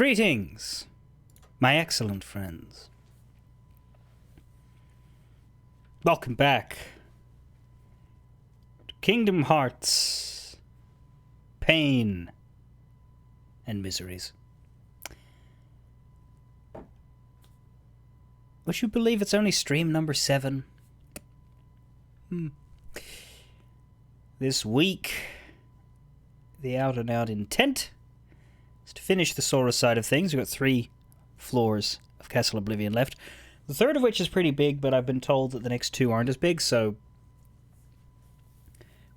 Greetings, my excellent friends. Welcome back to Kingdom Hearts, Pain and Miseries. Would you believe it's only stream number 7? This week, the out-and-out intent is to finish the Sora side of things. We've got 3 floors of Castle Oblivion left. The third of which is pretty big, but I've been told that the next 2 aren't as big, so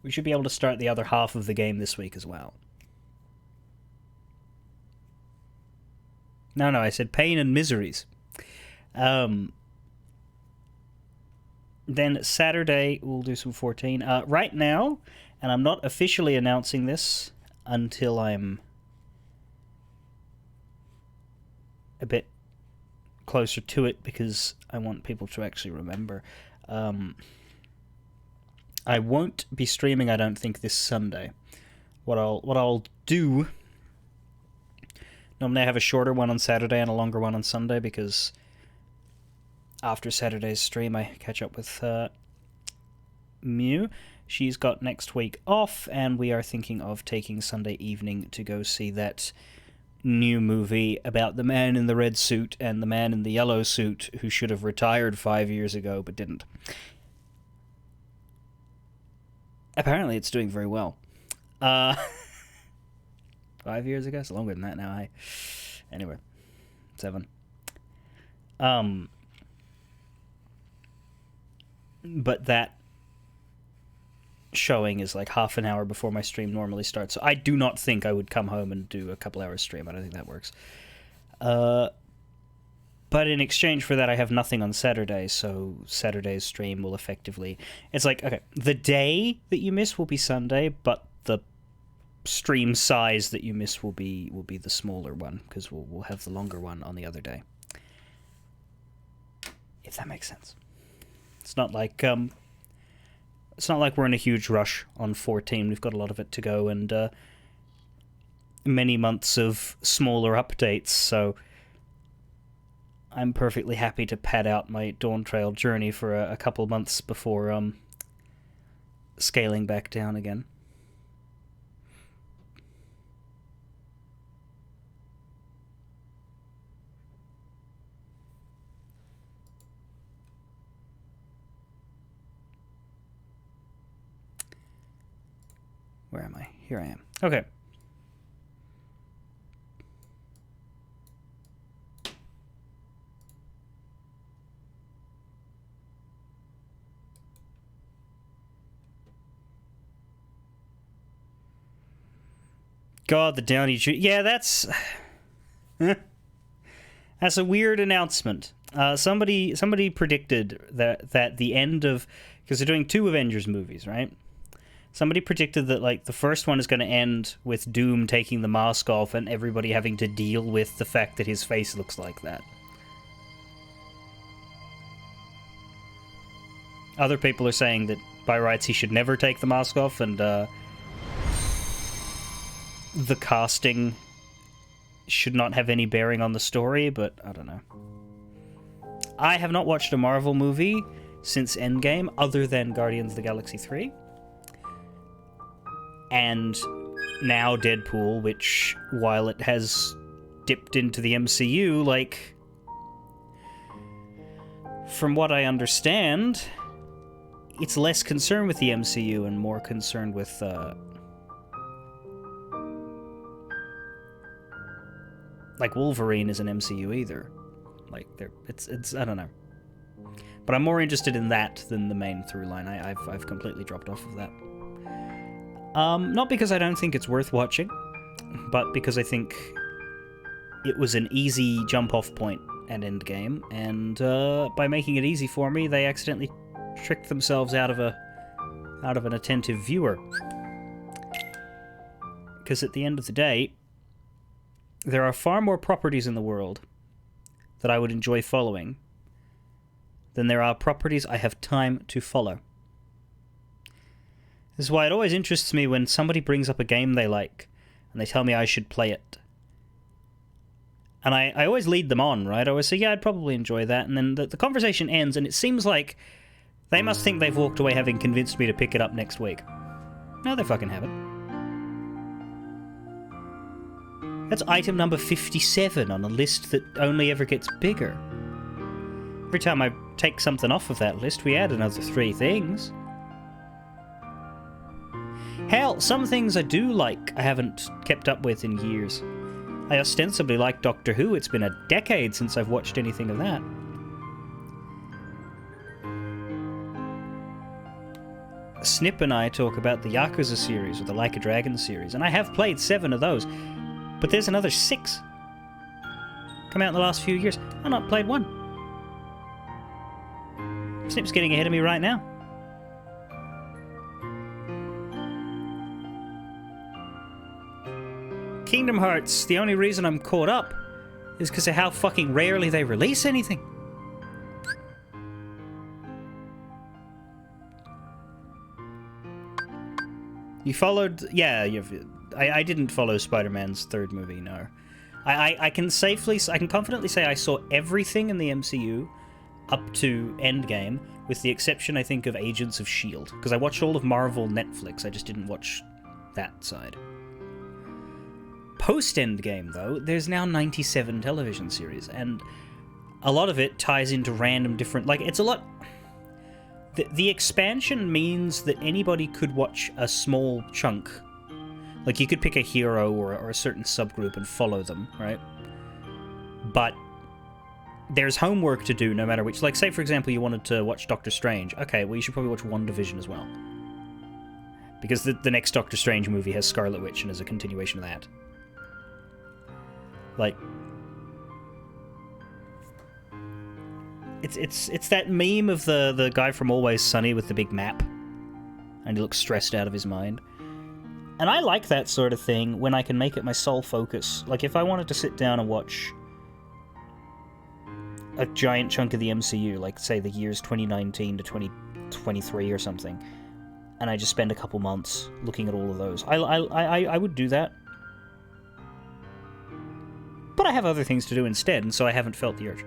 we should be able to start the other half of the game this week as well. No, I said Pain and Miseries. Then Saturday, we'll do some 14. Right now, and I'm not officially announcing this until I'm a bit closer to it, because I want people to actually remember. I won't be streaming, I don't think, this Sunday. What I'll do, normally I have a shorter one on Saturday and a longer one on Sunday, because after Saturday's stream I catch up with Mew. She's got next week off, and we are thinking of taking Sunday evening to go see that new movie about the man in the red suit and the man in the yellow suit who should have retired 5 years ago but didn't. Apparently it's doing very well. 5 years ago? It's longer than that now. Anyway, 7. But that showing is like half an hour before my stream normally starts, so I do not think I would come home and do a couple hours stream. I don't think that works. But in exchange for that, I have nothing on Saturday, so Saturday's stream will effectively... It's like, okay, the day that you miss will be Sunday, but the stream size that you miss will be the smaller one, because we'll have the longer one on the other day. If that makes sense. It's not like we're in a huge rush on 14. We've got a lot of it to go, and many months of smaller updates, so I'm perfectly happy to pad out my Dawn Trail journey for a couple months before scaling back down again. Where am I? Here I am. Okay. God, the Downey Jr. Yeah, that's a weird announcement. Somebody predicted that the end of, because they're doing 2 Avengers movies, right? Somebody predicted that, like, the first one is going to end with Doom taking the mask off and everybody having to deal with the fact that his face looks like that. Other people are saying that, by rights, he should never take the mask off, and the casting should not have any bearing on the story, but I don't know. I have not watched a Marvel movie since Endgame, other than Guardians of the Galaxy 3. And now Deadpool, which, while it has dipped into the MCU, like, from what I understand, it's less concerned with the MCU and more concerned with, like, Wolverine isn't MCU either. Like, it's I don't know. But I'm more interested in that than the main through line. I've completely dropped off of that. Not because I don't think it's worth watching, but because I think it was an easy jump-off point at Endgame, and by making it easy for me, they accidentally tricked themselves out of an attentive viewer. Because at the end of the day, there are far more properties in the world that I would enjoy following than there are properties I have time to follow. This is why it always interests me when somebody brings up a game they like, and they tell me I should play it. And I always lead them on, right? I always say, yeah, I'd probably enjoy that. And then the conversation ends, and it seems like they must think they've walked away having convinced me to pick it up next week. No, they fucking haven't. That's item number 57 on a list that only ever gets bigger. Every time I take something off of that list, we add another 3 things. Hell, some things I do like I haven't kept up with in years. I ostensibly like Doctor Who. It's been a decade since I've watched anything of that. Snip and I talk about the Yakuza series or the Like a Dragon series, and I have played 7 of those, but there's another 6 come out in the last few years. I've not played 1. Snip's getting ahead of me right now. Kingdom Hearts, the only reason I'm caught up is because of how fucking rarely they release anything. You followed... Yeah, I didn't follow Spider-Man's 3rd movie, no. I can confidently say I saw everything in the MCU up to Endgame, with the exception, I think, of Agents of S.H.I.E.L.D., because I watched all of Marvel Netflix, I just didn't watch that side. Post-Endgame, though, there's now 97 television series, and a lot of it ties into random different... Like, it's a lot... The expansion means that anybody could watch a small chunk. Like, you could pick a hero or a certain subgroup and follow them, right? But there's homework to do no matter which... Like, say, for example, you wanted to watch Doctor Strange. Okay, well, you should probably watch WandaVision as well. Because the next Doctor Strange movie has Scarlet Witch and is a continuation of that. Like, it's that meme of the guy from Always Sunny with the big map, and he looks stressed out of his mind. And I like that sort of thing when I can make it my sole focus. Like, if I wanted to sit down and watch a giant chunk of the MCU, like, say, the years 2019 to 2023 or something, and I just spend a couple months looking at all of those, I would do that. But I have other things to do instead, and so I haven't felt the urge.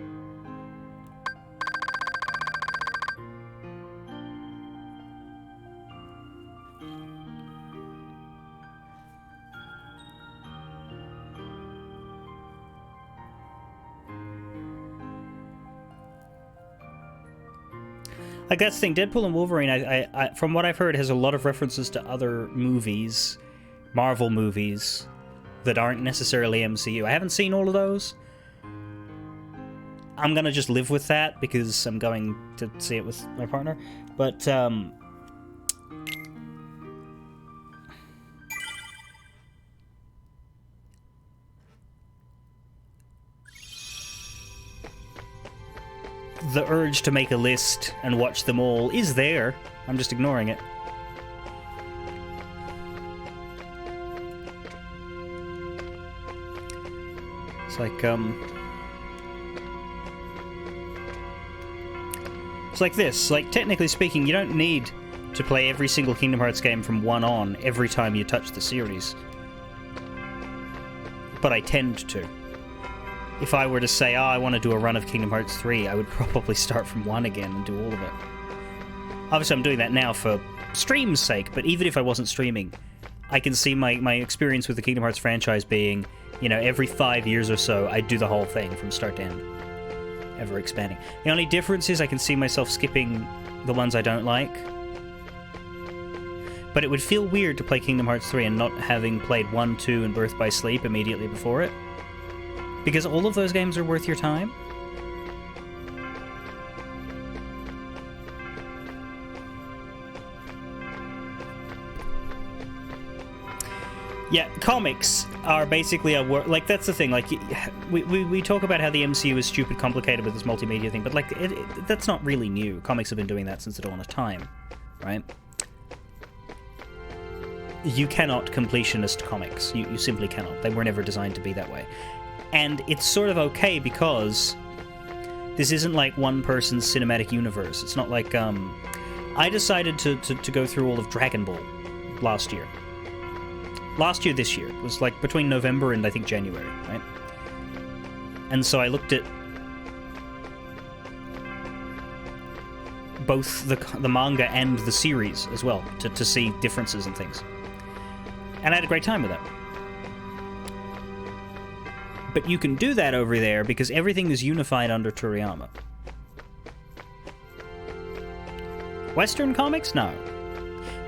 Like, that's the thing, Deadpool and Wolverine, I from what I've heard, has a lot of references to other movies, Marvel movies, that aren't necessarily MCU. I haven't seen all of those. I'm gonna just live with that because I'm going to see it with my partner. But, the urge to make a list and watch them all is there. I'm just ignoring it. It's like this. Like, technically speaking, you don't need to play every single Kingdom Hearts game from 1 on every time you touch the series. But I tend to. If I were to say, oh, I want to do a run of Kingdom Hearts 3, I would probably start from 1 again and do all of it. Obviously, I'm doing that now for stream's sake, but even if I wasn't streaming, I can see my experience with the Kingdom Hearts franchise being, you know, every 5 years or so, I'd do the whole thing from start to end. Ever expanding. The only difference is I can see myself skipping the ones I don't like. But it would feel weird to play Kingdom Hearts 3 and not having played 1, 2, and Birth by Sleep immediately before it. Because all of those games are worth your time. Yeah, comics are basically a work. Like, that's the thing. Like, we talk about how the MCU is stupid complicated with this multimedia thing, but like, that's not really new. Comics have been doing that since the dawn of time, right? You cannot completionist comics. You simply cannot. They were never designed to be that way. And it's sort of okay because this isn't like one person's cinematic universe. It's not like, I decided to go through all of Dragon Ball last year. This year. It was like between November and I think January, right? And so I looked at both the manga and the series as well to see differences and things. And I had a great time with that. But you can do that over there because everything is unified under Toriyama. Western comics? No.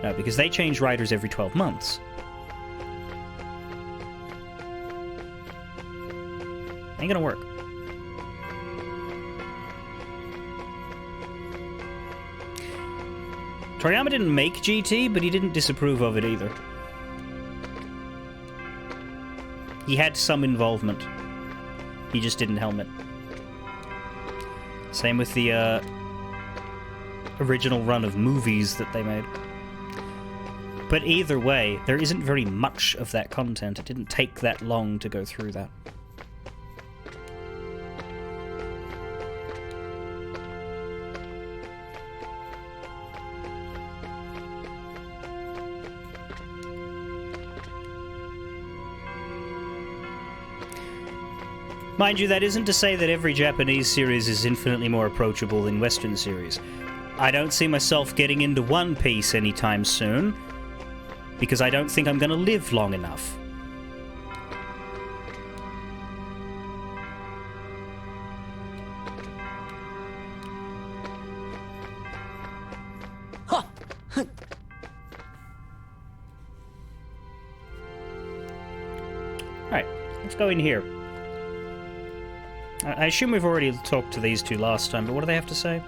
No, because they change writers every 12 months. Ain't gonna work. Toriyama didn't make GT, but he didn't disapprove of it either. He had some involvement. He just didn't helm it. Same with the original run of movies that they made. But either way, there isn't very much of that content. It didn't take that long to go through that. Mind you, that isn't to say that every Japanese series is infinitely more approachable than Western series. I don't see myself getting into One Piece anytime soon, because I don't think I'm going to live long enough. Huh. Alright, let's go in here. I assume we've already talked to these two last time, but what do they have to say?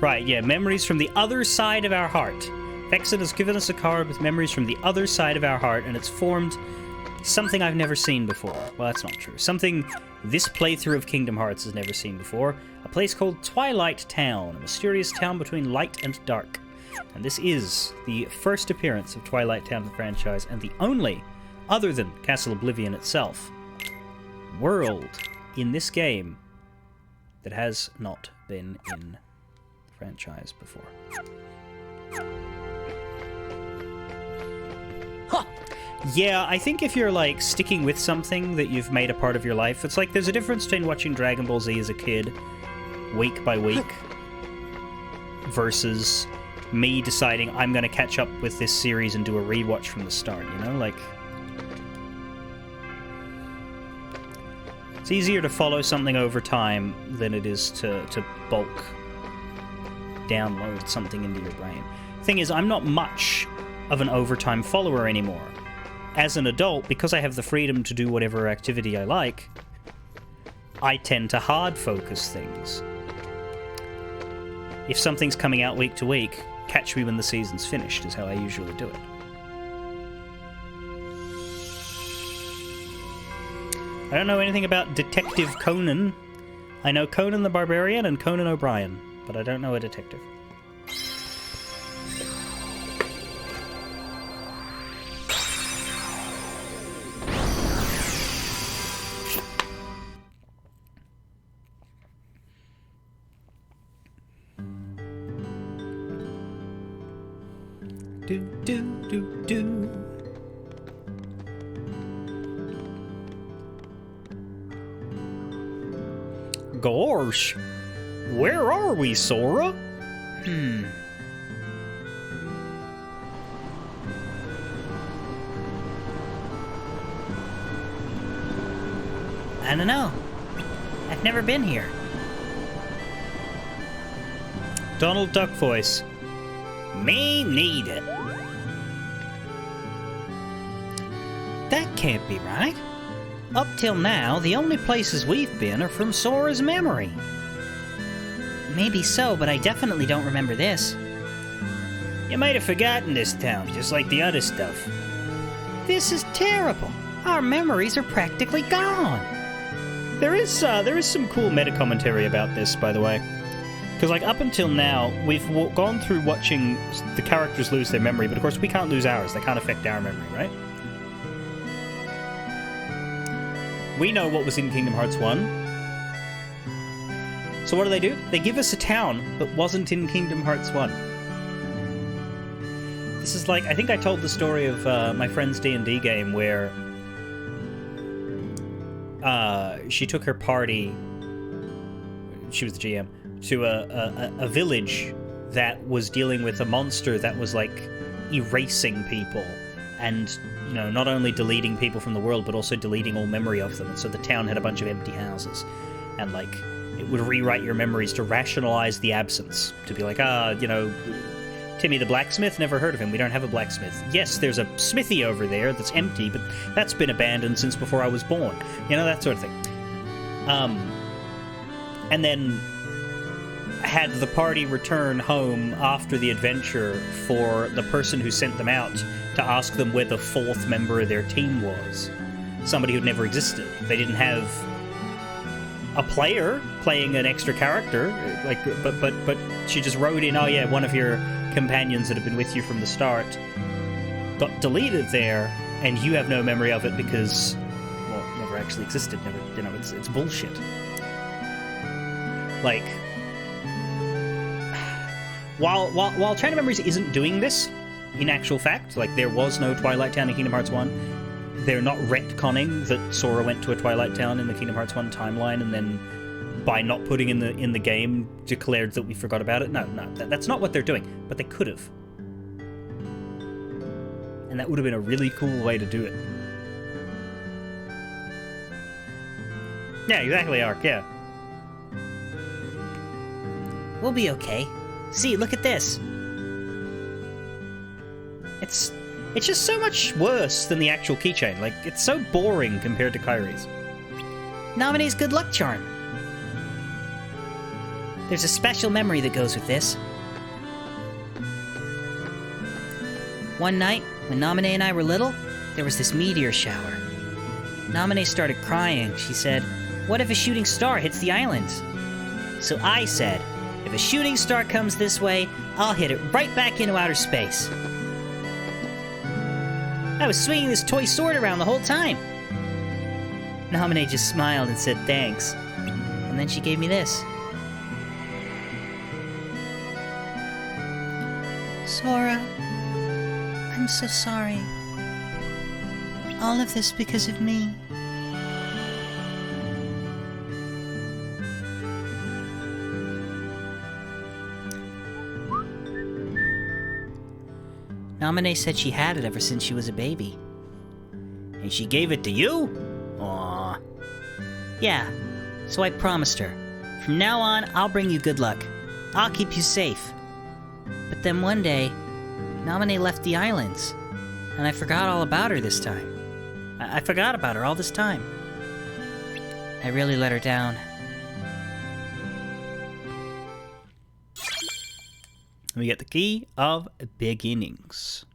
Right, yeah, memories from the other side of our heart. Vexen has given us a card with memories from the other side of our heart, and it's formed something I've never seen before. Well, that's not true. Something this playthrough of Kingdom Hearts has never seen before. A place called Twilight Town, a mysterious town between light and dark. And this is the first appearance of Twilight Town in the franchise, and the only, other than Castle Oblivion itself, world in this game that has not been in the franchise before. Huh. Yeah, I think if you're like sticking with something that you've made a part of your life, it's like there's a difference between watching Dragon Ball Z as a kid, week by week, versus me deciding I'm going to catch up with this series and do a rewatch from the start, you know? Like, it's easier to follow something over time than it is to bulk download something into your brain. Thing is, I'm not much of an overtime follower anymore. As an adult, because I have the freedom to do whatever activity I like, I tend to hard focus things. If something's coming out week to week, catch me when the season's finished is how I usually do it. I don't know anything about Detective Conan. I know Conan the Barbarian and Conan O'Brien, but I don't know a detective. Do do do do. Gosh, where are we, Sora? I don't know. I've never been here. Donald Duck voice. Me neither. That can't be right. Up till now, the only places we've been are from Sora's memory. Maybe so, but I definitely don't remember this. You might have forgotten this town, just like the other stuff. This is terrible. Our memories are practically gone. There is some cool meta commentary about this, by the way. Because, like, up until now, we've gone through watching the characters lose their memory, but of course we can't lose ours. They can't affect our memory, right? We know what was in Kingdom Hearts 1. So what do? They give us a town that wasn't in Kingdom Hearts 1. This is like, I think I told the story of my friend's D&D game where she took her party, she was the GM, to a village that was dealing with a monster that was, like, erasing people and, you know, not only deleting people from the world, but also deleting all memory of them. And so the town had a bunch of empty houses. And, like, it would rewrite your memories to rationalize the absence. To be like, you know, Timmy the blacksmith, never heard of him. We don't have a blacksmith. Yes, there's a smithy over there that's empty, but that's been abandoned since before I was born. You know, that sort of thing. And then had the party return home after the adventure for the person who sent them out to ask them where the fourth member of their team was. Somebody who'd never existed. They didn't have a player playing an extra character, like, but she just wrote in, oh yeah, one of your companions that have been with you from the start got deleted there, and you have no memory of it because, well, it never actually existed. Never, you know, it's bullshit. Like, while Chain of Memories isn't doing this, in actual fact, like, there was no Twilight Town in Kingdom Hearts 1, they're not retconning that Sora went to a Twilight Town in the Kingdom Hearts 1 timeline and then, by not putting in the game, declared that we forgot about it. No, that's not what they're doing, but they could have. And that would have been a really cool way to do it. Yeah, exactly, Ark, yeah. We'll be okay. See, look at this. It's just so much worse than the actual keychain. Like, it's so boring compared to Kyrie's. Naminé's good luck charm. There's a special memory that goes with this. One night, when Naminé and I were little, there was this meteor shower. Naminé started crying. She said, "What if a shooting star hits the islands?" So I said, "If a shooting star comes this way, I'll hit it right back into outer space." I was swinging this toy sword around the whole time. Naminé just smiled and said thanks. And then she gave me this. Sora, I'm so sorry. All of this because of me. Naminé said she had it ever since she was a baby. And she gave it to you? Aww. Yeah, so I promised her. From now on, I'll bring you good luck. I'll keep you safe. But then one day, Naminé left the islands, and I forgot all about her this time. I forgot about her all this time. I really let her down. We get the Key of Beginnings.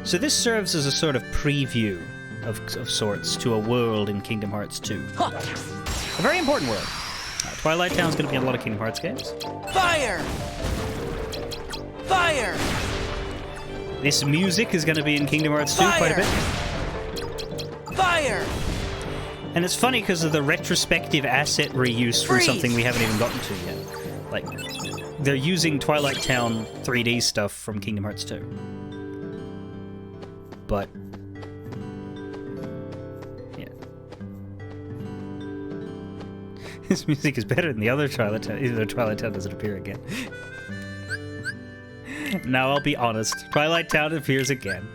So this serves as a sort of preview of sorts to a world in Kingdom Hearts 2. A very important world. Twilight Town's going to be in a lot of Kingdom Hearts games. Fire! Fire! This music is going to be in Kingdom Hearts 2 quite a bit. Fire! And it's funny because of the retrospective asset reuse from Freeze! something we haven't even gotten to yet. Like, they're using Twilight Town 3D stuff from Kingdom Hearts 2. But, yeah. This music is better than the other Twilight Town, even though Twilight Town doesn't appear again. Now I'll be honest. Twilight Town appears again.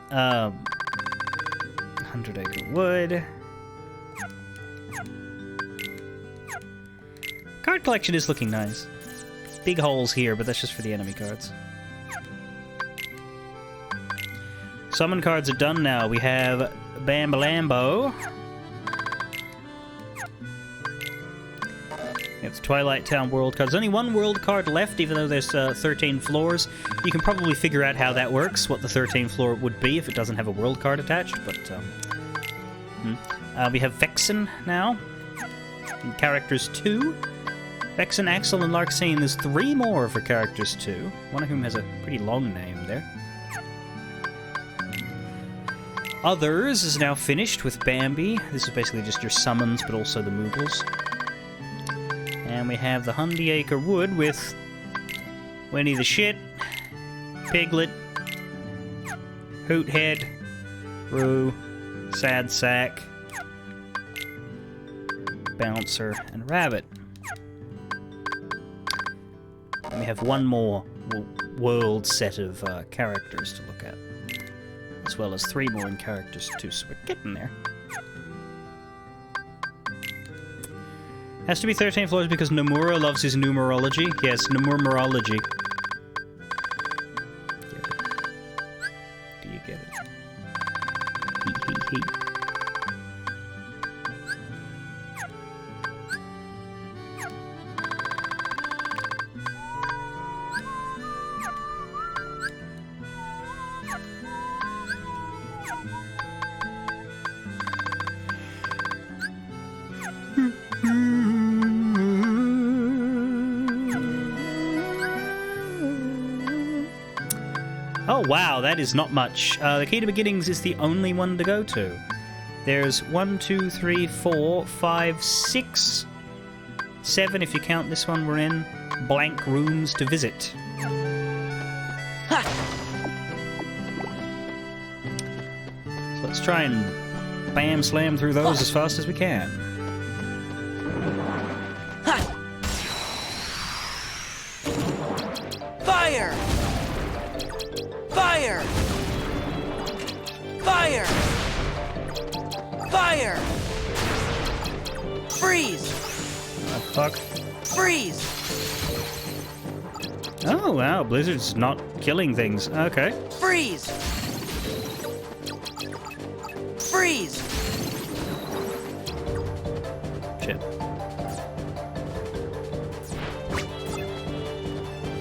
100 Acre Wood. Card collection is looking nice. Big holes here, but that's just for the enemy cards. Summon cards are done now. We have Bambalambo. It's Twilight Town world cards. There's only one world card left, even though there's 13 floors. You can probably figure out how that works, what the 13th floor would be if it doesn't have a world card attached, but... we have Vexen now. In Characters 2. Vexen, Axel, and Larxene. There's 3 more for Characters 2, one of whom has a pretty long name there. Others is now finished with Bambi. This is basically just your summons, but also the Moogles. And we have the Hundy Acre Wood with Winnie the Shit, Piglet, Hoothead, Roo, Sad Sack, Bouncer, and Rabbit. And we have one more world set of characters to look at, as well as 3 more in characters too, so we're getting there. Has to be 13 floors because Nomura loves his numerology. Yes, numerology. Do you get it? Hee. Oh wow, that is not much. The Key to Beginnings is the only one to go to. There's 1, 2, 3, 4, 5, 6, 7 if you count this one we're in, blank rooms to visit. Ha! So let's try and bam slam through those as fast as we can. Ha! Fire! Fire! Fire! Fire! Freeze! Oh, fuck. Freeze! Oh, wow, Blizzard's not killing things. Okay. Freeze! Freeze! Shit.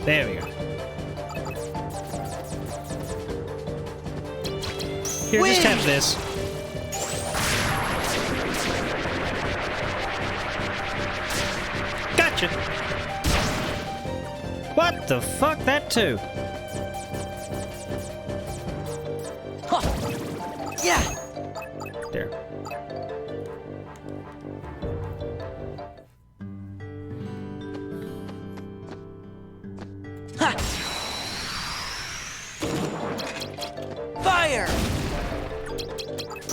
There we go. Here, just have this. Gotcha! What the fuck? That too? Huh. Yeah! There. Ha! Fire!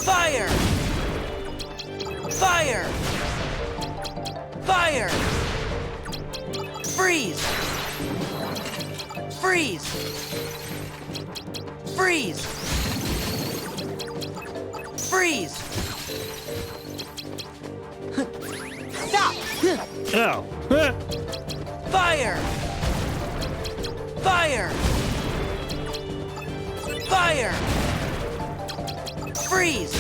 Fire! Fire! Fire! Freeze! Freeze! Freeze! Freeze! Stop! Oh. Fire! Fire! Fire! Freeze!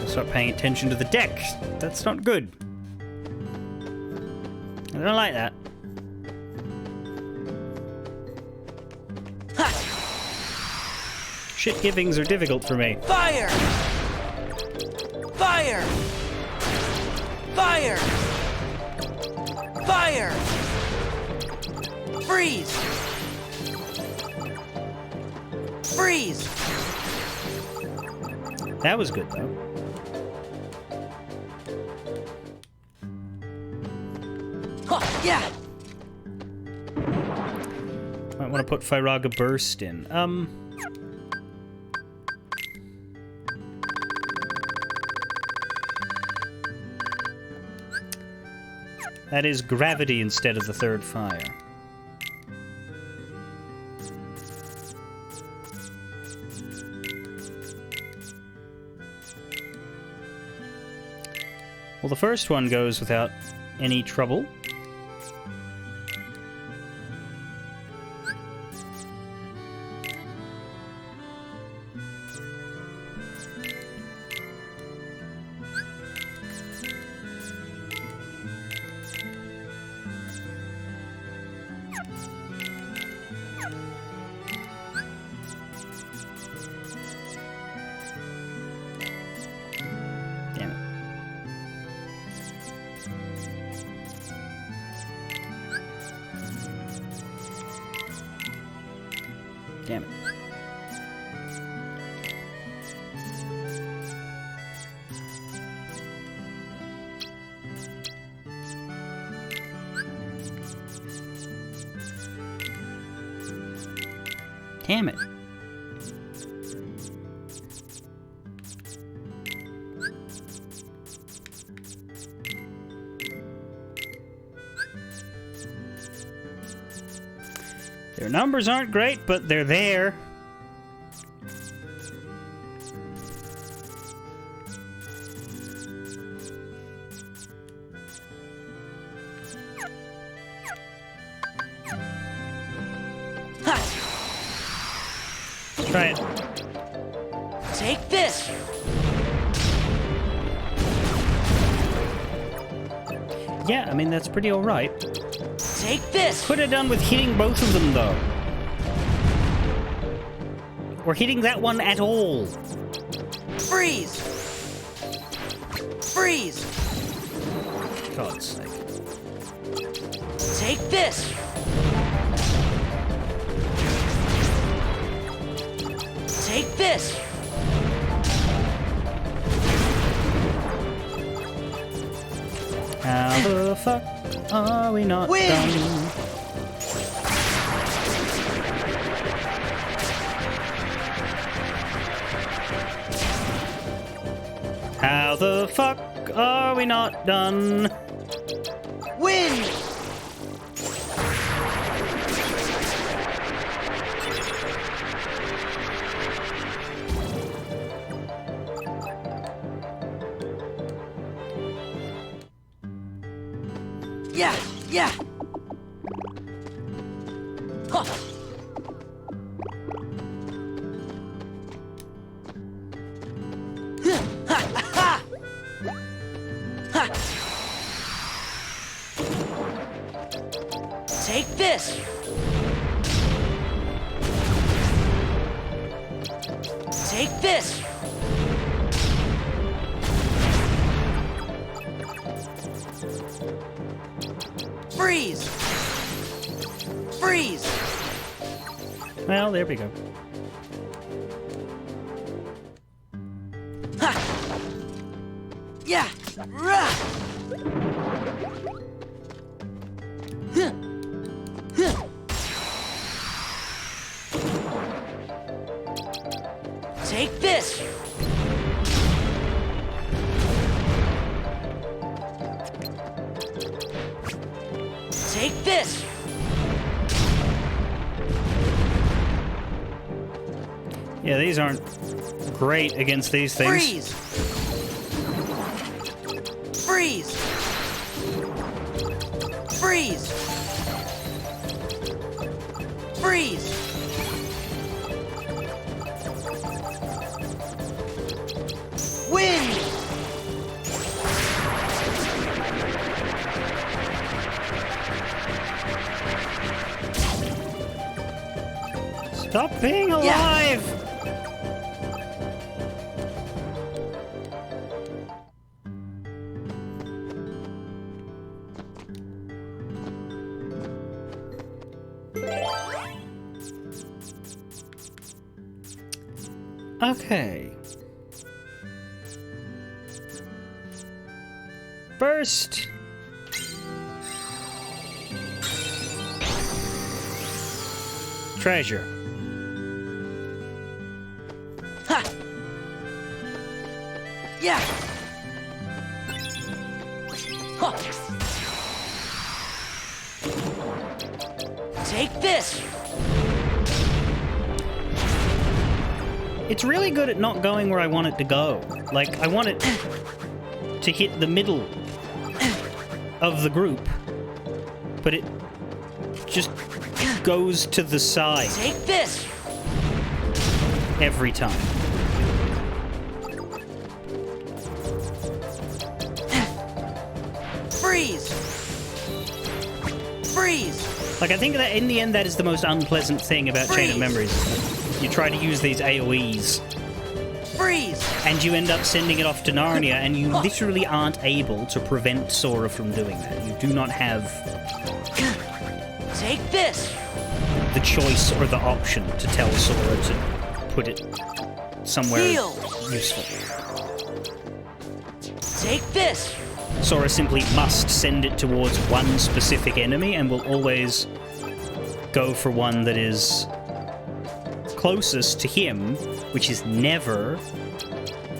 Start paying attention to the deck. That's not good. I don't like that. Ha! Shit givings are difficult for me. Fire! Fire! Fire! Fire! Freeze! Freeze! That was good, though. Huh, yeah! Might want to put Firaga Burst in. That is gravity instead of the third fire. Well, the first one goes without any trouble. Damn it. Damn it. Damn it. Their numbers aren't great, but they're there. Try it. Take this. Yeah, I mean, that's pretty alright. Take this. Could have done with hitting both of them, though. Or hitting that one at all. Freeze. Freeze. God's sake. Take this. Take this. How the fuck are we not Win! done? How the fuck are we not done? Win. Yeah, yeah. Huh. Ha, ha. Ha. Take this. Take this. Freeze. Freeze. Well, there we go. Ha. Yeah. Rah. Huh. Huh. Take this. Take this. Yeah, these aren't great against these things. Freeze. Freeze. Freeze. Freeze. Win. Stop being alive! Okay. Burst. Treasure. Ha. Yeah. Huh. Take this. It's really good at not going where I want it to go. Like, I want it to hit the middle of the group, but it just goes to the side Take this. every time. Freeze. Freeze. Like, I think that in the end, that is the most unpleasant thing about Chain of Freeze. Memories. You try to use these AoEs, Freeze. and you end up sending it off to Narnia, and you literally aren't able to prevent Sora from doing that. You do not have Take this. the choice or the option to tell Sora to put it somewhere Heal. useful. Take this. Sora simply must send it towards one specific enemy and will always go for one that is closest to him, which is never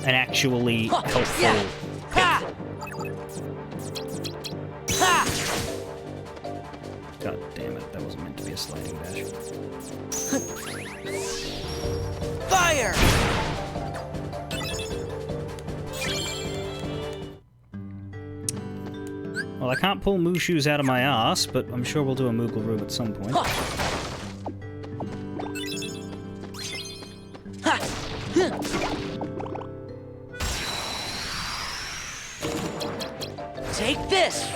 an actually helpful Yeah. Ha! Ha! God damn it, that wasn't meant to be a sliding dash. Fire! Well, I can't pull Mushu's out of my ass, but I'm sure we'll do a Moogle room at some point. Ha! Take this!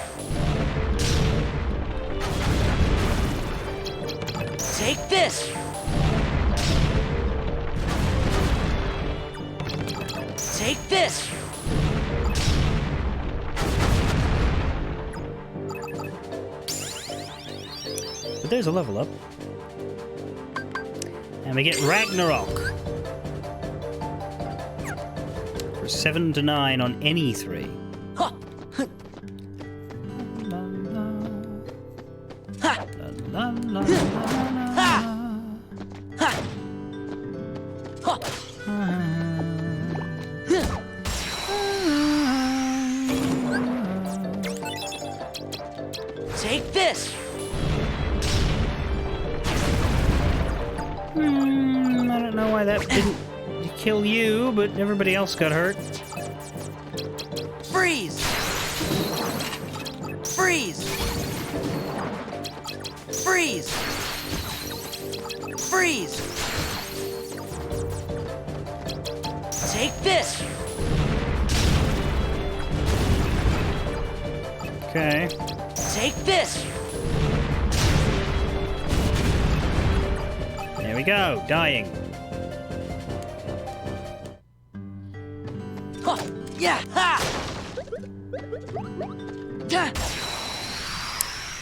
Take this! Take this! But there's a level up. And we get Ragnarok. For 7 to 9 on any 3. Ha! Ha! La, la, la, Ha! Ha! Ha! Take this! I don't know why that didn't kill you, but everybody else got hurt. Freeze! Freeze! Freeze! Freeze! Take this! Okay. Take this! There we go. Dying. Ha! Yeah! Ha! Yeah!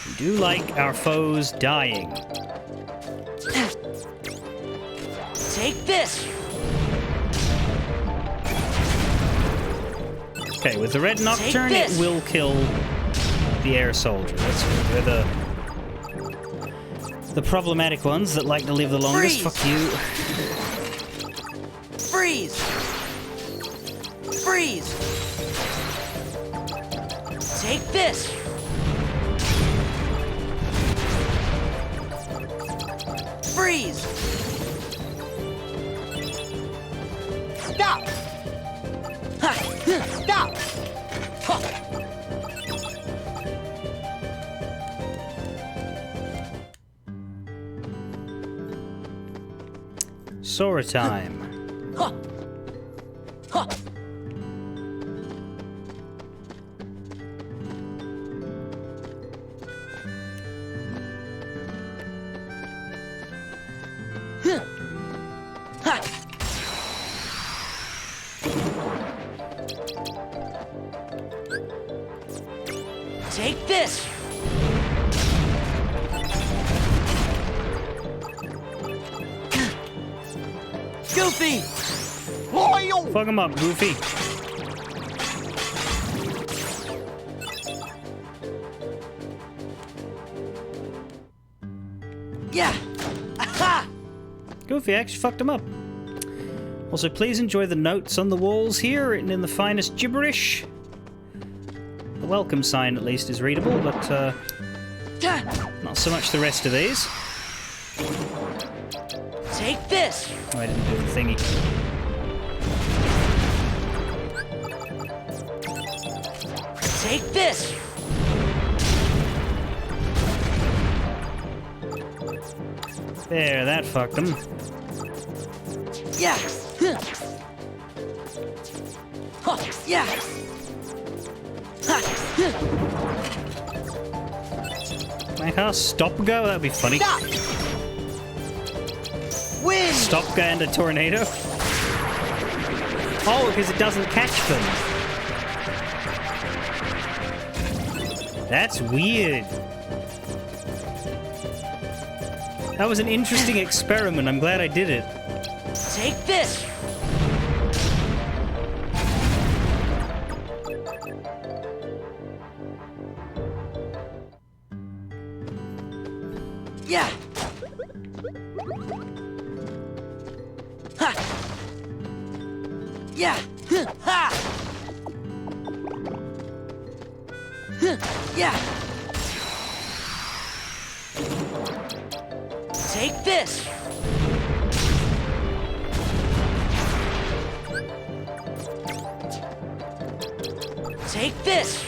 We do like our foes dying. Take this! Okay, with the Red Nocturne, it this. will kill the air soldier. That's good. They're the problematic ones that like to live the longest. Freeze. Fuck you. Freeze! Freeze! Take this! Freeze! Stop! Ha! Stop! Ha! Sora time. Ha! Ha! Ha! Take this! Goofy! Fuck him up, Goofy. Yeah! Aha! Goofy actually fucked him up. Also, please enjoy the notes on the walls here, written in the finest gibberish. The welcome sign, at least, is readable, but not so much the rest of these. Take this! Oh, I didn't do the thingy. Take this! There, that fucked him. Yeah! Ha! Yeah! Ha! Can I cast Stop Go? That'd be funny. Stop! Win! Stop Go and a tornado? Oh, because it doesn't catch them. That's weird. That was an interesting experiment. I'm glad I did it. Take this! Yeah! Ha! Yeah! Ha! Yeah! Take this! Take this!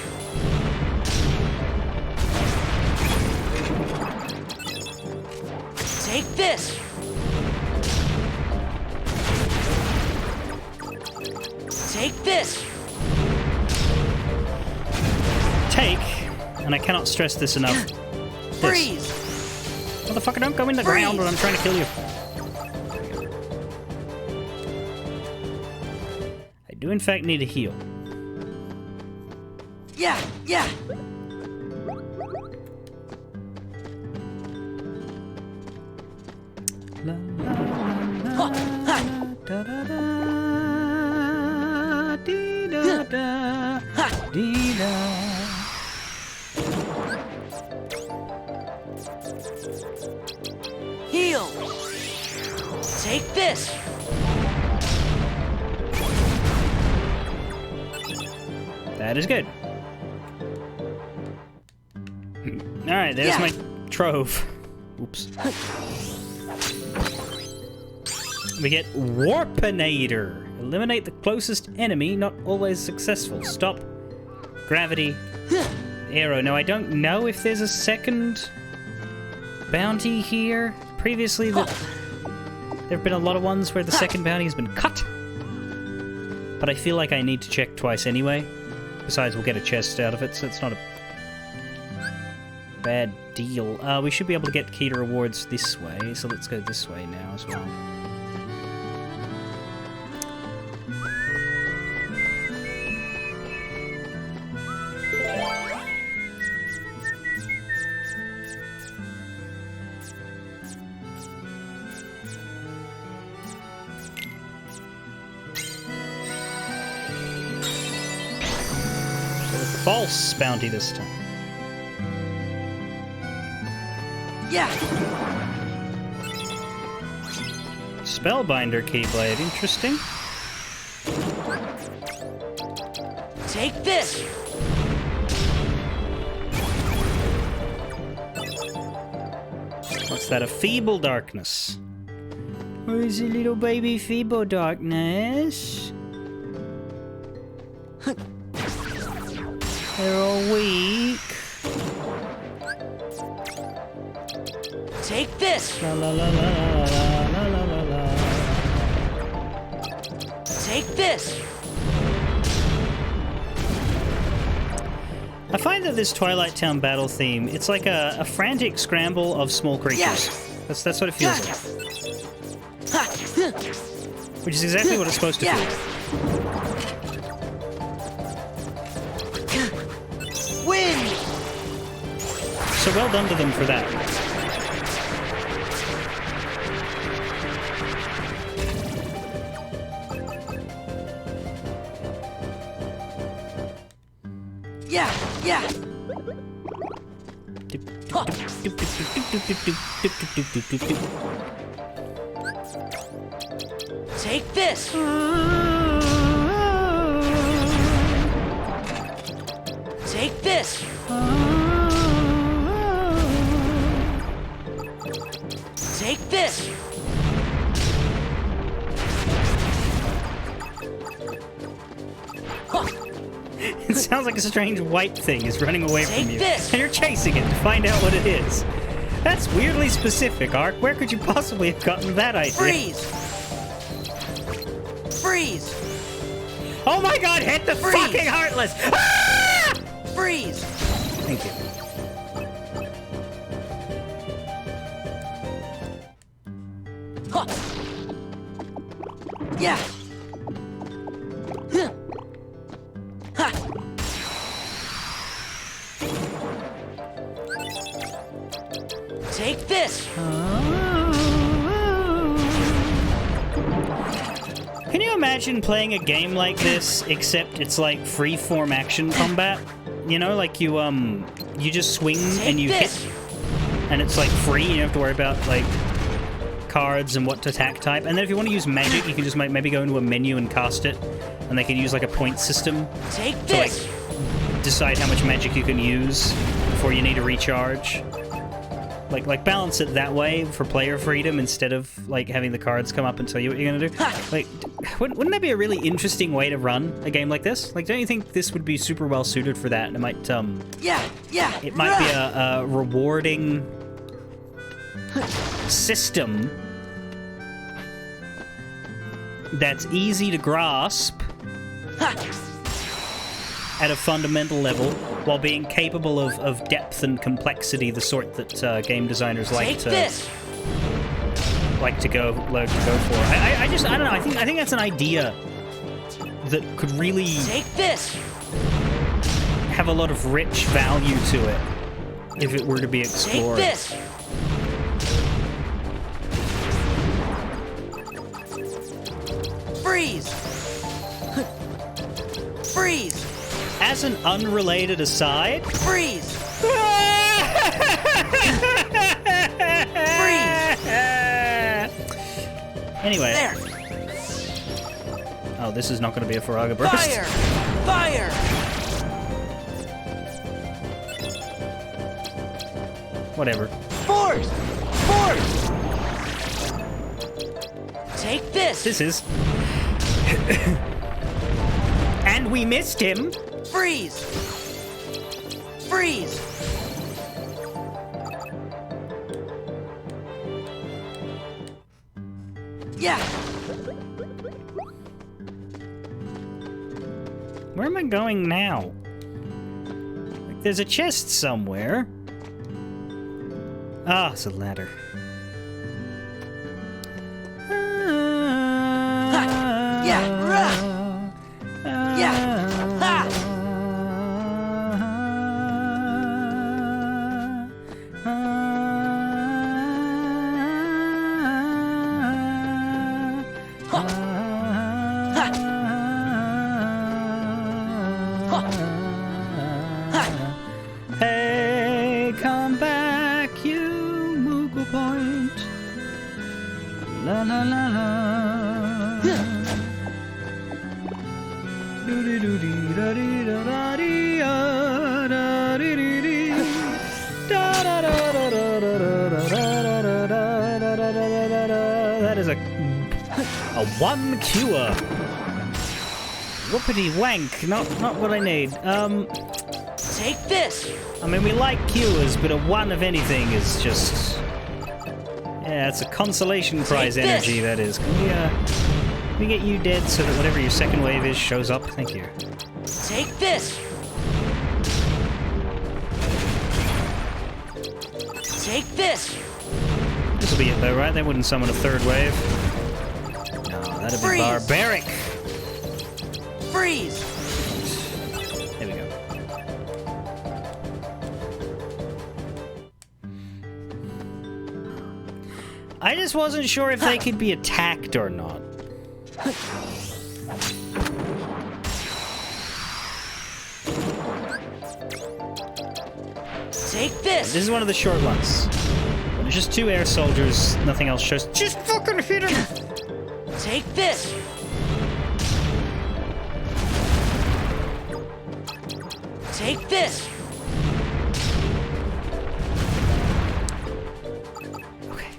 Take this! Take this! Take, and I cannot stress this enough. Freeze! Motherfucker, don't go in the ground when I'm trying to kill you. I do in fact need a heal. Yeah! Yeah! Ha! Ha! Da da da, dee da da, dee da. Heal! Take this! That is good. Alright, there's Yeah. my trove. Oops. We get Warpinator. Eliminate the closest enemy, not always successful. Stop. Gravity. Arrow. Now, I don't know if there's a second bounty here. Previously, there have been a lot of ones where the second bounty has been cut. But I feel like I need to check twice anyway. Besides, we'll get a chest out of it, so it's not a bad deal. We should be able to get key to rewards this way, so let's go this way now as well. False bounty this time. Yeah! Spellbinder Keyblade, interesting. Take this! What's that? A Feeble Darkness. Where's the little baby Feeble Darkness? They're all weak. Take this! La la la la la la la la. Take this! I find that this Twilight Town battle theme, it's like a frantic scramble of small creatures. Yeah. That's what it feels like. Ha! Which is exactly what it's supposed to Yeah. feel. Win! So well done to them for that. Yeah! Yeah! Huh. Take this! Take this! Take this! Huh. It sounds like a strange white thing is running away from Take you. this. And you're chasing it to find out what it is. That's weirdly specific, Ark. Where could you possibly have gotten that idea? Freeze! Freeze! Oh my god, hit the Freeze. fucking Heartless! Ah! Freeze! Thank you. Huh. Yeah! Huh. Ha! Take this! Can you imagine playing a game like this, except it's like free-form action combat? You know, like you just swing Take and you this! hit, and it's like free, you don't have to worry about like cards and what attack type. And then if you want to use magic, you can just maybe go into a menu and cast it. And they can use like a point system Take to like this. decide how much magic you can use before you need to recharge. Like balance it that way for player freedom instead of like having the cards come up and tell you what you're gonna do. Like, wouldn't that be a really interesting way to run a game like this? Like, don't you think this would be super well suited for that? And it might Yeah. it might be a rewarding system that's easy to grasp at a fundamental level, while being capable of depth and complexity, the sort that game designers Take this. like to go for. I don't know. I think that's an idea that could really Take this. have a lot of rich value to it if it were to be Take explored. this. Freeze. Freeze. As an unrelated aside, Freeze. anyway. There. Oh, this is not going to be a Faraga burst. Fire. Fire. Whatever. Force. Force. Take this. This is. And we missed him. Freeze. Freeze. Yeah. Where am I going now? Like, there's a chest somewhere. Ah, it's a ladder. Yeah. Rah. Yeah. Ha. Hey, come back, you Moogle Point. La la la la. That is a one cure. Whoopity wank. Not what I need. Take this. I mean, we like cures, but a one of anything is just... Yeah, it's a consolation prize Take this. energy, that is. Can we get you dead so that whatever your second wave is shows up? Thank you. Take this. Take this. This'll be it though, right? They wouldn't summon a third wave. No, that'd be Freeze. barbaric. Freeze. There we go. I just wasn't sure if they could be attacked or not. Take this. This is one of the short ones. When there's just two air soldiers, nothing else shows. Just fucking hit him! Take this. Take this. Okay.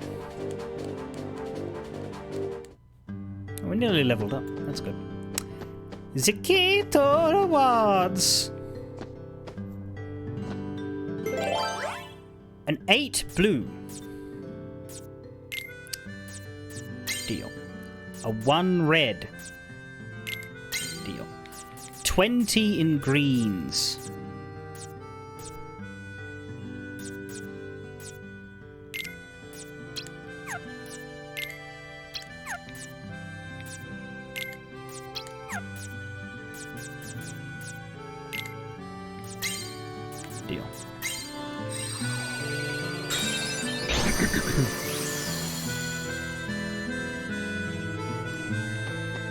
We're nearly leveled up. That's good. The key to rewards. An 8 blue. Deal. A 1 red. Deal. 20 in greens. Deal.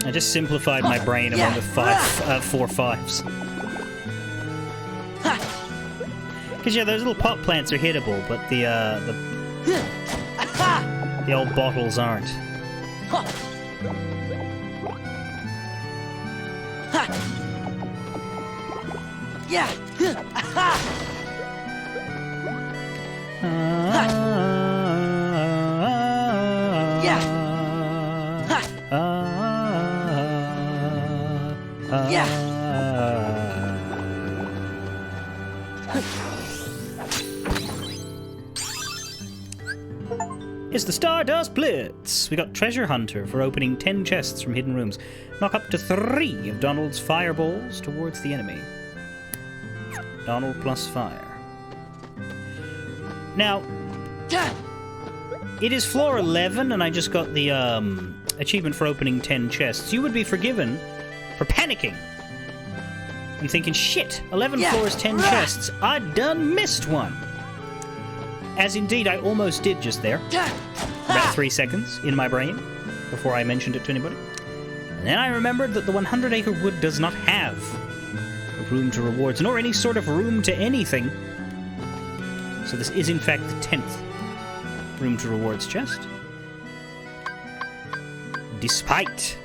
I just simplified my brain and went with 4 5s. Because yeah, those little pot plants are hittable, but the The old bottles aren't. Ha! Ha! Yeah! Ha! Yeah! Yeah! It's the Stardust Blitz! We got Treasure Hunter for opening 10 chests from hidden rooms. Knock up to 3 of Donald's fireballs towards the enemy. Donald plus fire. Now, it is floor 11, and I just got the achievement for opening 10 chests. You would be forgiven for panicking and thinking, shit, 11 floors, 10 chests. I done missed one. As indeed I almost did just there. About 3 seconds in my brain before I mentioned it to anybody. And then I remembered that the 100 Acre Wood does not have a room to rewards, nor any sort of room to anything. So this is in fact the 10th room to rewards chest. Despite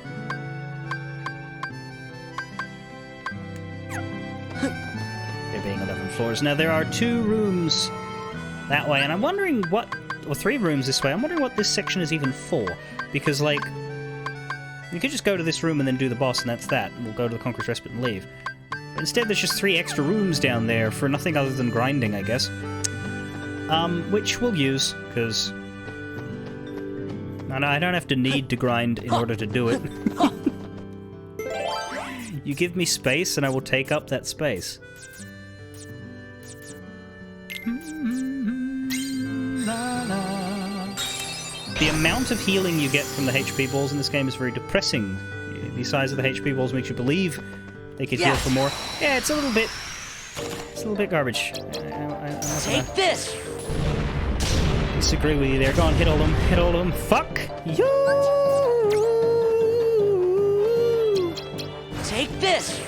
there being 11 floors. Now there are 2 rooms that way, and I'm wondering what, or 3 rooms this way. I'm wondering what this section is even for, because like, we could just go to this room and then do the boss, and that's that. And we'll go to the Conqueror's Respite and leave. But instead, there's just 3 extra rooms down there for nothing other than grinding, I guess. Which we'll use, because I don't have to need to grind in order to do it. You give me space, and I will take up that space. The amount of healing you get from the HP balls in this game is very depressing. The size of the HP balls makes you believe they could heal for more. Yeah, it's a little bit garbage. Take this! Disagree with you there. Go on, hit all of them. Hit all of them. Fuck you! Take this!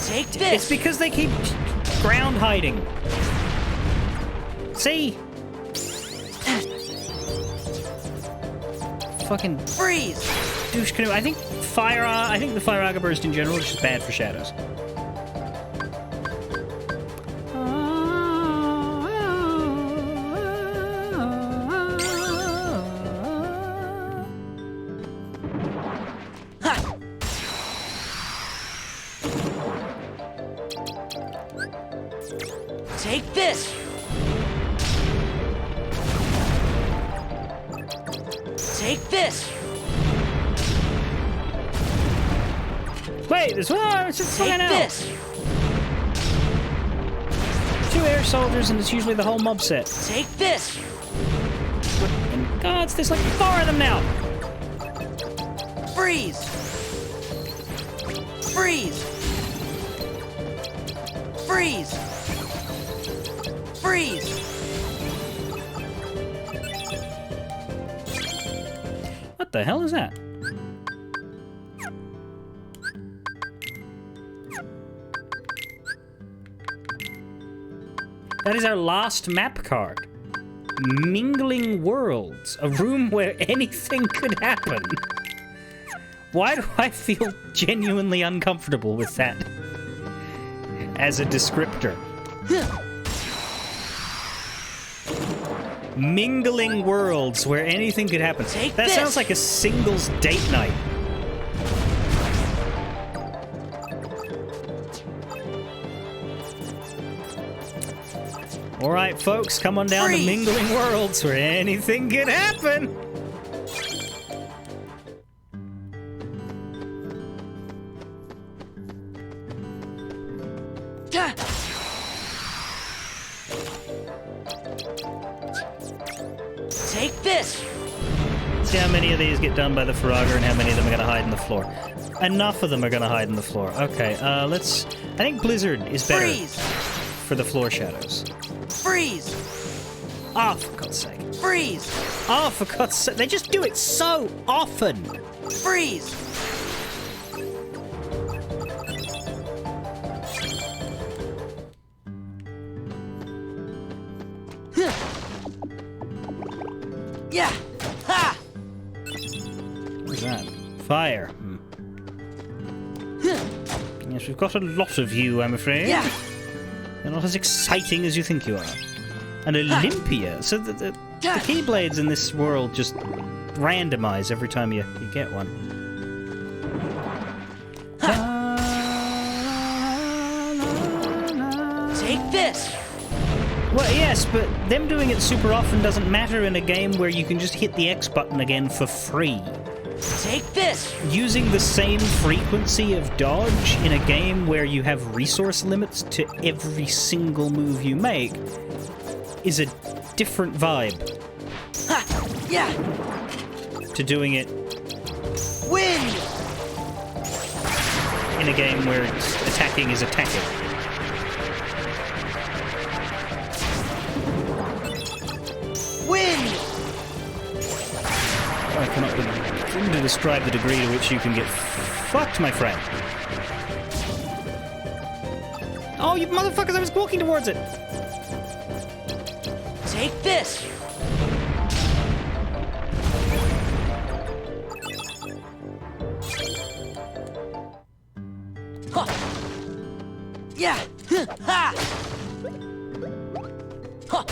Take this! It's because they keep ground hiding. See? Fucking freeze! douche canoe. I think the Fire Aga Burst in general is just bad for shadows. Take this! Take this! Wait, there's one! It's just flying out! This! 2 air soldiers, and it's usually the whole mob set. Take this! And gods, there's like 4 of them now! Freeze! Freeze! Freeze! Freeze! What the hell is that? That is our last map card. Mingling Worlds. A room where anything could happen. Why do I feel genuinely uncomfortable with that as a descriptor? Mingling Worlds where anything could happen. That sounds like a singles date night. Alright, folks, come on down to Mingling Worlds where anything could happen. Take this! See how many of these get done by the Frogger and how many of them are going to hide in the floor. Enough of them are going to hide in the floor. Okay, let's... I think Blizzard is better for the floor shadows. Freeze! Oh, for God's sake. Freeze! Oh, for God's sake. They just do it so often. Freeze! Yeah. Ha. What's that? Fire. Hmm. Yes, we've got a lot of you, I'm afraid. Yeah. You're not as exciting as you think you are. An Olympia. So the Keyblades in this world just randomize every time you get one. Take this. Well, yes, but them doing it super often doesn't matter in a game where you can just hit the X button again for free. Take this. Using the same frequency of dodge in a game where you have resource limits to every single move you make is a different vibe Ha. Yeah. to doing it Wind. in a game where attacking is attacking. Wind. I cannot begin to describe the degree to which you can get fucked, my friend. Oh, you motherfuckers, I was walking towards it! Take this. Ha. Yeah. Ha. Ha.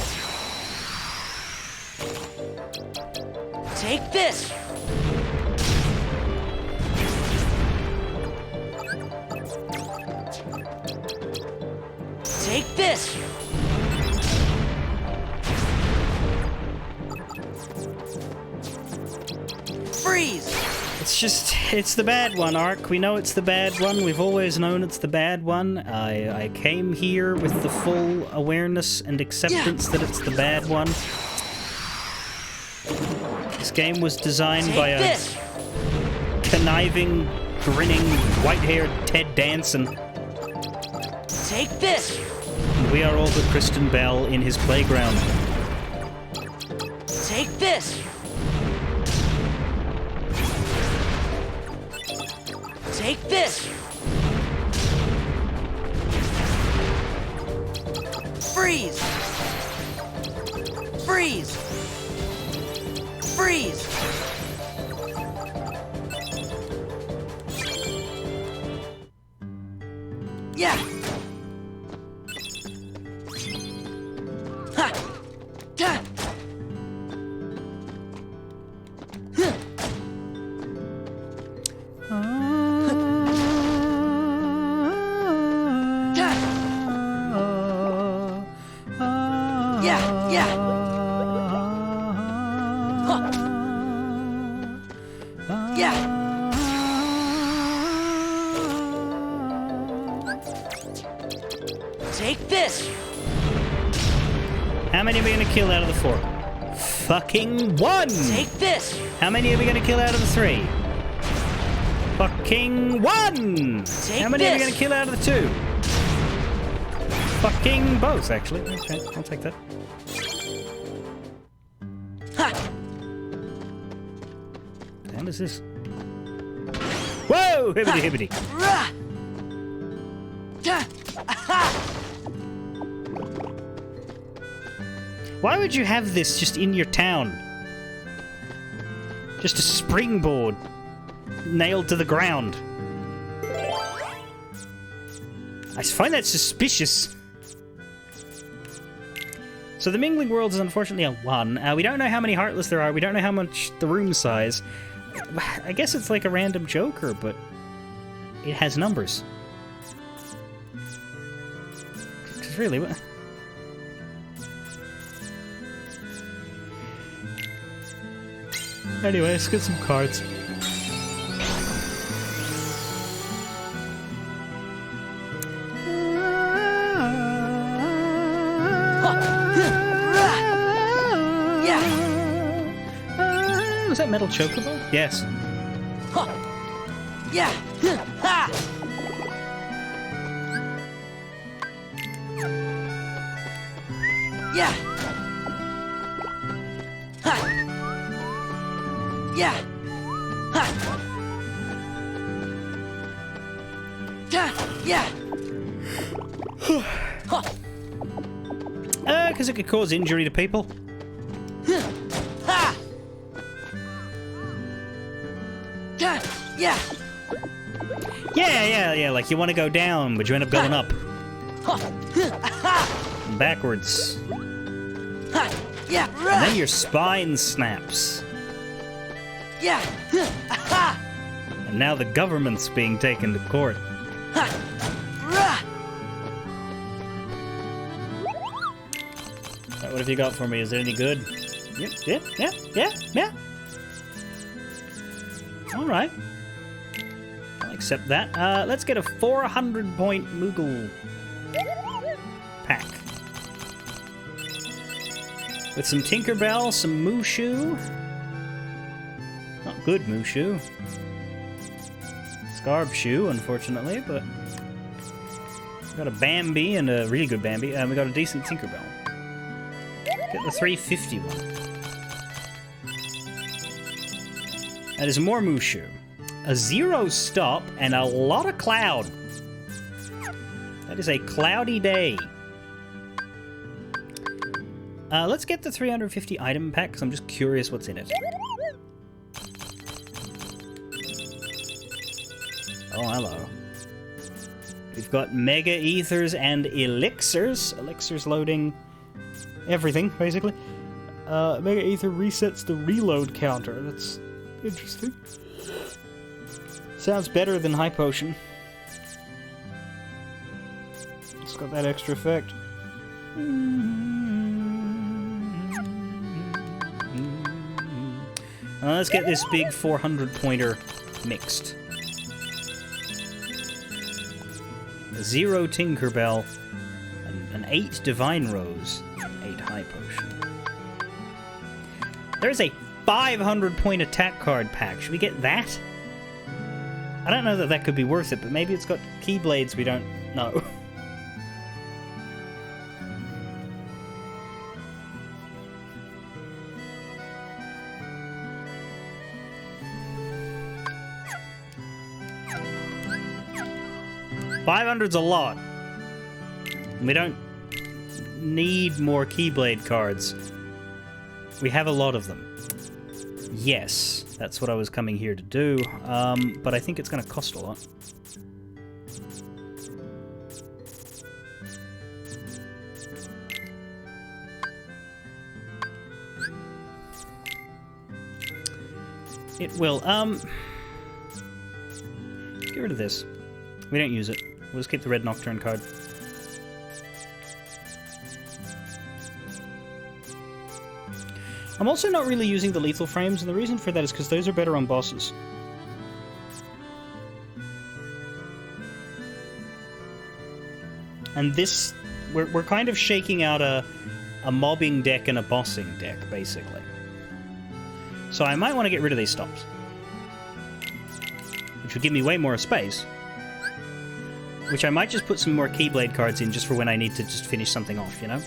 Take this. Take this. Freeze. It's the bad one, Ark. We know it's the bad one. We've always known it's the bad one. I came here with the full awareness and acceptance that it's the bad one. This game was designed by Take a this. conniving, grinning, white-haired Ted Danson. Take this. And we are all but Kristen Bell in his playground. Take this. Take this. Freeze. Freeze. Freeze. Yeah. Ha. Ta. Huh. Yeah, yeah. Huh. Yeah. Take this. How many are we gonna kill out of the 4? Fucking 1! Take this. How many are we gonna kill out of the 3? Fucking 1! Take How many are we this. gonna kill out of the 2? Fucking both, actually. Okay, I'll take that. Ha. The hell is this? Whoa! Hibbity hibbity. Rah. Ta. Aha. Why would you have this just in your town? Just a springboard nailed to the ground. I find that suspicious. So the Mingling Worlds is unfortunately a 1. We don't know how many Heartless there are. We don't know how much the room size. I guess it's like a random Joker, but it has numbers. 'Cause really, what? Anyway, let's get some cards. Yeah. Was that Metal Chocobo? Yes. Ha. Yeah. Ha. Yeah. Ha. Yeah. Ha. Ta. Yeah. Ha. Because it could cause injury to people. Ha. Yeah. Yeah, like you want to go down, but you end up going up. Backwards. Yeah. And then your spine snaps. Yeah. And now the government's being taken to court. What have you got for me? Is it any good? Yeah. Alright. I'll accept that. Let's get a 400-point Moogle pack. With some Tinkerbell, some Mushu. Not good Mushu. Scarbshoe, unfortunately, but... we got a Bambi and a really good Bambi, and we got a decent Tinkerbell. Get the 350 one. That is more Mushu. A 0 stop and a lot of cloud. That is a cloudy day. Let's get the 350 item pack, because I'm just curious what's in it. Oh, hello. We've got Mega Ethers and Elixirs. Elixirs loading everything, basically. Mega Ether resets the reload counter. That's interesting. Sounds better than High Potion. It's got that extra effect. Let's get this big 400-pointer mixed. 0 Tinkerbell, an 8 Divine Rose, 8 High Potion. There's a 500-point attack card pack. Should we get that? I don't know that that could be worth it, but maybe it's got Keyblades we don't know. $500's a lot. We don't need more Keyblade cards. We have a lot of them. Yes, that's what I was coming here to do, but I think it's going to cost a lot. It will, get rid of this. We don't use it. We'll just keep the red Nocturne card. I'm also not really using the lethal frames, and the reason for that is because those are better on bosses. And this... We're kind of shaking out a mobbing deck and a bossing deck, basically. So I might want to get rid of these stops. Which would give me way more space. Which I might just put some more Keyblade cards in just for when I need to just finish something off, you know?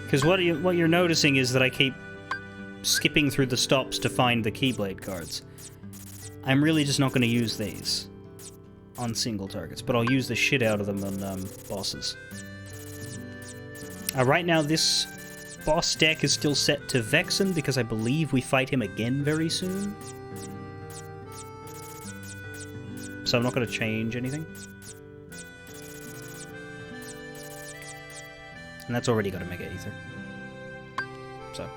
Because what you're noticing is that I keep skipping through the stops to find the Keyblade cards. I'm really just not going to use these on single targets, but I'll use the shit out of them on bosses. Right now, this boss deck is still set to Vexen because I believe we fight him again very soon. So I'm not going to change anything. And that's already got a Mega Ether. So...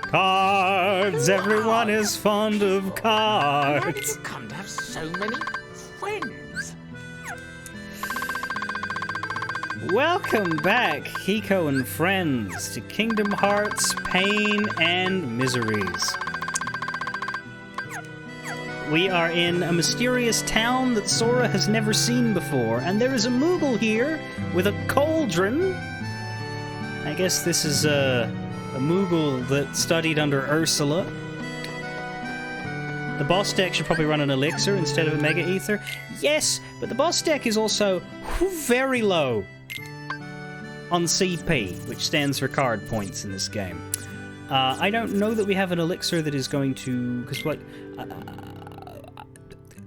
Cards! Everyone is fond of cards! How did you come to have so many friends? Welcome back, Hiko and friends, to Kingdom Hearts Pain and Miseries. We are in a mysterious town that Sora has never seen before, and there is a Moogle here with a cauldron. I guess this is a Moogle that studied under Ursula. The boss deck should probably run an Elixir instead of a Mega Ether. Yes, but the boss deck is also very low on CP, which stands for card points in this game. I don't know that we have an elixir that is going to... Because what...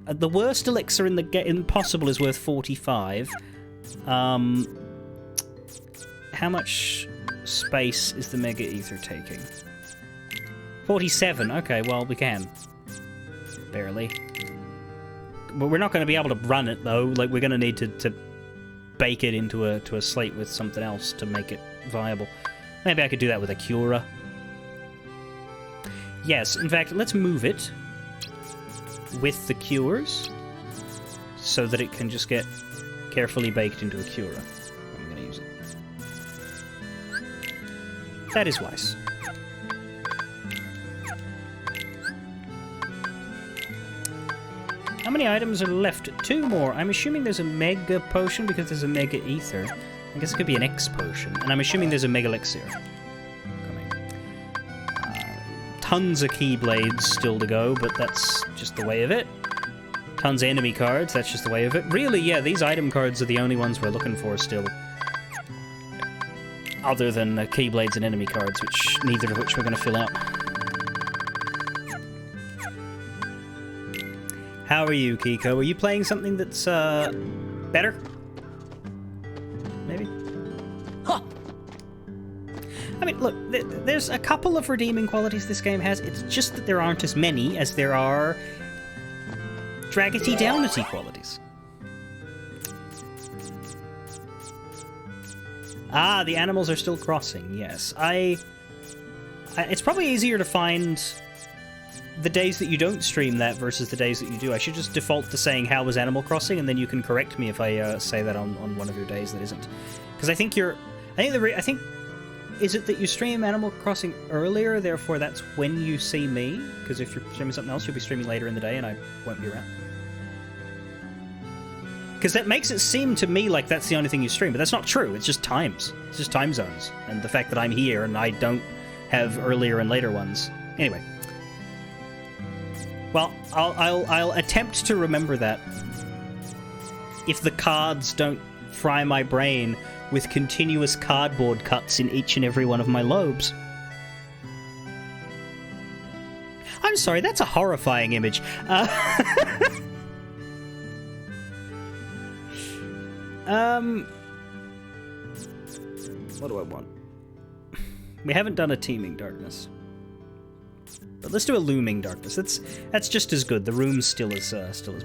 the worst elixir in the game possible is worth 45. How much space is the Mega Ether taking? 47. Okay, well, we can. Barely. But we're not going to be able to run it, though. Like, we're going to need to bake it into a slate with something else to make it viable. Maybe I could do that with a Cura. Yes, in fact, let's move it with the cures so that it can just get carefully baked into a Cura. I'm going to use it. That is wise. How many items are left? 2 more. I'm assuming there's a Mega Potion because there's a Mega Ether. I guess it could be an X Potion. And I'm assuming there's a Mega Elixir coming. Tons of Keyblades still to go, but that's just the way of it. Tons of enemy cards, that's just the way of it. Really, yeah, these item cards are the only ones we're looking for still. Other than Keyblades and enemy cards, which neither of which we're going to fill out. How are you, Kiko? Are you playing something that's, better? Maybe? Huh. I mean, look, there's a couple of redeeming qualities this game has. It's just that there aren't as many as there are Draggity-Downity qualities. Ah, the animals are still crossing, yes. It's probably easier to find the days that you don't stream that versus the days that you do. I should just default to saying, how was Animal Crossing, and then you can correct me if I say that on one of your days that isn't. Because I think is it that you stream Animal Crossing earlier, therefore that's when you see me? Because if you're streaming something else, you'll be streaming later in the day and I won't be around. Because that makes it seem to me like that's the only thing you stream, but that's not true. It's just times. It's just time zones. And the fact that I'm here and I don't have earlier and later ones. Anyway. Well, I'll attempt to remember that. If the cards don't fry my brain with continuous cardboard cuts in each and every one of my lobes. I'm sorry, that's a horrifying image. What do I want? We haven't done a Teeming Darkness. But let's do a Looming Darkness. That's just as good. The room's still as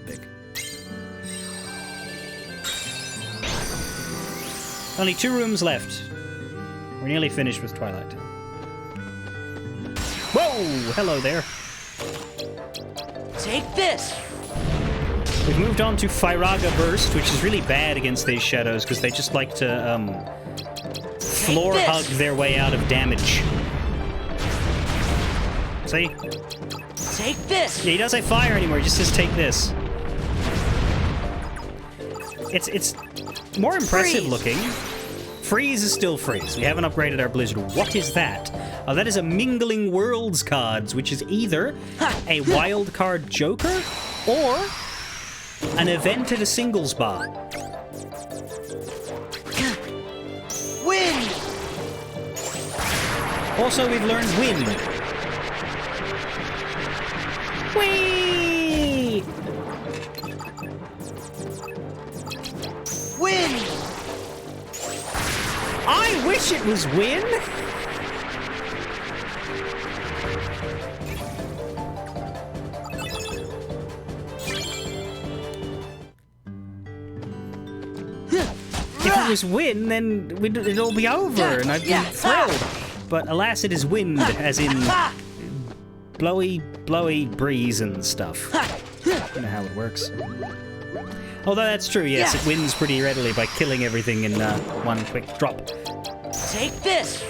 big. Only 2 rooms left. We're nearly finished with Twilight Town. Whoa! Hello there. Take this. We've moved on to Firaga Burst, which is really bad against these shadows because they just like to floor hug their way out of damage. See? Take this. Yeah, he doesn't say fire anymore. He just says take this. It's more impressive looking. Freeze is still Freeze. We haven't upgraded our Blizzard. What is that? Oh, that is a Mingling Worlds cards, which is either a wild card Joker or an event at a singles bar. Wind. Also, we've learned wind. Whee! Wind. I wish it was win. If it was win, then it'll be over, and I'd be thrilled. But alas, it is wind, as in blowy breeze and stuff. I don't know how it works. Although that's true, yes, it wins pretty readily by killing everything in one quick drop. Take this.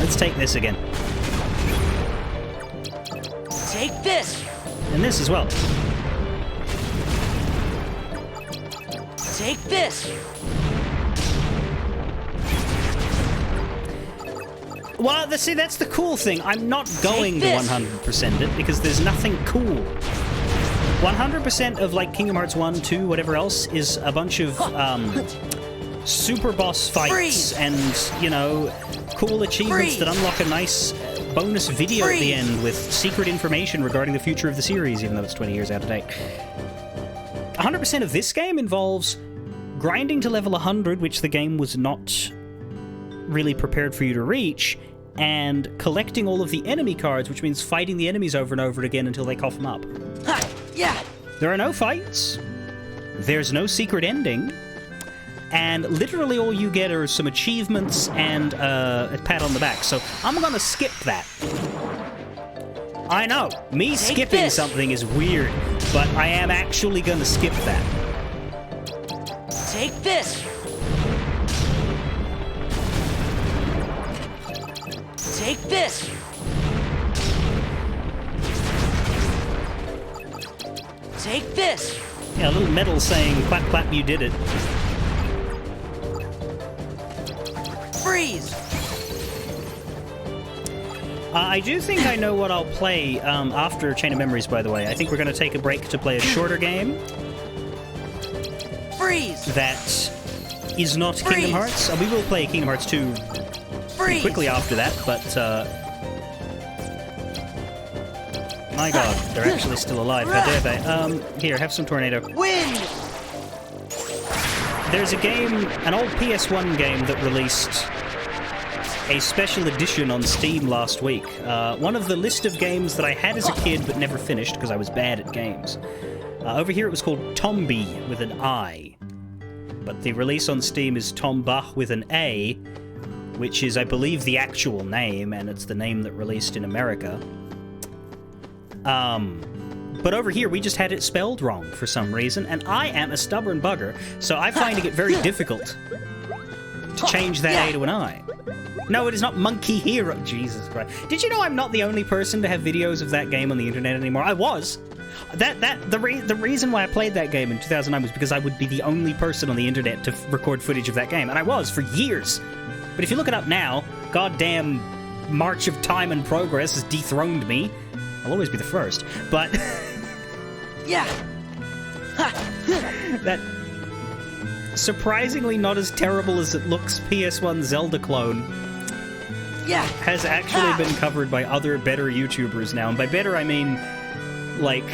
Let's take this again. Take this. And this as well. Take this. Well, see, that's the cool thing. I'm not going to 100% it because there's nothing cool. 100% of like Kingdom Hearts 1, 2, whatever else is a bunch of super boss fights Freeze! and, you know, cool achievements that Freeze! unlock a nice bonus video at the Freeze! end with secret information regarding the future of the series, even though it's 20 years out of date. 100% of this game involves grinding to level 100, which the game was not really prepared for you to reach, and collecting all of the enemy cards, which means fighting the enemies over and over again until they cough them up. Ha! Yeah! There are no fights, there's no secret ending, and literally all you get are some achievements and a pat on the back, so I'm gonna skip that. I know, me skipping this. something is weird, but I am actually gonna skip that. Take this! Take this! Take this! Yeah, a little medal saying, clap, clap, you did it. Freeze! I do think I know what I'll play after Chain of Memories, by the way. I think we're going to take a break to play a shorter game Freeze! that is not Kingdom Freeze! Hearts. We will play Kingdom Hearts 2 pretty Freeze! quickly after that, but my god, they're actually still alive. How dare they? Here, have some Tornado. Wind! There's a game, an old PS1 game that released a special edition on Steam last week. One of the list of games that I had as a kid but never finished because I was bad at games. Over here it was called Tombi with an I. But the release on Steam is Tomba with an A, which is, I believe, the actual name, and it's the name that released in America. But over here, we just had it spelled wrong for some reason, and I am a stubborn bugger, so I'm finding it very difficult to change that A to an I. No, it is not Monkey Hero. Jesus Christ. Did you know I'm not the only person to have videos of that game on the internet anymore? I was. The reason why I played that game in 2009 was because I would be the only person on the internet to record footage of that game, and I was for years. But if you look it up now, goddamn March of Time and Progress has dethroned me. I'll always be the first, but Yeah! that surprisingly not as terrible as it looks PS1 Zelda clone Yeah! has actually been covered by other better YouTubers now. And by better, I mean, like,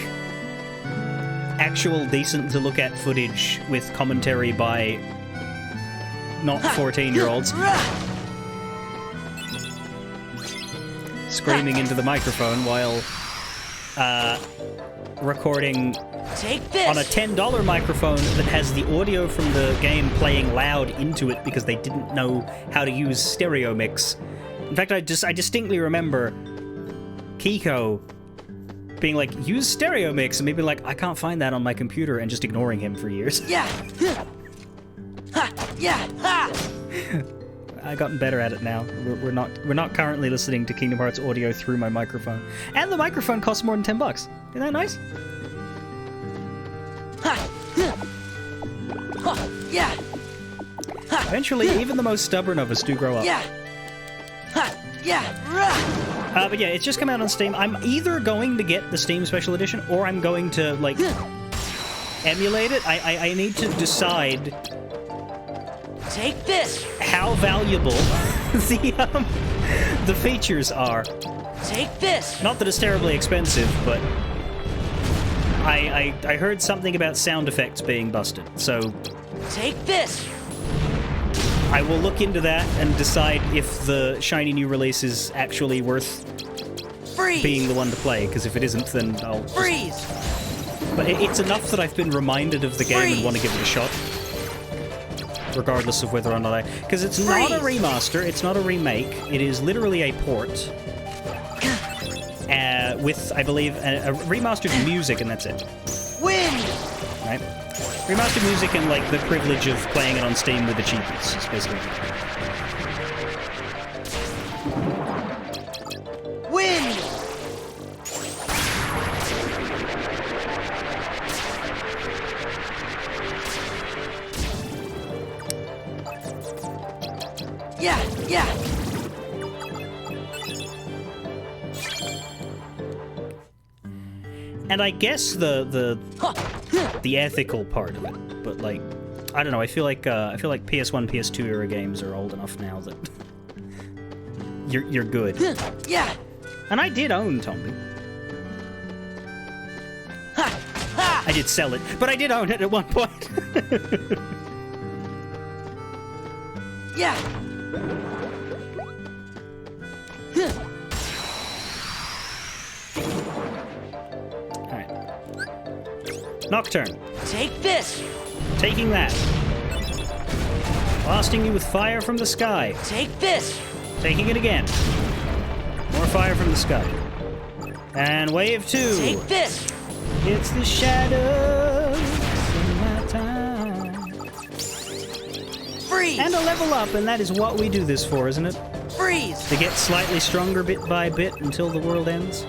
actual decent to look at footage with commentary by not 14-year-olds screaming into the microphone while recording Take this! on a $10 microphone that has the audio from the game playing loud into it because they didn't know how to use stereo mix. In fact, I distinctly remember Kiko being like, use stereo mix, and maybe like, I can't find that on my computer, and just ignoring him for years. Yeah! Ha! Yeah! Ha! I've gotten better at it now. We're not currently listening to Kingdom Hearts audio through my microphone, and the microphone costs more than $10. Isn't that nice? Ha! Ha! Yeah! Eventually, even the most stubborn of us do grow up. Yeah! Ha! Yeah! But yeah, it's just come out on Steam. I'm either going to get the Steam Special Edition, or I'm going to, like, emulate it. I need to decide Take this! how valuable the features are. Take this! Not that it's terribly expensive, but I heard something about sound effects being busted, so Take this! I will look into that and decide if the shiny new release is actually worth Freeze! being the one to play, because if it isn't, then I'll just... Freeze! But it's enough that I've been reminded of the game and want to give it a shot, regardless of whether or not I... Because it's not a remaster, it's not a remake, it is literally a port, with, I believe, a remastered music, and that's it. Wind! Right? Remastered music and, like, the privilege of playing it on Steam with the cheapies, is basically Wind! Yeah! Yeah! And I guess the ethical part of it, but like, I don't know. I feel like PS1, PS2 era games are old enough now that you're good. Yeah. And I did own Tombi. Ha. Ha. I did sell it, but I did own it at one point. Yeah. All right. Nocturne. Take this. Taking that. Blasting you with fire from the sky. Take this. Taking it again. More fire from the sky. And wave 2. Take this. It's the shadows in my time. Freeze. And a level up, and that is what we do this for, isn't it? Freeze. To get slightly stronger bit by bit until the world ends.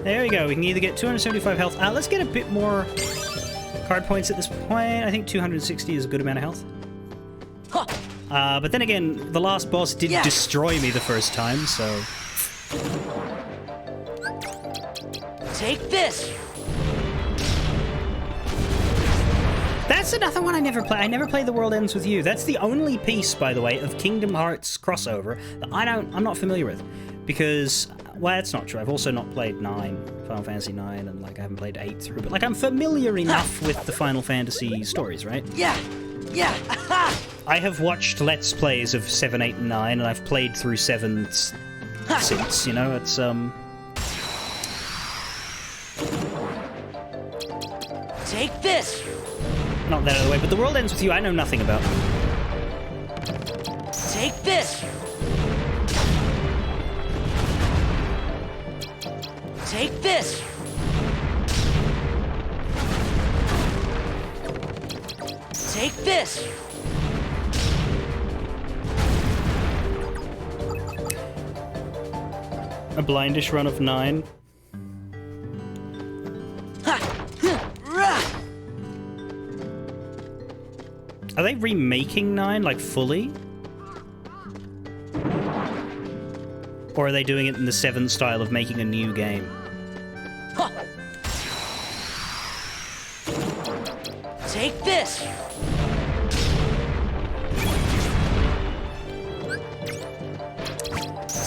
There we go. We can either get 275 health. Let's get a bit more card points at this point. I think 260 is a good amount of health. Huh. But then again, the last boss did destroy me the first time, so... Take this. That's another one I never play. I never played The World Ends With You. That's the only piece, by the way, of Kingdom Hearts crossover that I'm not familiar with. Because, well, that's not true. I've also not played 9, Final Fantasy 9, and, like, I haven't played 8 through. But, like, I'm familiar enough with the Final Fantasy stories, right? Yeah. Yeah. Aha. I have watched Let's Plays of 7, 8, and 9, and I've played through 7 since, you know? It's, Take this. not that other way, but The World Ends With You I know nothing about. Take this. Take this. Take this. A blindish run of 9. Ha. Rah. Are they remaking 9, like, fully? Or are they doing it in the 7 style of making a new game? Huh. Take this.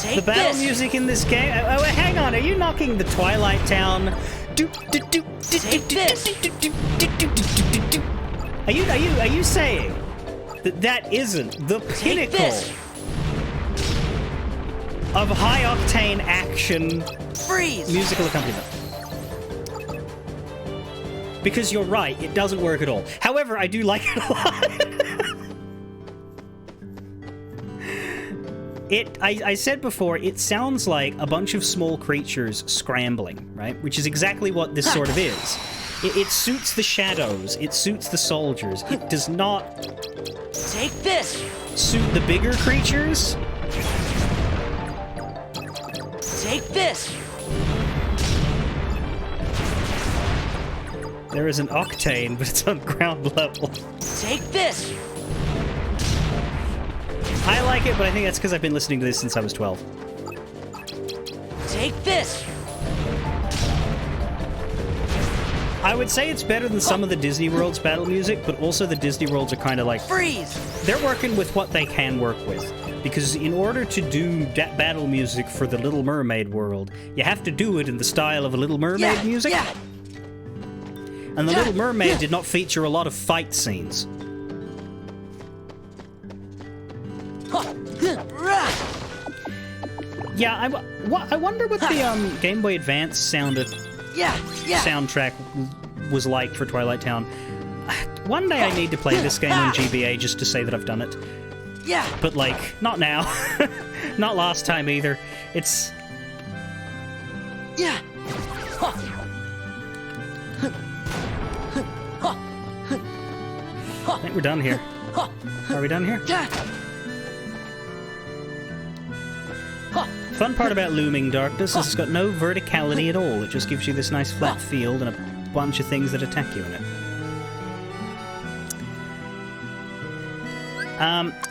Take The battle this. music in this game... Oh, hang on, are you knocking the Twilight Town... Take this. Are you saying that isn't the Take pinnacle this. of high-octane action Freeze. musical accompaniment? Because you're right, it doesn't work at all. However, I do like it a lot. I said before, it sounds like a bunch of small creatures scrambling, right? Which is exactly what this sort of is. It suits the shadows, it suits the soldiers. It does not Take this. suit the bigger creatures. Take this. There is an octane, but it's on ground level. Take this. I like it, but I think that's because I've been listening to this since I was 12. Take this. I would say it's better than some of the Disney World's battle music, but also the Disney Worlds are kind of like... Freeze. They're working with what they can work with. Because in order to do that battle music for the Little Mermaid world, you have to do it in the style of a Little Mermaid music. Yeah. And the Little Mermaid did not feature a lot of fight scenes. Rah. Yeah, I wonder what the Game Boy Advance Yeah. Yeah. soundtrack was like for Twilight Town. One day I need to play this game on GBA just to say that I've done it. Yeah. But, like, not now. Not last time either. It's... Yeah. I think we're done here. Are we done here? Yeah. Fun part about Looming Darkness is it's got no verticality at all. It just gives you this nice flat field and a bunch of things that attack you in it.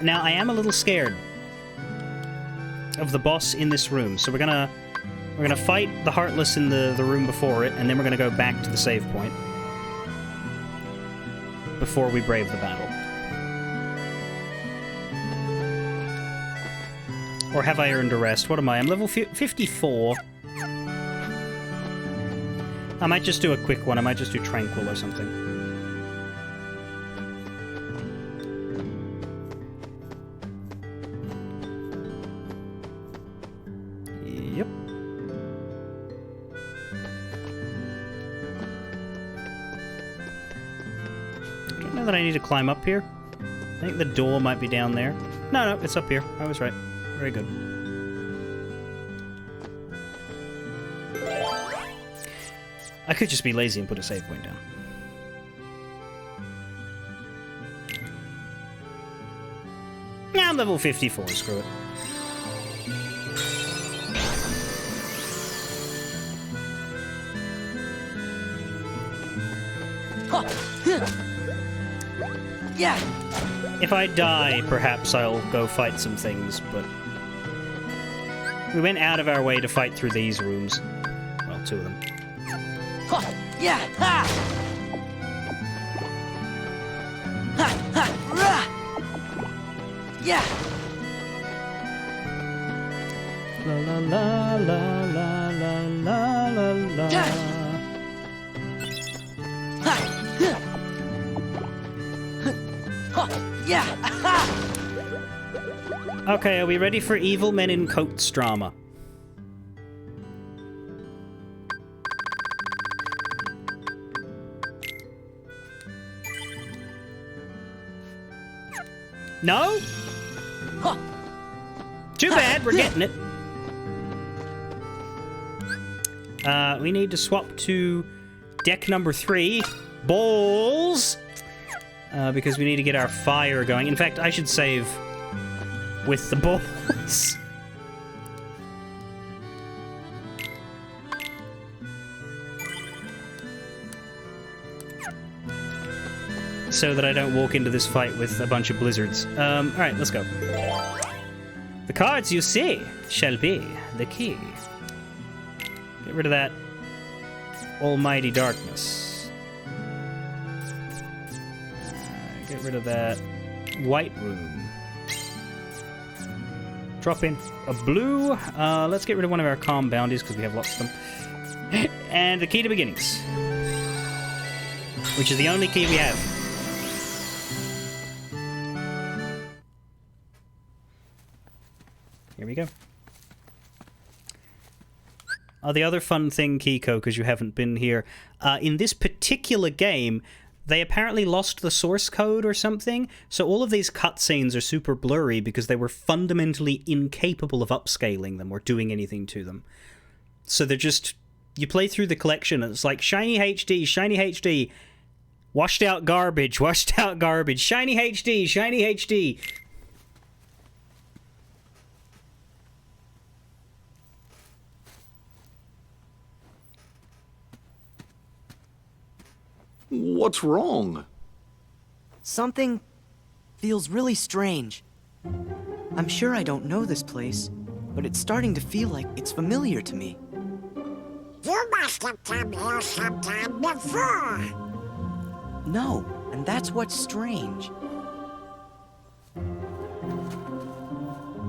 Now, I am a little scared of the boss in this room, so we're gonna We're gonna fight the Heartless in the room before it, and then we're gonna go back to the save point before we brave the battle. Or have I earned a rest? What am I? I'm level 54. I might just do a quick one. I might just do Tranquil or something. Yep. I don't know that I need to climb up here. I think the door might be down there. No, it's up here. I was right. Very good. I could just be lazy and put a save point down. Now I'm level 54, screw it. Yeah. If I die, perhaps I'll go fight some things, but we went out of our way to fight through these rooms. Well, 2 of them. Yeah. Ha. Ha. Ha. Rah. Yeah. La la la la la la la la. Yeah. Ha. Ha. Yeah. Ha. Okay, are we ready for Evil Men in Coats drama? No? Huh. Too bad, we're getting it. We need to swap to deck number 3, balls, because we need to get our fire going. In fact, I should save with the balls. So that I don't walk into this fight with a bunch of blizzards. Alright, let's go. The cards you see shall be the key. Get rid of that almighty darkness. Get rid of that white room. Drop in a blue. Let's get rid of one of our calm bounties because we have lots of them. And the key to beginnings, which is the only key we have. Here we go. The other fun thing, Kiko, because you haven't been here, in this particular game, they apparently lost the source code or something, so all of these cutscenes are super blurry because they were fundamentally incapable of upscaling them or doing anything to them. So they're just... You play through the collection, and it's like, shiny HD, washed out garbage, shiny HD. What's wrong? Something feels really strange. I'm sure I don't know this place, but it's starting to feel like it's familiar to me. You must have come here sometime before. No, and that's what's strange.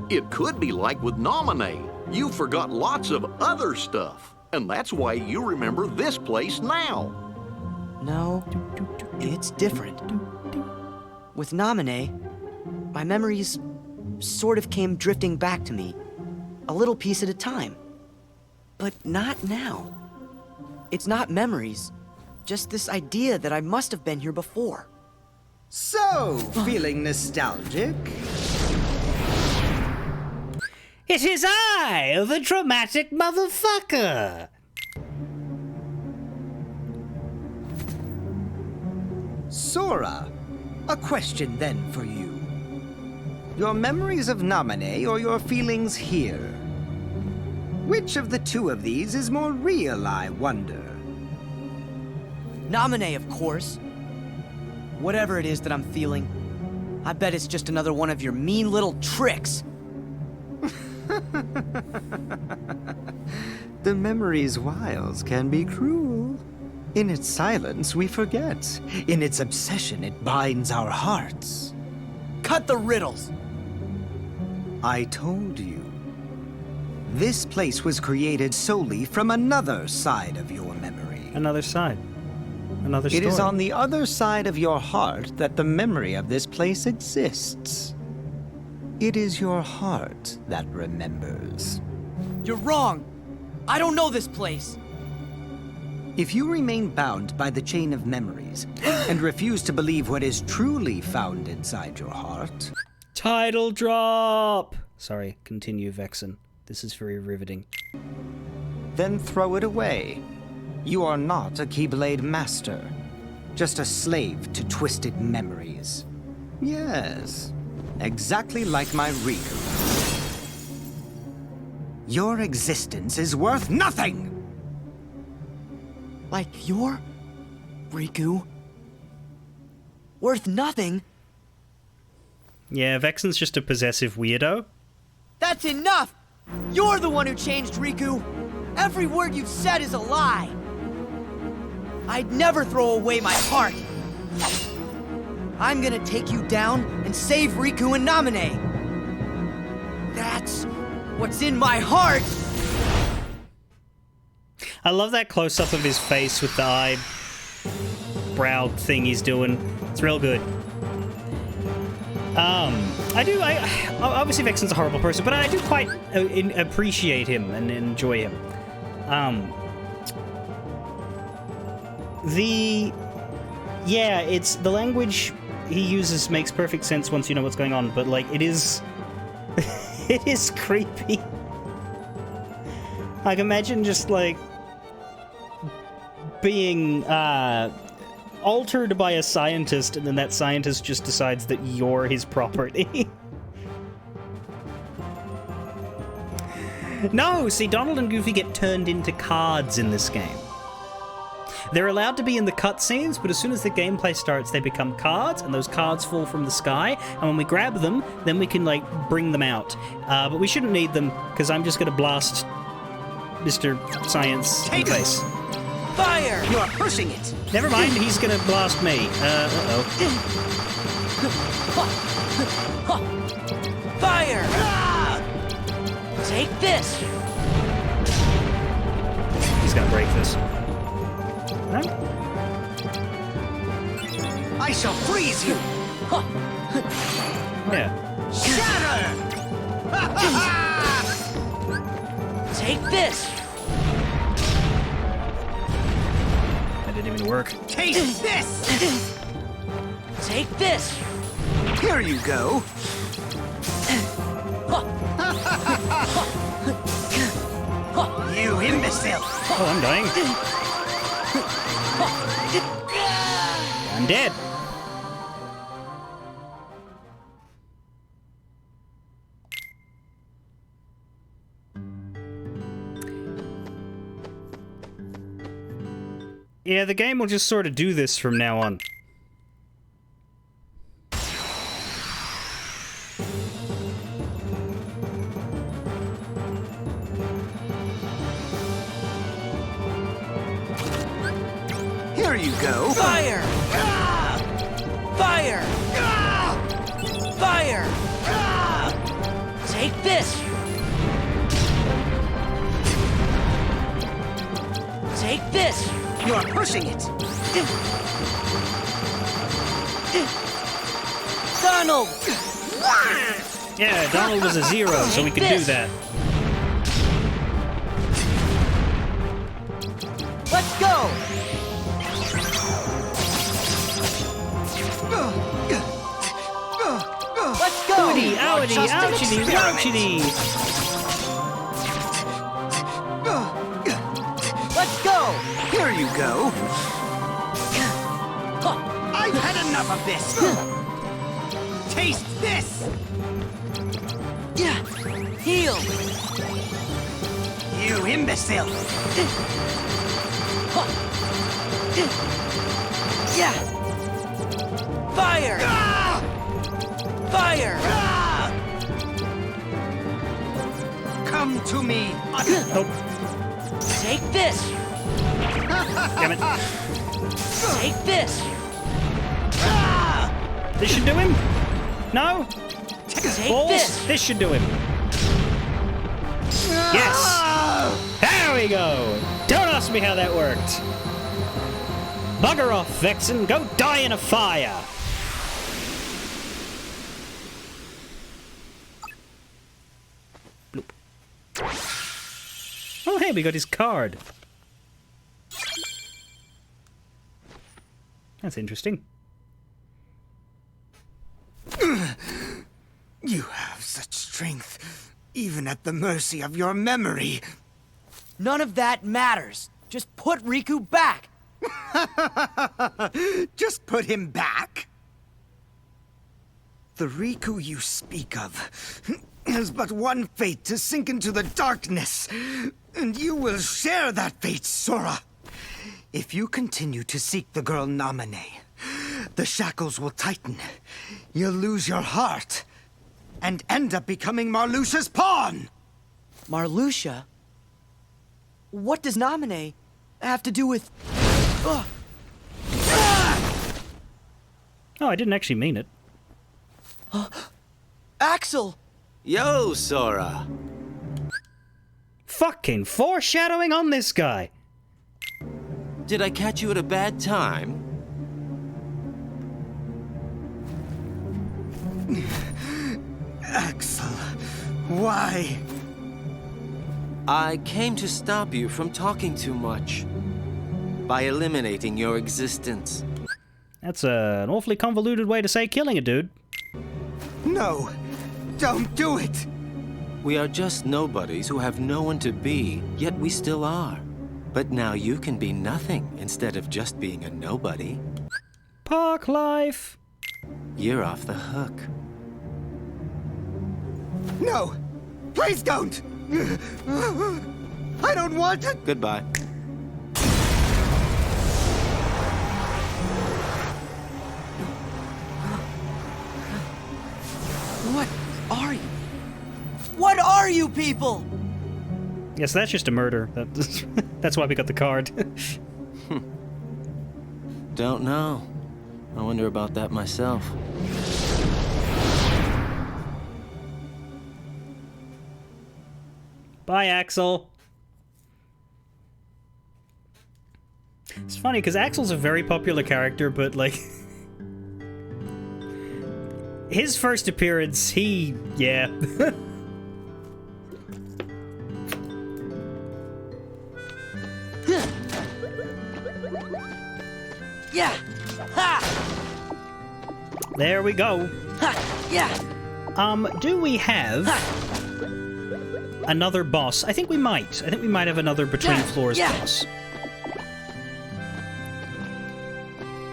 It could be like with Nominee. You forgot lots of other stuff, and that's why you remember this place now. No, it's different. With Nominee, my memories sort of came drifting back to me, a little piece at a time. But not now. It's not memories, just this idea that I must have been here before. So, feeling nostalgic? It is I, the dramatic motherfucker! Sora, a question then for you. Your memories of Nominee or your feelings here? Which of the two of these is more real, I wonder? Nominee, of course. Whatever it is that I'm feeling, I bet it's just another one of your mean little tricks. The memory's wiles can be cruel. In its silence, we forget. In its obsession, it binds our hearts. Cut the riddles! I told you. This place was created solely from another side of your memory. Another side. Another story. It is on the other side of your heart that the memory of this place exists. It is your heart that remembers. You're wrong! I don't know this place! If you remain bound by the chain of memories and refuse to believe what is truly found inside your heart, Title drop! Sorry, continue, Vexen. This is very riveting. then throw it away. You are not a Keyblade master, just a slave to twisted memories. Yes, exactly like my Riku. Your existence is worth nothing! Like your Riku? Worth nothing? Yeah, Vexen's just a possessive weirdo. That's enough! You're the one who changed Riku! Every word you've said is a lie! I'd never throw away my heart! I'm gonna take you down and save Riku and Namine! That's what's in my heart! I love that close-up of his face with the eyebrow thing he's doing. It's real good. Obviously Vexen's a horrible person, but I do quite appreciate him and enjoy him. It's the language he uses makes perfect sense once you know what's going on, but like it is it is creepy. Like imagine just like being altered by a scientist and then that scientist just decides that you're his property. No, see, Donald and Goofy get turned into cards in this game. They're allowed to be in the cutscenes, but as soon as the gameplay starts, they become cards, and those cards fall from the sky, and when we grab them, then we can, like, bring them out. But we shouldn't need them, because I'm just gonna blast Mr. Science in the face. Fire! You are pushing it! Never mind, he's gonna blast me. Uh-oh. Fire! Take this! He's gonna break this. No? I shall freeze you! Yeah. Shatter! Take this! That didn't even work. Taste this! Take this! Here you go! You imbecile! Oh, I'm dying. I'm dead. Yeah, the game will just sort of do this from now on. Here you go! Fire! Fire! Fire! Take this! Take this! You are pushing it! Donald! Yeah, Donald was a 0, so we could do that. Let's go! Let's go! Ouchie, ouchie, ouchity, ouchity! Let's go! Here you go! I've had enough of this! Taste this! Yeah! Heal! You imbecile! Yeah! Fire! Fire! Come to me! Nope. Take this! Damn it. Take this! This should do him? No? Take Balls? this! This should do him. Yes! There we go! Don't ask me how that worked. Bugger off, Vexen. Go die in a fire! Bloop. Oh, hey, we got his card. That's interesting. You have such strength, even at the mercy of your memory. None of that matters. Just put Riku back. Just put him back? The Riku you speak of has but one fate, to sink into the darkness. And you will share that fate, Sora. If you continue to seek the girl Naminé, the shackles will tighten. You'll lose your heart and end up becoming Marluxia's pawn. Marluxia? What does Naminé have to do with... Oh, I didn't actually mean it. Axel! Yo, Sora. Fucking foreshadowing on this guy. Did I catch you at a bad time? Axel, why? I came to stop you from talking too much. By eliminating your existence. That's an awfully convoluted way to say killing a dude. No, don't do it. We are just nobodies who have no one to be, yet we still are. But now you can be nothing instead of just being a nobody. Park life. You're off the hook. No, please don't. I don't want to. Goodbye. What are you? What are you people? Yes, that's just a murder. That's why we got the card. Don't know. I wonder about that myself. Bye, Axel. It's funny, because Axel's a very popular character, but, like... his first appearance, yeah. Yeah! Ha! There we go. Ha! Yeah! Do we have another boss? I think we might. I think we might have another Between Floors boss.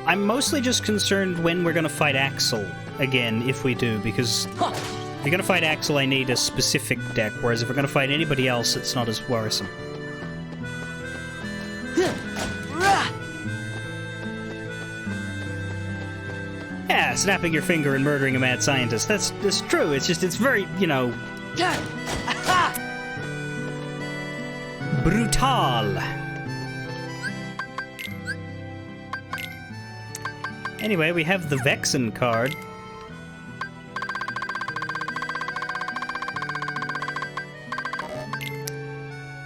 I'm mostly just concerned when we're gonna fight Axel again, if we do, because if you're gonna fight Axel, I need a specific deck, whereas if we're gonna fight anybody else, it's not as worrisome. Yeah, snapping your finger and murdering a mad scientist. That's true. It's just, it's very, you know... brutal. Anyway, we have the Vexen card.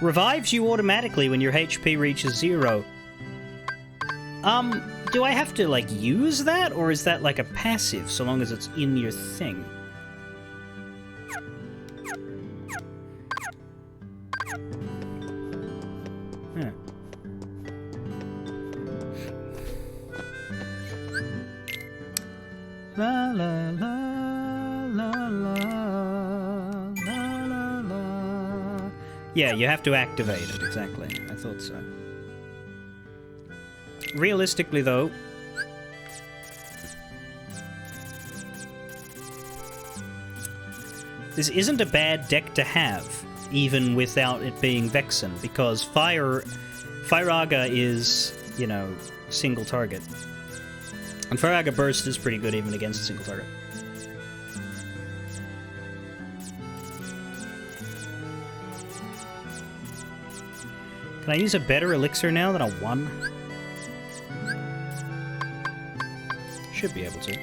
Revives you automatically when your HP reaches 0. Do I have to, like, use that? Or is that, like, a passive, so long as it's in your thing? Huh. La la la la la la la la. Yeah, you have to activate it, exactly. I thought so. Realistically, though, this isn't a bad deck to have, even without it being Vexen, because Firaga is, you know, single target. And Firaga Burst is pretty good even against a single target. Can I use a better elixir now than a 1? Should be able to.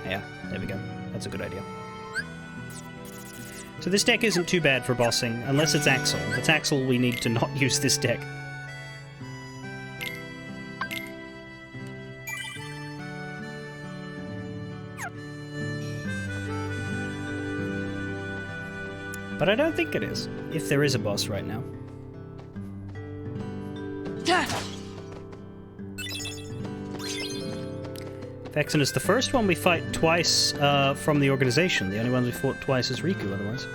Yeah, there we go. That's a good idea. So this deck isn't too bad for bossing, unless it's Axel. If it's Axel, we need to not use this deck. But I don't think it is, if there is a boss right now. Vexen is the first one we fight twice from the organization. The only ones we fought twice is Riku, otherwise.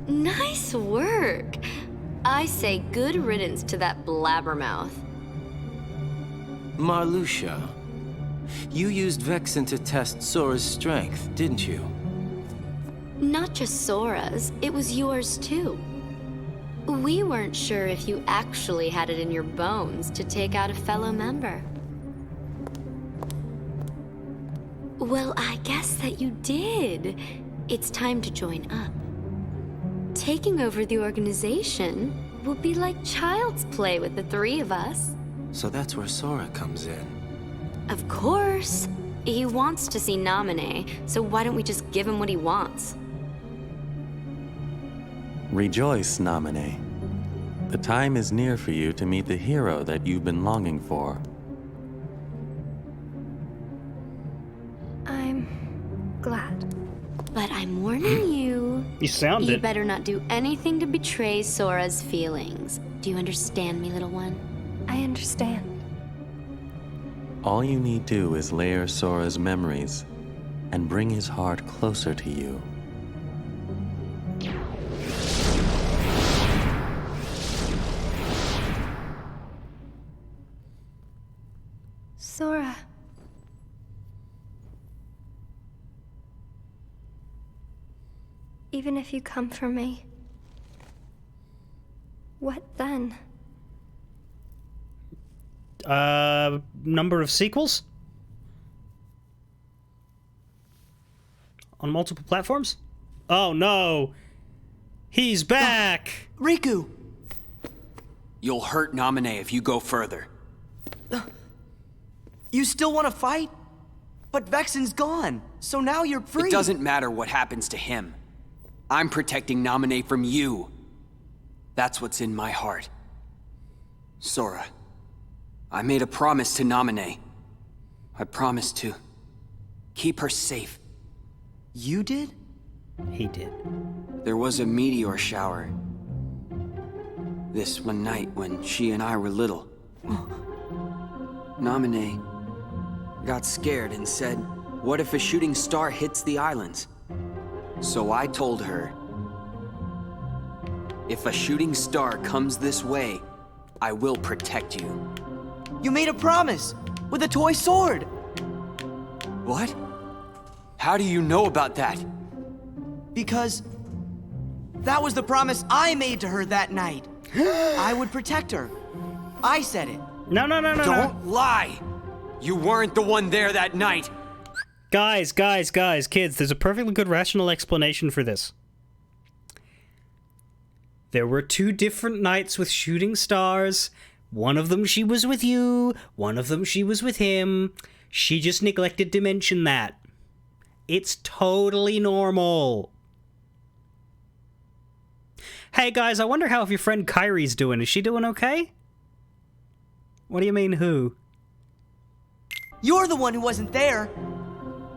Nice work. I say good riddance to that blabbermouth. Marluxia, you used Vexen to test Sora's strength, didn't you? Not just Sora's, it was yours too. We weren't sure if you actually had it in your bones to take out a fellow member. Well, I guess that you did. It's time to join up. Taking over the organization will be like child's play with the three of us. So that's where Sora comes in. Of course. He wants to see Naminé, so why don't we just give him what he wants? Rejoice, Naminé. The time is near for you to meet the hero that you've been longing for. I'm glad. But I'm warning you. You sound You it. better not do anything to betray Sora's feelings. Do you understand me, little one? I understand. All you need do is layer Sora's memories and bring his heart closer to you. Sora. Even if you come for me, what then? Number of sequels? On multiple platforms? Oh no! He's back! Riku! You'll hurt Naminé if you go further. You still want to fight? But Vexen's gone, so now you're free. It doesn't matter what happens to him. I'm protecting Naminé from you. That's what's in my heart. Sora, I made a promise to Naminé. I promised to keep her safe. You did? He did. There was a meteor shower. This one night when she and I were little. Naminé got scared and said, what if a shooting star hits the islands? So I told her, if a shooting star comes this way, I will protect you. You made a promise with a toy sword. What? How do you know about that? Because that was the promise I made to her that night. I would protect her. I said it. No. Don't lie! You weren't the one there that night! Guys, kids, there's a perfectly good rational explanation for this. There were 2 different nights with shooting stars. One of them she was with you, one of them she was with him. She just neglected to mention that. It's totally normal. Hey guys, I wonder how if your friend Kairi's doing. Is she doing okay? What do you mean, who? You're the one who wasn't there.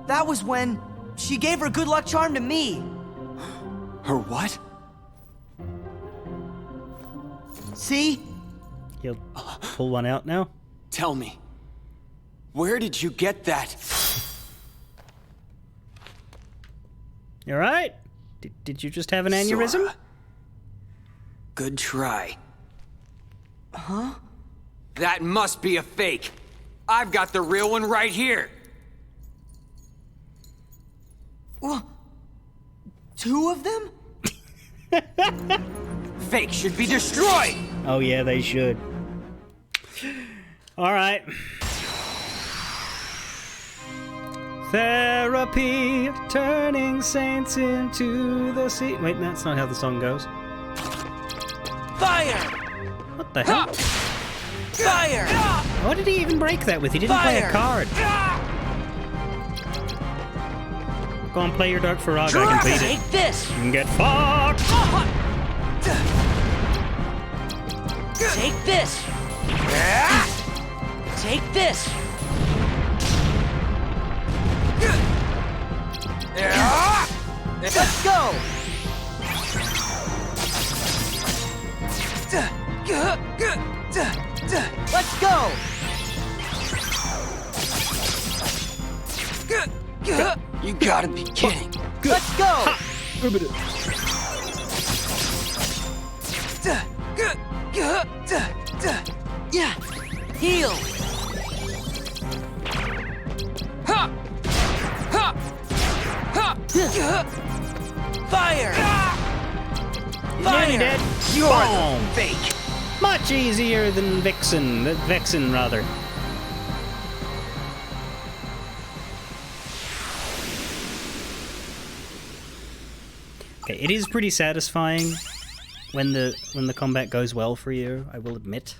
That was when she gave her good luck charm to me. Her what? See? He'll pull one out now. Tell me, where did you get that? You alright? Did you just have an aneurysm? Sora. Good try. Huh? That must be a fake. I've got the real one right here. Well, 2 of them? Fake should be destroyed! Oh yeah, they should. Alright. Therapy, turning saints into the sea. Wait, that's not how the song goes. Fire! What the hell? Fire! What did he even break that with? He didn't play a card. Go on, play your Dark Farag. I can beat it. Take this! You can get fucked! Take this! Take this! Let's go! Let's go! You gotta be kidding. Let's go! Yeah! Heal! Fire! Nearly dead. You're Boom. the fake. Much easier than Vixen. Vexen, rather. Okay, it is pretty satisfying when the combat goes well for you, I will admit.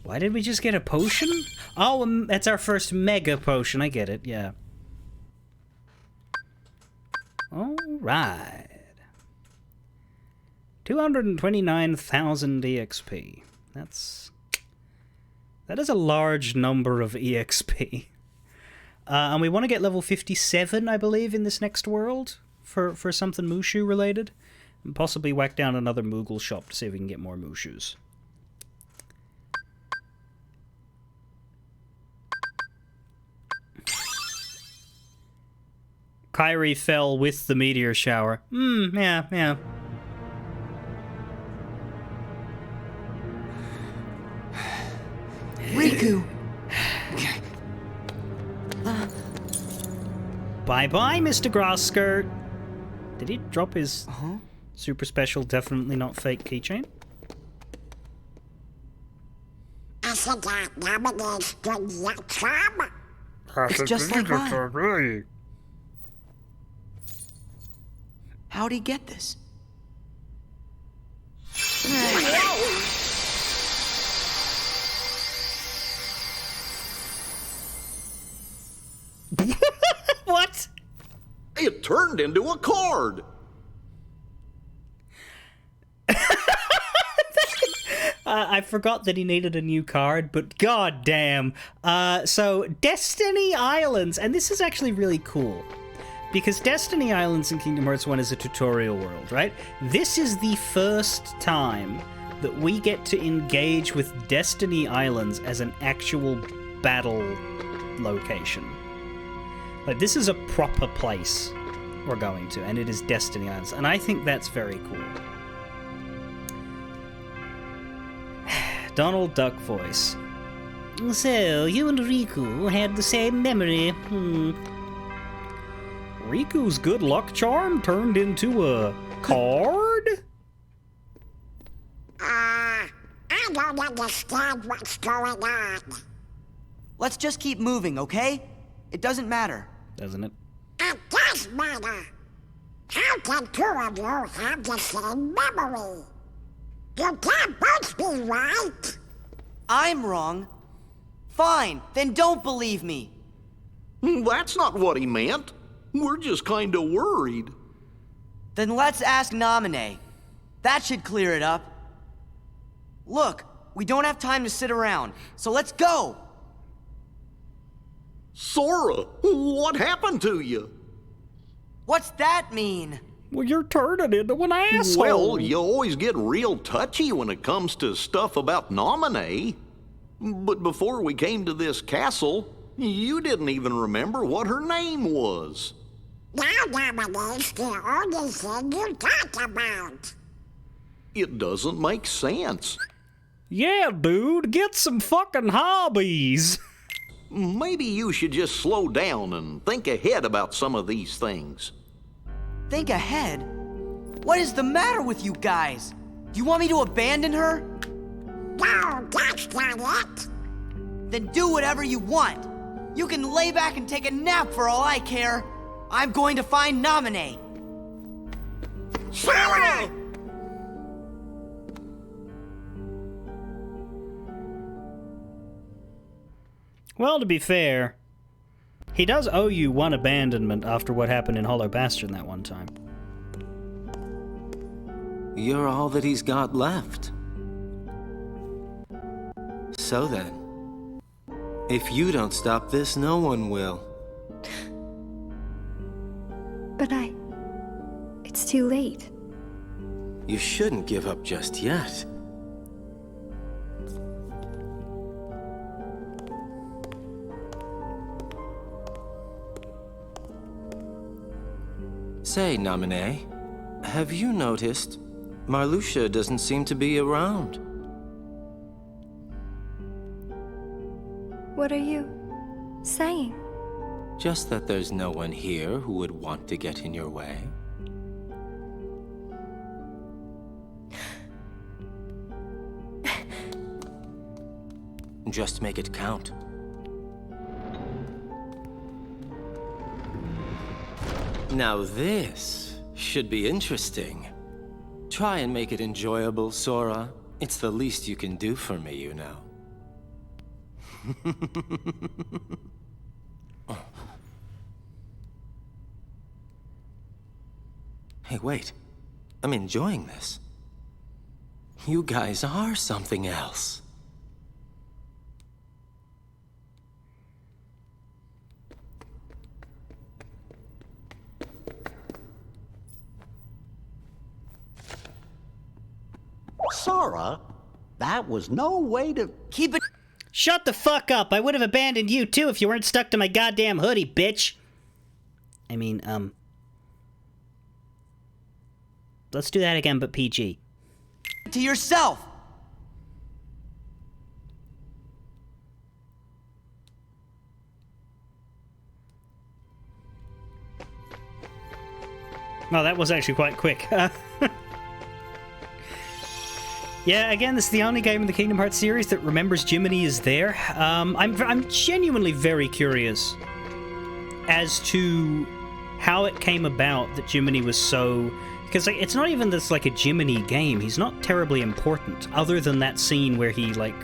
Why did we just get a potion? Oh, that's our first mega potion. I get it, yeah. Alright. 229,000 EXP. That is a large number of EXP. And we want to get level 57, I believe, in this next world for something Mushu related. And possibly whack down another Moogle shop to see if we can get more Mushus. Kairi fell with the meteor shower. Yeah. Riku! Bye-bye, Mr. Grassskirt. Did he drop his super special, definitely not fake keychain? It's just like mine. How'd he get this? What? It turned into a card. I forgot that he needed a new card, but goddamn. So, Destiny Islands, and this is actually really cool. Because Destiny Islands in Kingdom Hearts 1 is a tutorial world, right? This is the first time that we get to engage with Destiny Islands as an actual battle location. Like, this is a proper place we're going to, and it is Destiny Islands, and I think that's very cool. Donald Duck voice. So, you and Riku had the same memory. Riku's good luck charm turned into a card? I don't understand what's going on. Let's just keep moving, okay? It doesn't matter. Doesn't it? It does matter. How can two of you have the same memory? You can't both be right. I'm wrong. Fine, then don't believe me. That's not what he meant. We're just kind of worried. Then let's ask Naminé. That should clear it up. Look, we don't have time to sit around, so let's go! Sora, what happened to you? What's that mean? Well, you're turning into an asshole. Well, you always get real touchy when it comes to stuff about Naminé. But before we came to this castle, you didn't even remember what her name was. Now Naminé's the only thing you talk about. It doesn't make sense. Yeah, dude, get some fucking hobbies. Maybe you should just slow down and think ahead about some of these things. Think ahead? What is the matter with you guys? Do you want me to abandon her? No, that's not it. Then do whatever you want. You can lay back and take a nap for all I care. I'm going to find Naminé. Sora! Well, to be fair, he does owe you one abandonment after what happened in Hollow Bastion that one time. You're all that he's got left. So then, if you don't stop this, no one will. But it's too late. You shouldn't give up just yet. Say, Naminé, have you noticed Marluxia doesn't seem to be around? What are you saying? Just that there's no one here who would want to get in your way. Just make it count. Now this should be interesting. Try and make it enjoyable, Sora. It's the least you can do for me, you know. Hey, wait. I'm enjoying this. You guys are something else. Sora, that was no way to keep it. Shut the fuck up! I would have abandoned you too if you weren't stuck to my goddamn hoodie, bitch! I mean, let's do that again, but PG. To yourself! Well, that was actually quite quick. Yeah, again, this is the only game in the Kingdom Hearts series that remembers Jiminy is there. I'm genuinely very curious as to how it came about that Jiminy was so... Because like, it's not even this like a Jiminy game. He's not terribly important, other than that scene where he, like...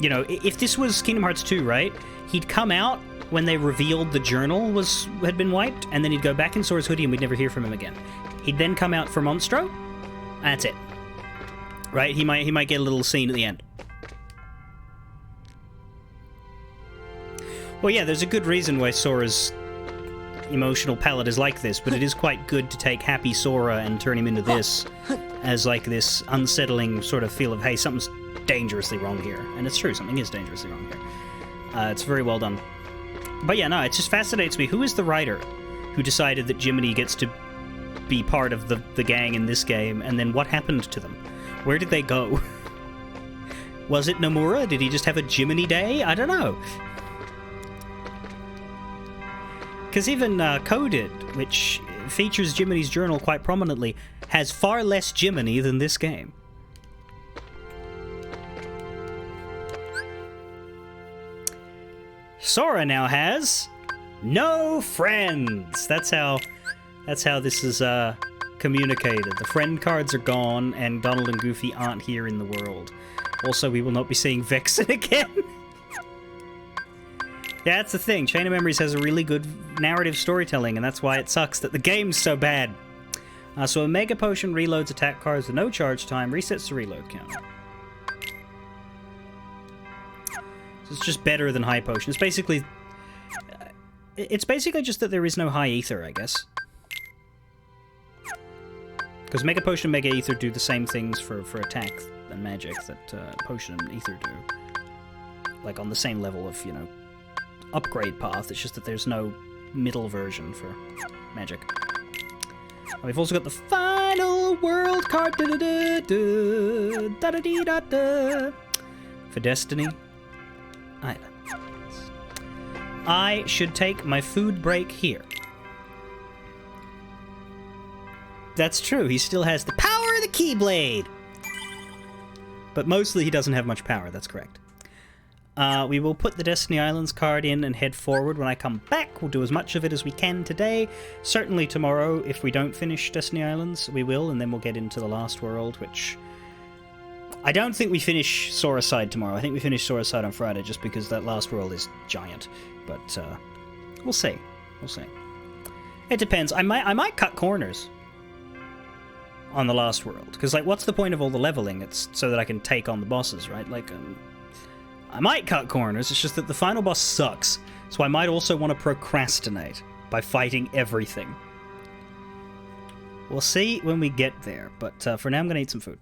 You know, if this was Kingdom Hearts 2, right? He'd come out when they revealed the journal had been wiped, and then he'd go back in Sora's hoodie and we'd never hear from him again. He'd then come out for Monstro, and that's it. Right? He might get a little scene at the end. Well, yeah, there's a good reason why Sora's emotional palette is like this, but it is quite good to take happy Sora and turn him into this as like this unsettling sort of feel of, hey, something's dangerously wrong here. And it's true, something is dangerously wrong here. It's very well done. But yeah, no, it just fascinates me. Who is the writer who decided that Jiminy gets to be part of the gang in this game, and then what happened to them? Where did they go? Was it Nomura? Did he just have a Jiminy day? I don't know. Because even Coded, which features Jiminy's journal quite prominently, has far less Jiminy than this game. Sora now has no friends. That's how this is communicated. The friend cards are gone, and Donald and Goofy aren't here in the world. Also, we will not be seeing Vexen again. Yeah, that's the thing. Chain of Memories has a really good narrative storytelling, and that's why it sucks that the game's so bad. So a Mega Potion reloads attack cards with no charge time, resets the reload count. So it's just better than High Potion. It's basically just that there is no High Ether, I guess. Because Mega Potion and Mega Ether do the same things for attack and magic that Potion and Ether do. Like, on the same level of, you know, upgrade path. It's just that there's no middle version for magic. We've also got the Final World card for Destiny Island. I should take my food break here. That's true, he still has the power of the Keyblade! But mostly he doesn't have much power, that's correct. We will put the Destiny Islands card in and head forward. When I come back, we'll do as much of it as we can today. Certainly tomorrow, if we don't finish Destiny Islands, we will, and then we'll get into the last world, which... I don't think we finish Sora's Side tomorrow. I think we finish Sora's Side on Friday, just because that last world is giant. But, we'll see. We'll see. It depends. I might cut corners on the last world, because, like, what's the point of all the leveling? It's so that I can take on the bosses, right? Like, I might cut corners, it's just that the final boss sucks, so I might also want to procrastinate by fighting everything. We'll see when we get there, but for now I'm going to eat some food.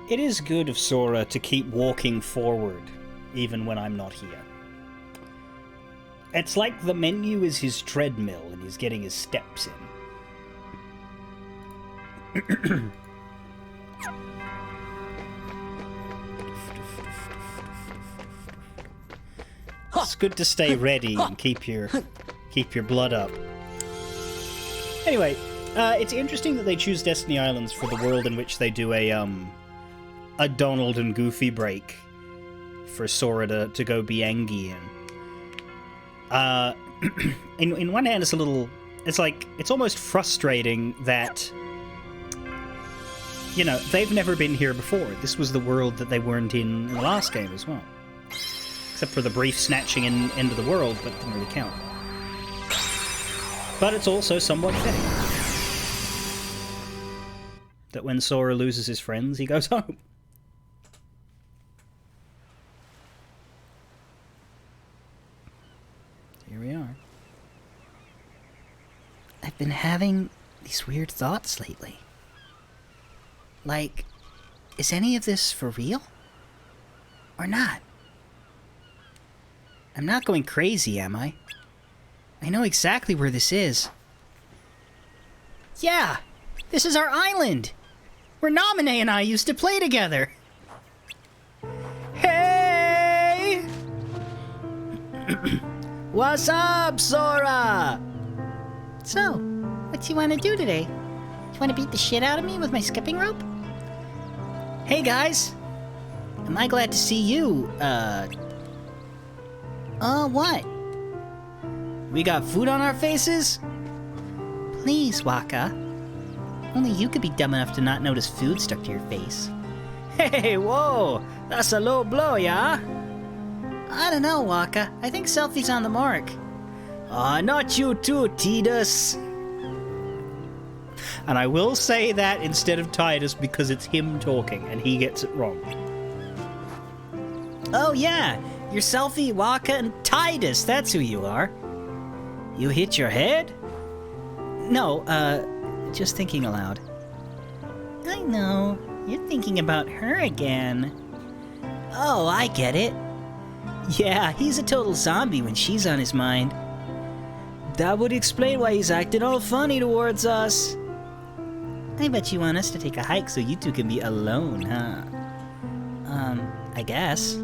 It is good of Sora to keep walking forward, even when I'm not here. It's like the menu is his treadmill and he's getting his steps in. It's good to stay ready and keep your blood up. Anyway, it's interesting that they choose Destiny Islands for the world in which they do a Donald and Goofy break for Sora to go be Angie in. In one hand, it's almost frustrating that, you know, they've never been here before. This was the world that they weren't in the last game as well. Except for the brief snatching into the world, but it didn't really count. But it's also somewhat fitting that when Sora loses his friends, he goes home. Here we are. I've been having these weird thoughts lately. Like, is any of this for real? Or not? I'm not going crazy, am I? I know exactly where this is. Yeah! This is our island! Where Naminé and I used to play together! Hey! What's up, Sora? So, what do you want to do today? You want to beat the shit out of me with my skipping rope? Hey, guys! Am I glad to see you, what? We got food on our faces? Please, Waka. Only you could be dumb enough to not notice food stuck to your face. Hey, whoa! That's a low blow, yeah? I don't know, Waka. I think Selfie's on the mark. Aw, not you too, Tidus. And I will say that instead of Tidus because it's him talking and he gets it wrong. Oh, yeah! You're Selfie, Waka, and Tidus, that's who you are. You hit your head? No, just thinking aloud. I know, you're thinking about her again. Oh, I get it. Yeah, he's a total zombie when she's on his mind. That would explain why he's acting all funny towards us. I bet you want us to take a hike so you two can be alone, huh? I guess.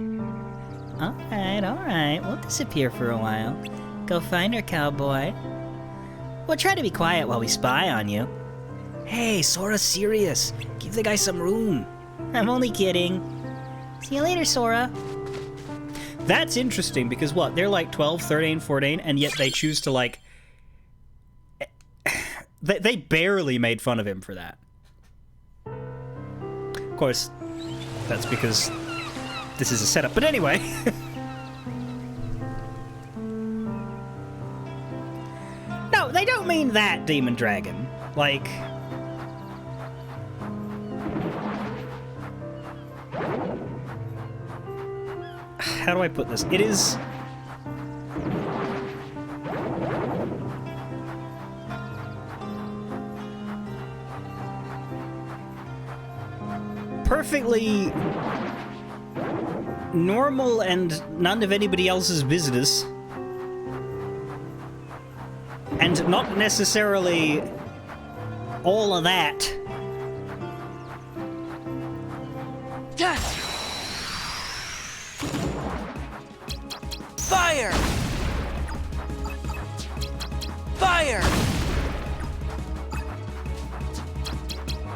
Alright, we'll disappear for a while. Go find her, cowboy. We'll try to be quiet while we spy on you. Hey, Sora's serious. Give the guy some room. I'm only kidding. See you later, Sora. That's interesting because what? They're like 12, 13, 14, and yet they choose to like... They barely made fun of him for that. Of course, that's because this is a setup. But anyway... No, they don't mean that, Demon Dragon. Like... How do I put this? It is... perfectly normal and none of anybody else's business. And not necessarily all of that. Fire! Fire!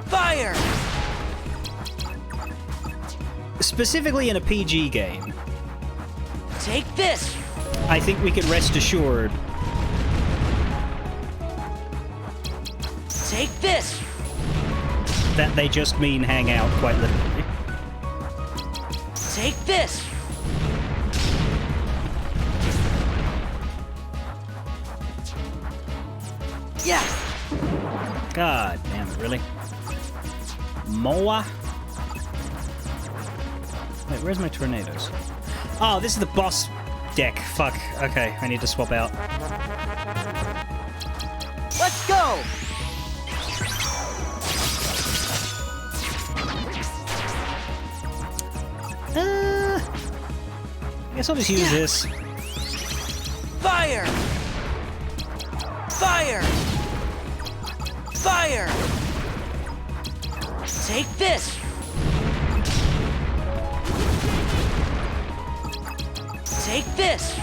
Fire! Specifically in a PG game. Take this! I think we can rest assured. Take this! That they just mean hang out, quite literally. Take this! Yeah! God damn it, really? Moa? Wait, where's my tornadoes? Oh, this is the boss deck. Fuck. Okay, I need to swap out. Let's go! guess I'll just use this. Fire! Fire! Fire! Take this! Take this!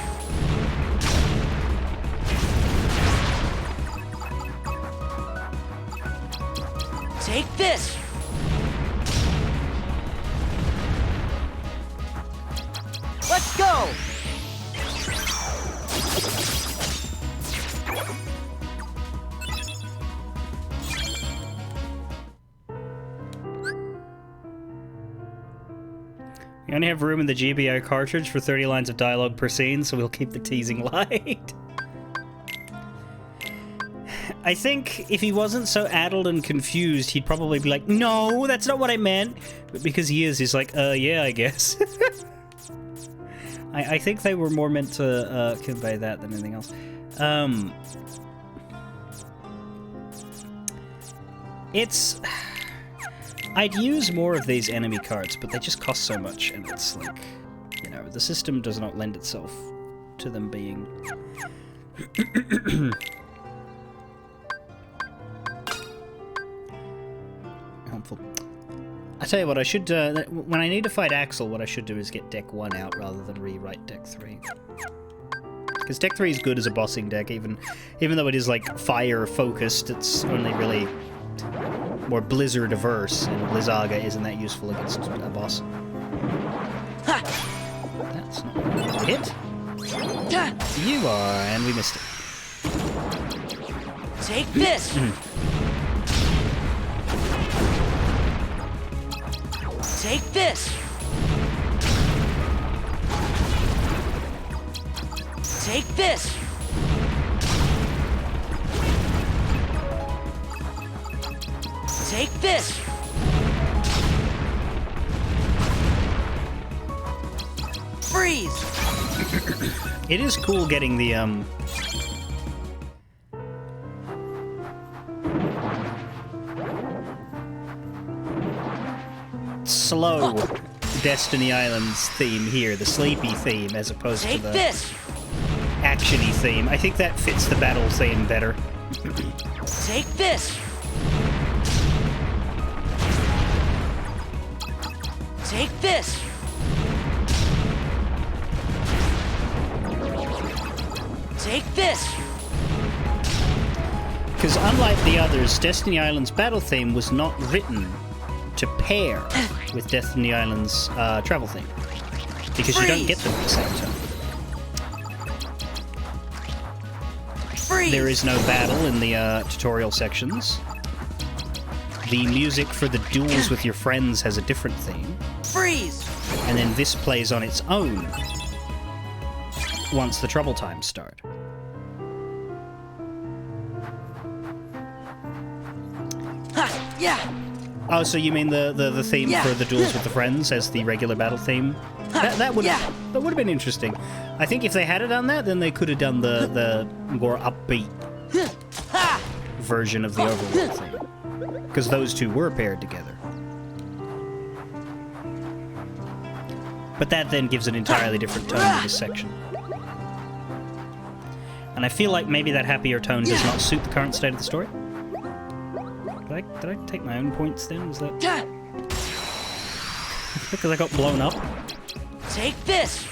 Take this! Let's go! We only have room in the GBO cartridge for 30 lines of dialogue per scene, so we'll keep the teasing light. I think if he wasn't so addled and confused, he'd probably be like, no, that's not what I meant. But because he is, he's like, yeah, I guess. I think they were more meant to convey that than anything else. I'd use more of these enemy cards, but they just cost so much, and it's like, you know, the system does not lend itself to them being... helpful. I tell you what, I should, when I need to fight Axel, what I should do is get deck 1 out rather than rewrite deck 3. Because deck 3 is good as a bossing deck, even though it is, like, fire-focused, it's only really more Blizzard-averse, and Blizzaga isn't that useful against a boss. That's not a hit. You are, and we missed it. Take this! Take this! Take this! Take this! Freeze! It is cool getting the, slow Destiny Islands theme here, the sleepy theme, as opposed to the actiony theme. I think that fits the battle theme better. Take this! Take this! Take this! Because unlike the others, Destiny Island's battle theme was not written to pair with Destiny Island's travel theme. Because you don't get them at the same time. There is no battle in the tutorial sections. The music for the duels with your friends has a different theme. Freeze! And then this plays on its own once the trouble times start. Ha! Yeah! Oh, so you mean the theme for the duels with the friends as the regular battle theme? That would have been interesting. I think if they had done that, then they could have done the more upbeat version of the Overworld theme. Because those two were paired together. But that then gives an entirely different tone to this section. And I feel like maybe that happier tone does not suit the current state of the story. Did I take my own points then? Was that... because I got blown up? Take this!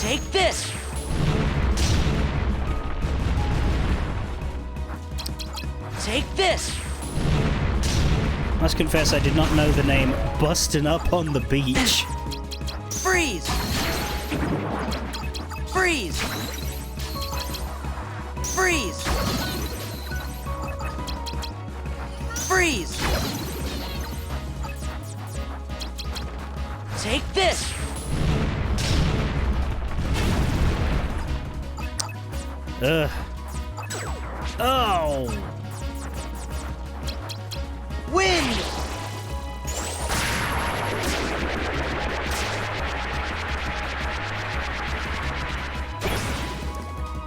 Take this! Take this! Must confess I did not know the name Bustin' Up on the Beach. Freeze! Freeze! Freeze! Freeze! Take this! Ugh. Oh! Wind!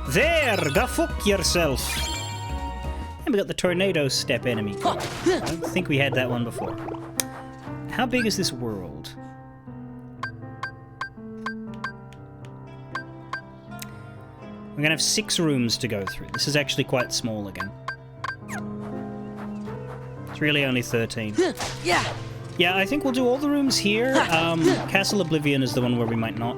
There! Go fuck yourself! And we got the Tornado Step enemy. I don't think we had that one before. How big is this world? We're gonna have 6 rooms to go through. This is actually quite small again. It's really only 13. Yeah. Yeah, I think we'll do all the rooms here. Castle Oblivion is the one where we might not.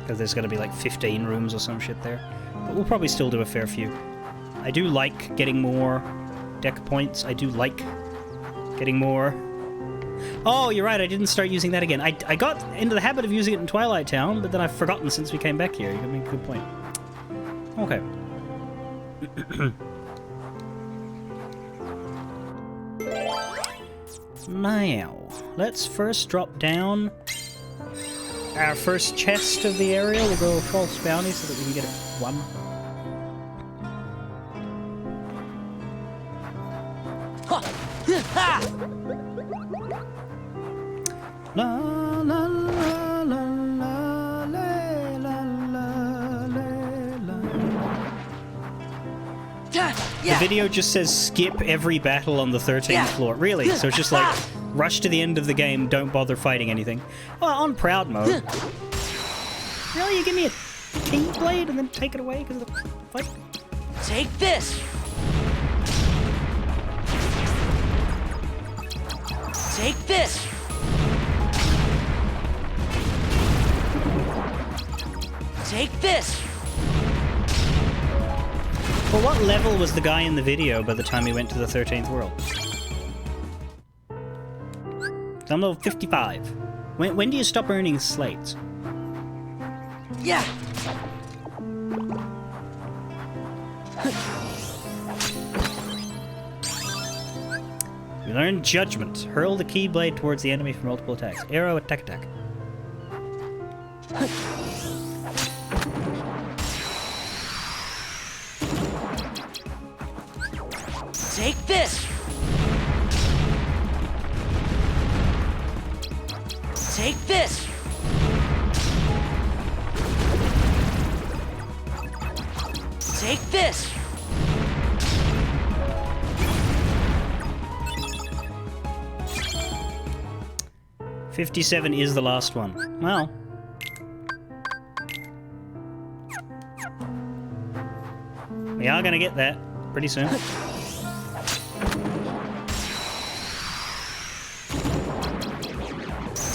Because there's going to be like 15 rooms or some shit there. But we'll probably still do a fair few. I do like getting more deck points. I do like getting more. Oh, you're right, I didn't start using that again. I got into the habit of using it in Twilight Town, but then I've forgotten since we came back here. You make a good point. Okay. Now, let's first drop down our first chest of the area. We'll go false bounty so that we can get it 1. La la la la la la la la. The video just says skip every battle on the 13th floor. Really? So it's just like rush to the end of the game, don't bother fighting anything. Well, on proud mode. Really? You give me a Keyblade and then take it away because of the fight? Take this. Take this. Take this. Well, what level was the guy in the video by the time he went to the 13th world? I'm level 55. When do you stop earning slates? Yeah. You learn Judgment. Hurl the Keyblade towards the enemy for multiple attacks. Arrow, attack, attack. Take this. Take this. Take this. $57 is the last one. Well. We are gonna get that pretty soon.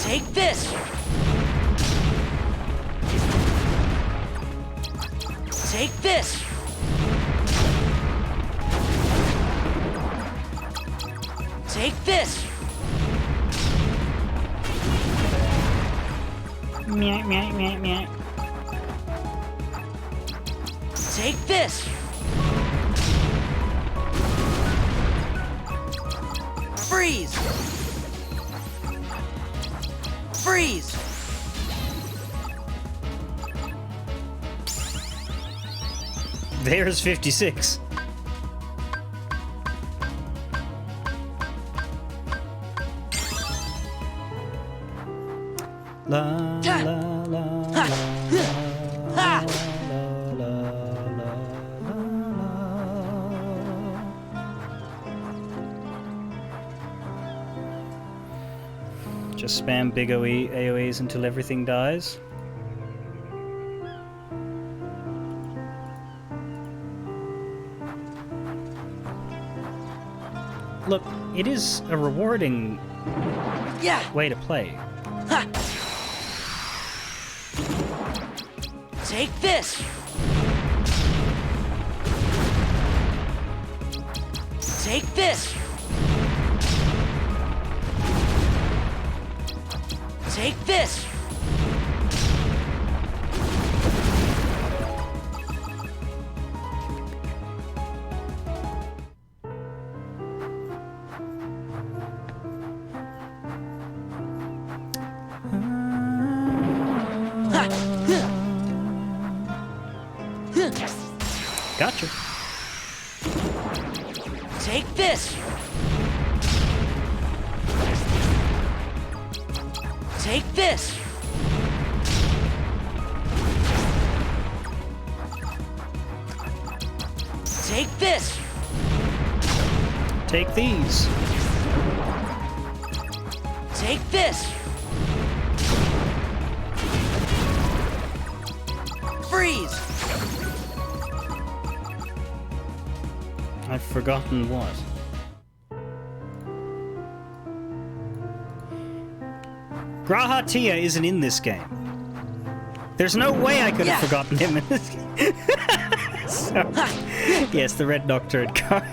Take this. Take this. Take this. Meow, meow, meow, meow. Take this. Freeze. Freeze. There's 56. La la la la la Just spam big AoEs until everything dies. Look, it is a rewarding way to play. Take this. Take this. Take this. Gotcha. Take this. Take this. Take this. Take these. Take this! Freeze! I've forgotten what. G'raha Tia isn't in this game. There's no way I could have forgotten him in this game. So, yes, the red Nocturne card.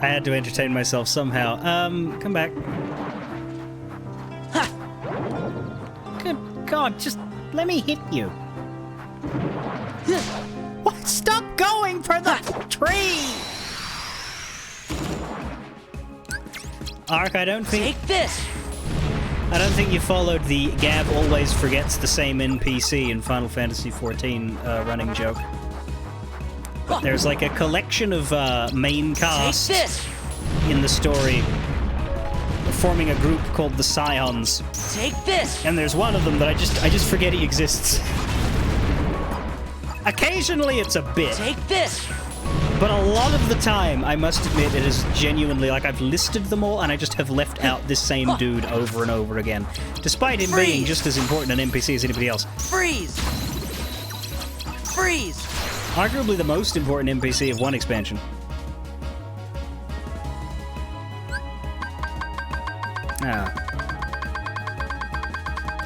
I had to entertain myself somehow. Come back. Good God, just let me hit you. What? Stop going for the tree! Ark, I don't think... Take this! I don't think you followed the Gab always forgets the same NPC in Final Fantasy XIV running joke. There's like a collection of main cast in the story forming a group called the Scions. Take this! And there's one of them that I just forget he exists. Occasionally it's a bit. Take this! But a lot of the time, I must admit, it is genuinely like I've listed them all and I just have left out this same dude over and over again. Despite him being just as important an NPC as anybody else. Freeze! Freeze! Arguably the most important NPC of one expansion.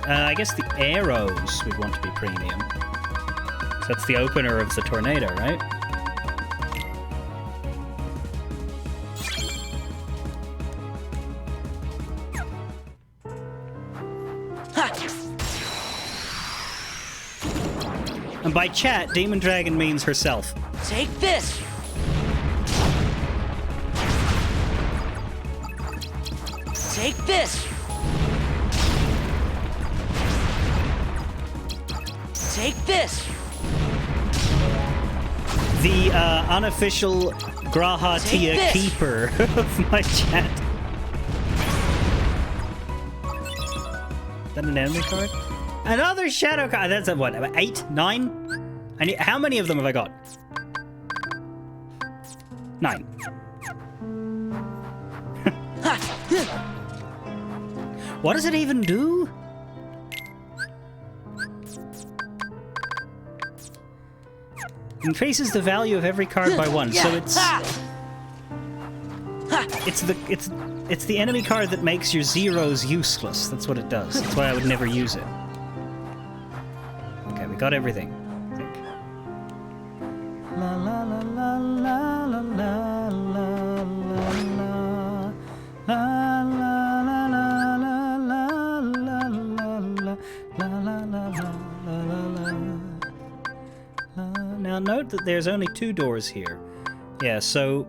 I guess the arrows would want to be premium. So that's the opener of the tornado, right? And by chat, Demon Dragon means herself. Take this! Take this! Take this! The unofficial G'raha Tia keeper of my chat. Is that an enemy card? Another shadow card! That's a what, 8? 9? How many of them have I got? 9. What does it even do? Increases the value of every card by 1, so it's the enemy card that makes your zeros useless. That's what it does. That's why I would never use it. Okay, we got everything, I think. La la la la la la la la la la la la la la. Now note that there's only 2 doors here. Yeah, so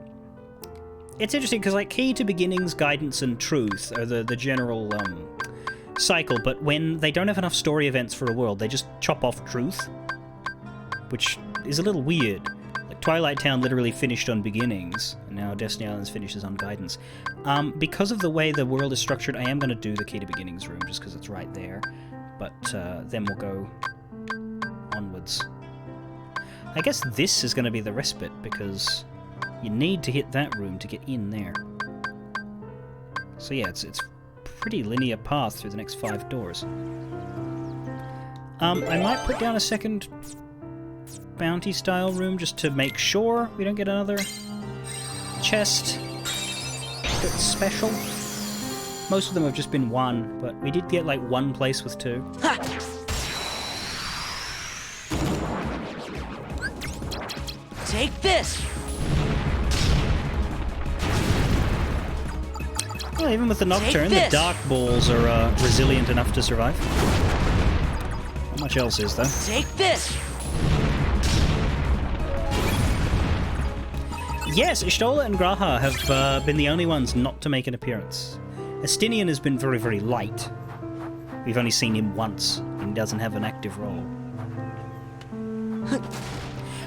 it's interesting because like key to beginnings, guidance, and truth are the general cycle, but when they don't have enough story events for a world, they just chop off truth, which is a little weird. Like Twilight Town literally finished on beginnings, and now Destiny Islands finishes on guidance. Because of the way the world is structured, I am going to do the key to beginnings room just because it's right there, but then we'll go onwards. I guess this is going to be the respite, because you need to hit that room to get in there. So yeah, it's pretty linear path through the next 5 doors. I might put down a second bounty-style room just to make sure we don't get another chest that's special. Most of them have just been 1, but we did get like 1 place with 2. Take this! Well, even with the Nocturne, the Dark Balls are resilient enough to survive. Not much else is, though. Take this! Yes, Y'shtola and G'raha have been the only ones not to make an appearance. Estinian has been very, very light. We've only seen him once, and he doesn't have an active role.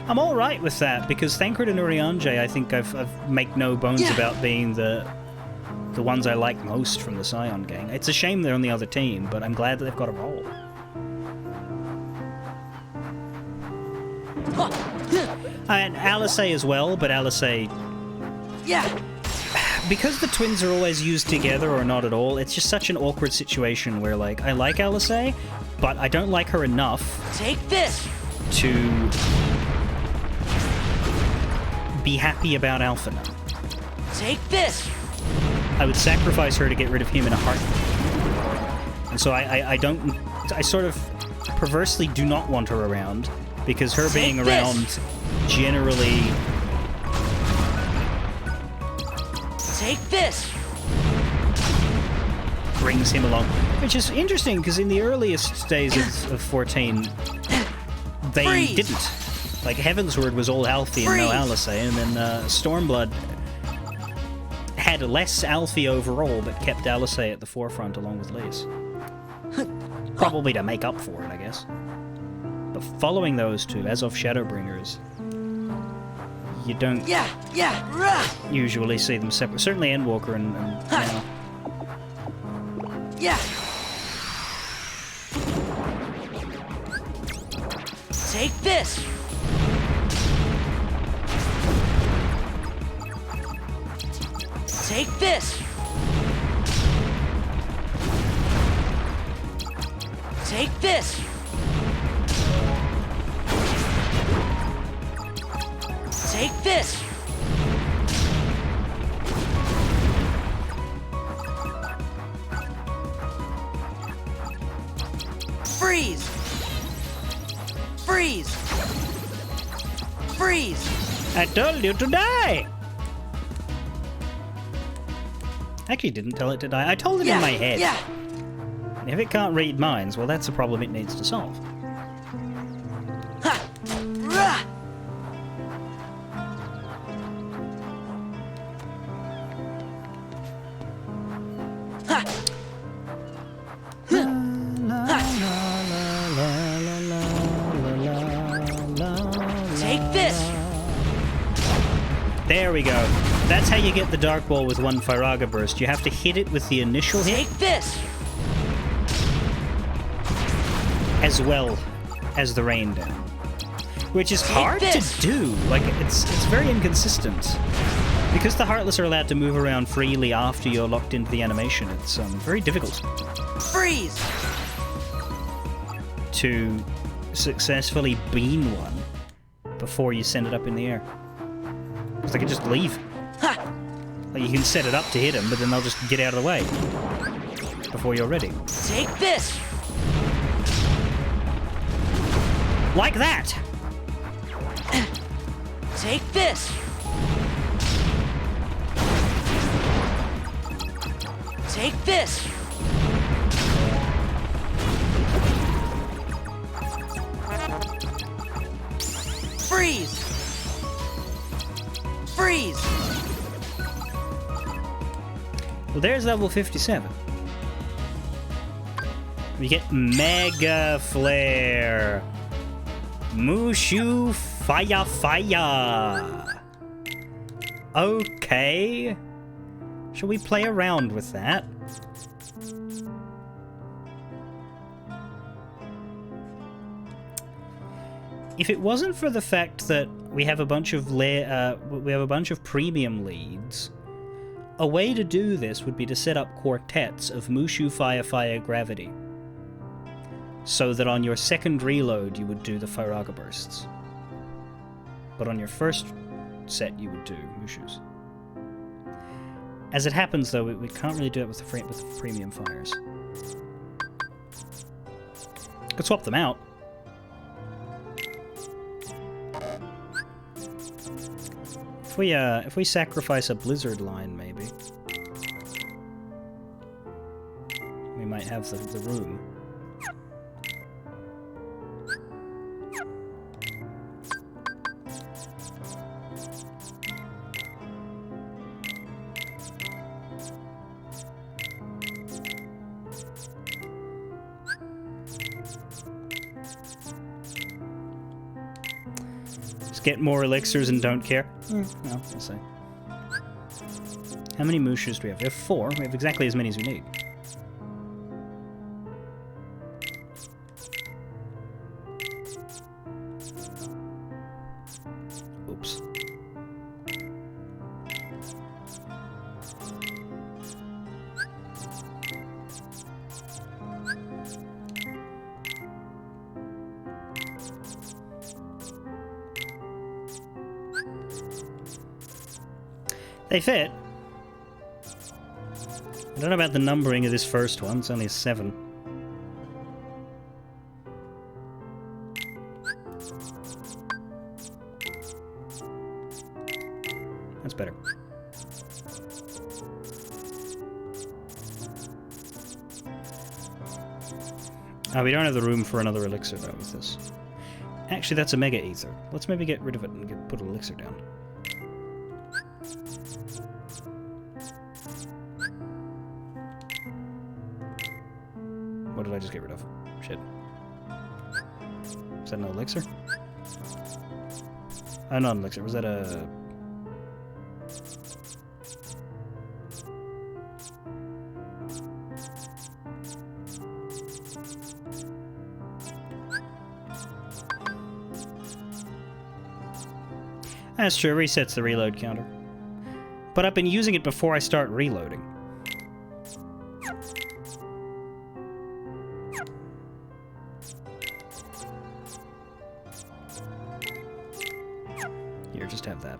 I'm alright with that, because Thancred and Urianger, I think I've make no bones about being the ones I like most from the Scion gang. It's a shame they're on the other team, but I'm glad that they've got a role. And Alisei as well, but Alisei... Yeah! Because the twins are always used together or not at all, it's just such an awkward situation where, like, I like Alisei, but I don't like her enough... Take this! ...to... be happy about Alphinaud. Take this! I would sacrifice her to get rid of him in a heartbeat. And so I don't... I sort of perversely do not want her around, because her being around generally... Take this! brings him along. Which is interesting, because in the earliest days of 14, they Freeze! didn't. Like, Heavensward was all Alfie and no Alisei, and then Stormblood had less Alfie overall, but kept Alisei at the forefront along with Lys. Probably to make up for it, I guess. But following those two, as of Shadowbringers, you don't usually see them separate. Certainly Endwalker and now. Yeah. Take this. Take this. Take this. Take this. Freeze. Freeze. Freeze. I told you to die! Actually didn't tell it to die. I told it in my head. Yeah. And if it can't read minds, well, that's a problem it needs to solve. Ha. Rah. Ha. Take this. There we go. That's how you get the Dark Ball with one Firaga Burst. You have to hit it with the initial hit. Take this. As well as the Rain Down. Which is hard to do. Like, it's very inconsistent. Because the Heartless are allowed to move around freely after you're locked into the animation, it's very difficult. Freeze. To successfully beam one before you send it up in the air. Because they can just leave. Ha. Like, you can set it up to hit them, but then they'll just get out of the way before you're ready. Take this. Like that! Take this. Take this. Freeze. Freeze. Well, there's level 57. We get Mega Flare. Mushu Fire Fire. Okay. Shall we play around with that? If it wasn't for the fact that we have a bunch of premium leads, a way to do this would be to set up quartets of Mushu Fire Fire Gravity, so that on your second reload you would do the Firaga Bursts, but on your first set you would do Mushus. As it happens, though, we can't really do it with the premium fires. Could swap them out. If we sacrifice a Blizzard line, maybe we might have the room. Get more elixirs and don't care? No, we'll see. How many Mushus do we have? We have 4. We have exactly as many as we need. They fit. I don't know about the numbering of this first one. It's only a 7. That's better. Oh, we don't have the room for another elixir though with this. Actually, that's a mega ether. Let's maybe get rid of it and put an elixir down. What did I just get rid of? Shit. Is that an elixir? Oh, not an elixir. Was that a... That's true, it resets the reload counter. But I've been using it before I start reloading. Here, just have that.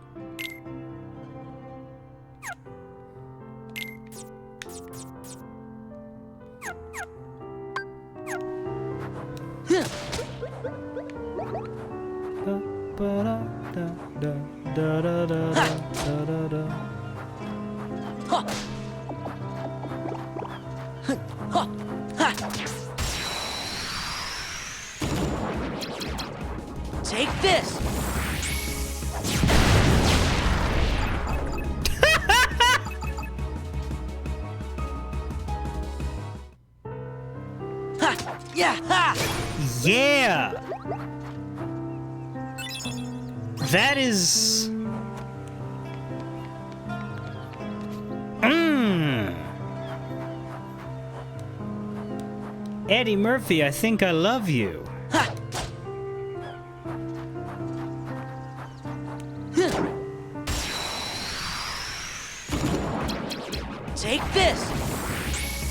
Take this! Ha! Yeah! Ha! Yeah! That is... Eddie Murphy, I think I love you. Take this!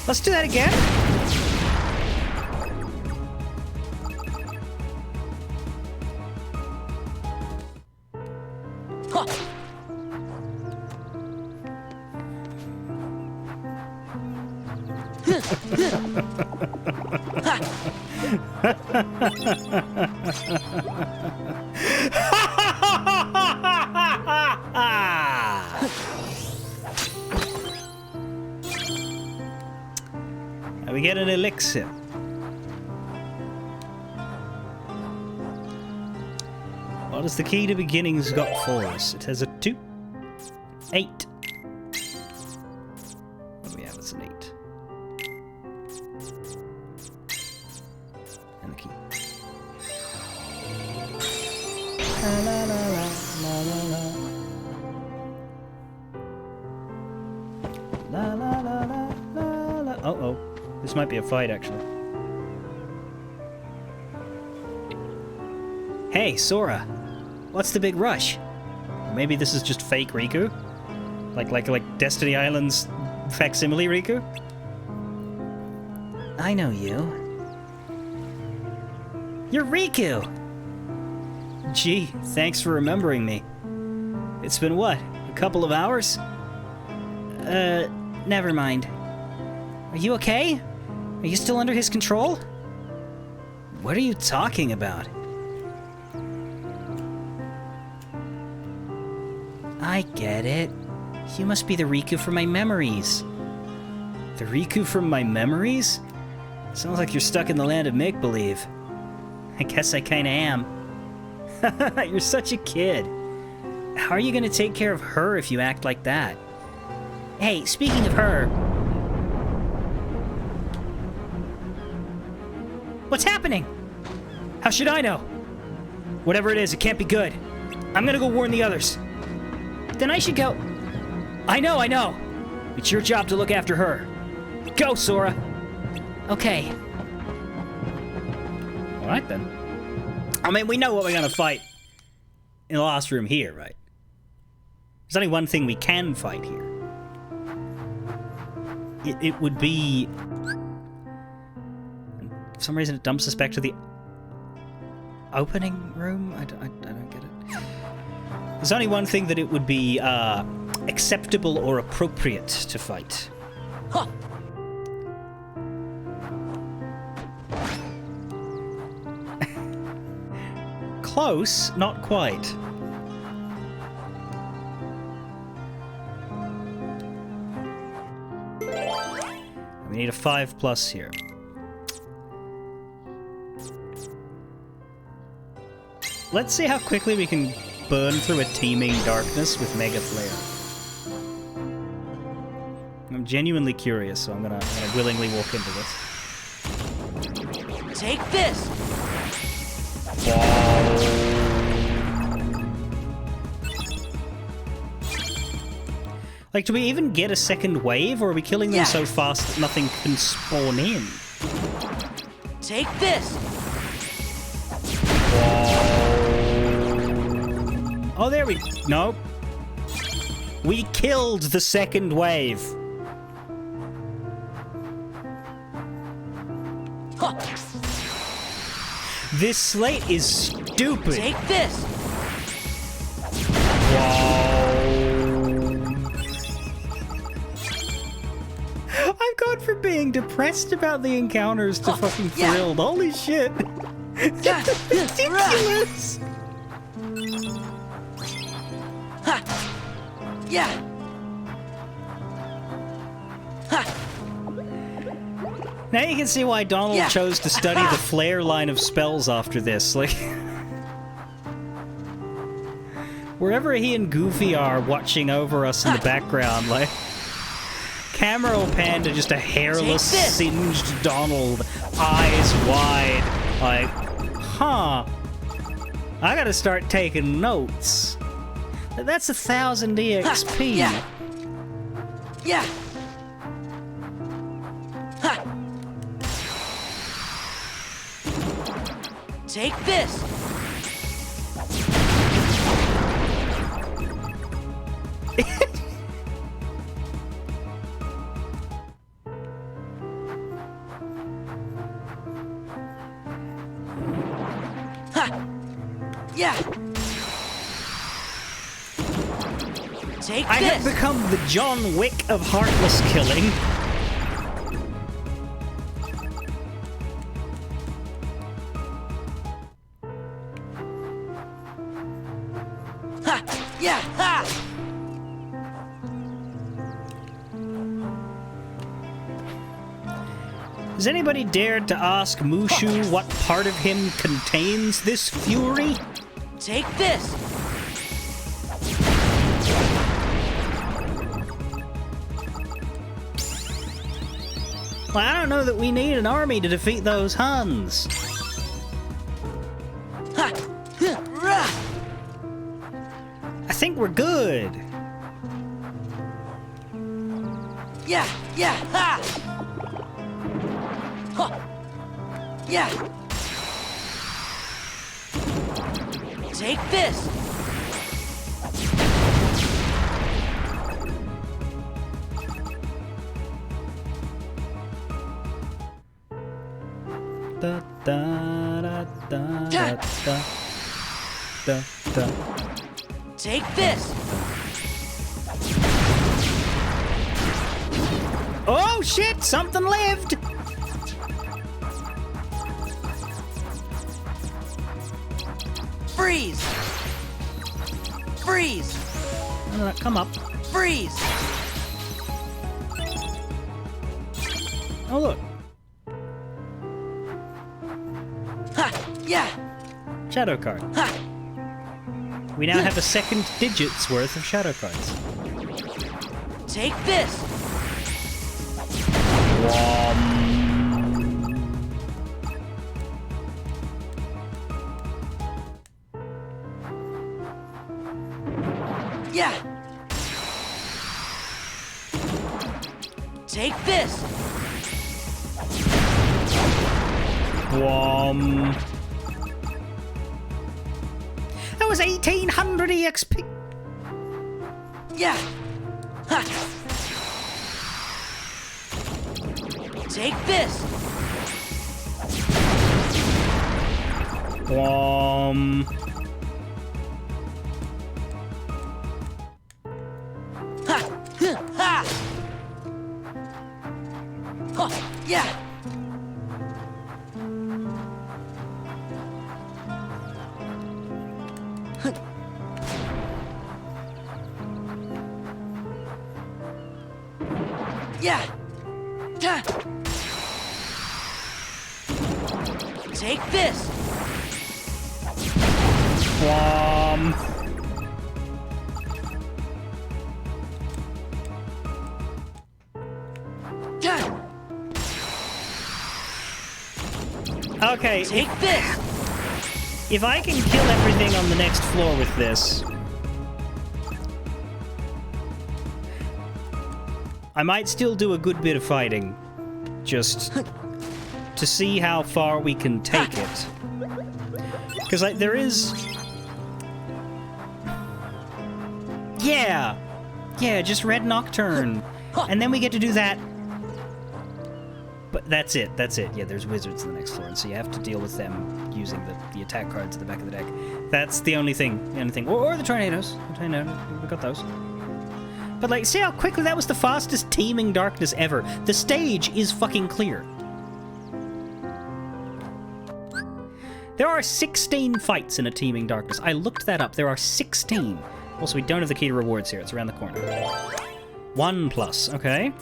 Let's do that again. Now we get an elixir. What has the key to beginnings got for us? It has a 2. 8. What do we have? It's an 8. And the key. La la la la la la. La la la la la la. Oh. This might be a fight, actually. Hey, Sora. What's the big rush? Maybe this is just fake Riku? Like Destiny Island's facsimile Riku? I know you. You're Riku! Gee, thanks for remembering me. It's been what, a couple of hours? Never mind. Are you okay? Are you still under his control? What are you talking about? I get it. You must be the Riku from my memories. The Riku from my memories? Sounds like you're stuck in the land of make-believe. I guess I kinda am. You're such a kid. How are you gonna take care of her if you act like that? Hey, speaking of her... What's happening? How should I know? Whatever it is, it can't be good. I'm gonna go warn the others. Then I should go... I know. It's your job to look after her. Go, Sora. Okay. Alright then. I mean, we know what we're gonna fight in the last room here, right? There's only one thing we can fight here. it would be... For some reason it dumps us back to the opening room? I don't get it. There's only one thing that it would be acceptable or appropriate to fight. Huh. Close, not quite. We need a 5+ here. Let's see how quickly we can burn through a teeming darkness with Mega Flare. I'm genuinely curious, so I'm gonna willingly walk into this. Take this! Like, do we even get a second wave, or are we killing them so fast that nothing can spawn in? Take this! Oh, there we... Nope. We killed the second wave. Huh. This slate is stupid. Take this! I've gone from being depressed about the encounters to fucking thrilled. Holy shit. Ridiculous. Yeah. Now you can see why Donald chose to study the flare line of spells after this. Like, wherever he and Goofy are watching over us in the background, like, camera will pan to just a hairless, singed Donald, eyes wide, like, huh, I gotta start taking notes. That's 1,000 EXP. Yeah. Yeah. Ha. Take this. Ha. Yeah. Take I this. have become the John Wick of heartless killing. Ha! Yeah! Ha! Has anybody dared to ask Mushu what part of him contains this fury? Take this. Well, I don't know that we need an army to defeat those Huns. Ha! Rah! I think we're good. Yeah! Yeah! Ha! Huh. Yeah! Take this! Da da da da da da da da. Take this! Oh shit! Something lived! Freeze! Freeze! Come up. Freeze! Oh look. Ha! Yeah! Shadow card. Ha! We now have a second digit's worth of shadow cards. Take this! Yeah! Take this! That was 1,800 EXP! Yeah! Ha! Take this! Ha! Ha! Huh, yeah! Yeah! Yeah! Take this! Yeah! Okay. Take this! If I can kill everything on the next floor with this, I might still do a good bit of fighting, just to see how far we can take it. Because there is... Yeah! Yeah, just Red Nocturne. And then we get to do that. But that's it, that's it. Yeah, there's wizards on the next floor, and so you have to deal with them using the attack cards at the back of the deck. That's the only thing. Or the tornadoes. We got those. But like, see how quickly that was the fastest Teeming Darkness ever. The stage is fucking clear. There are 16 fights in a Teeming Darkness. I looked that up. There are 16. Also, we don't have the key to rewards here. It's around the corner. 1+, okay.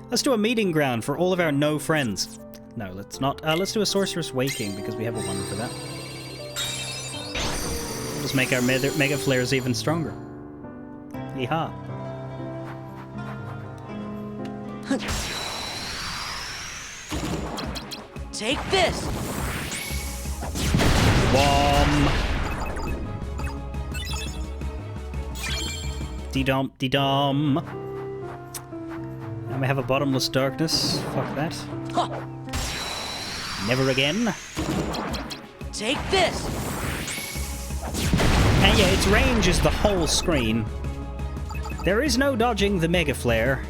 Let's do a meeting ground for all of our no friends. No, let's not. Let's do a Sorceress Waking, because we have a 1 for that. Just make our Mega Flares even stronger. Yeehaw. Take this! De-dom, de-dom. And we have a Bottomless Darkness. Fuck that. Huh. Never again. Take this! And yeah, its range is the whole screen. There is no dodging the Mega Flare.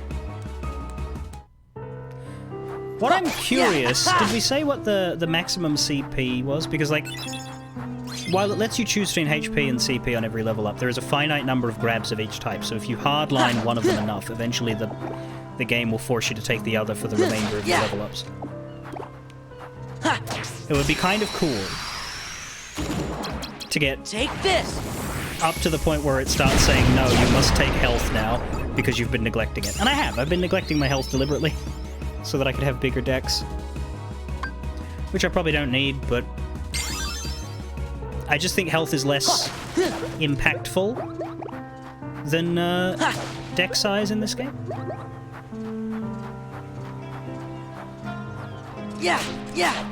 What I'm curious, did we say what the maximum CP was? Because, like, while it lets you choose between HP and CP on every level up, there is a finite number of grabs of each type, so if you hardline one of them enough, eventually the game will force you to take the other for the remainder of your level ups. It would be kind of cool to get up to the point where it starts saying, no, you must take health now, because you've been neglecting it. And I have. I've been neglecting my health deliberately, so that I could have bigger decks. Which I probably don't need, but I just think health is less impactful than deck size in this game. Yeah, yeah.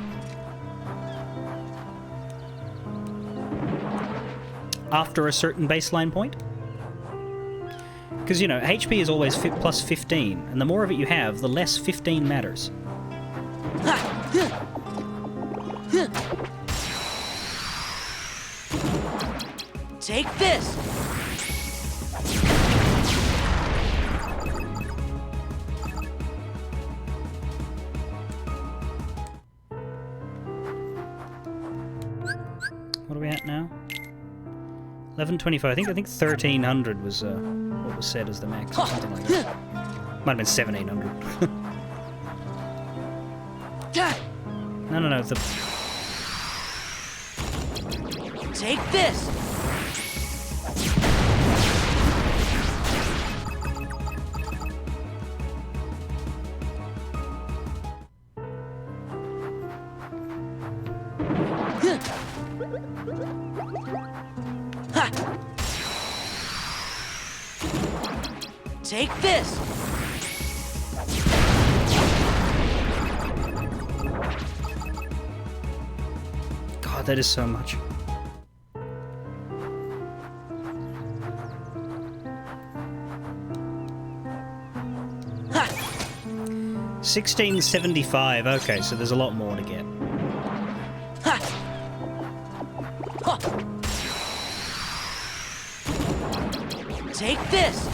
After a certain baseline point. Because, you know, HP is always plus 15, and the more of it you have, the less 15 matters. Take this! What are we at now? 1125. I think 1300 was what was said as the max, or something like that. Might have been 1700. No. Take this! Take this! God, that is so much. Ha! 1675. Okay, so there's a lot more to get. Ha! Huh. Take this!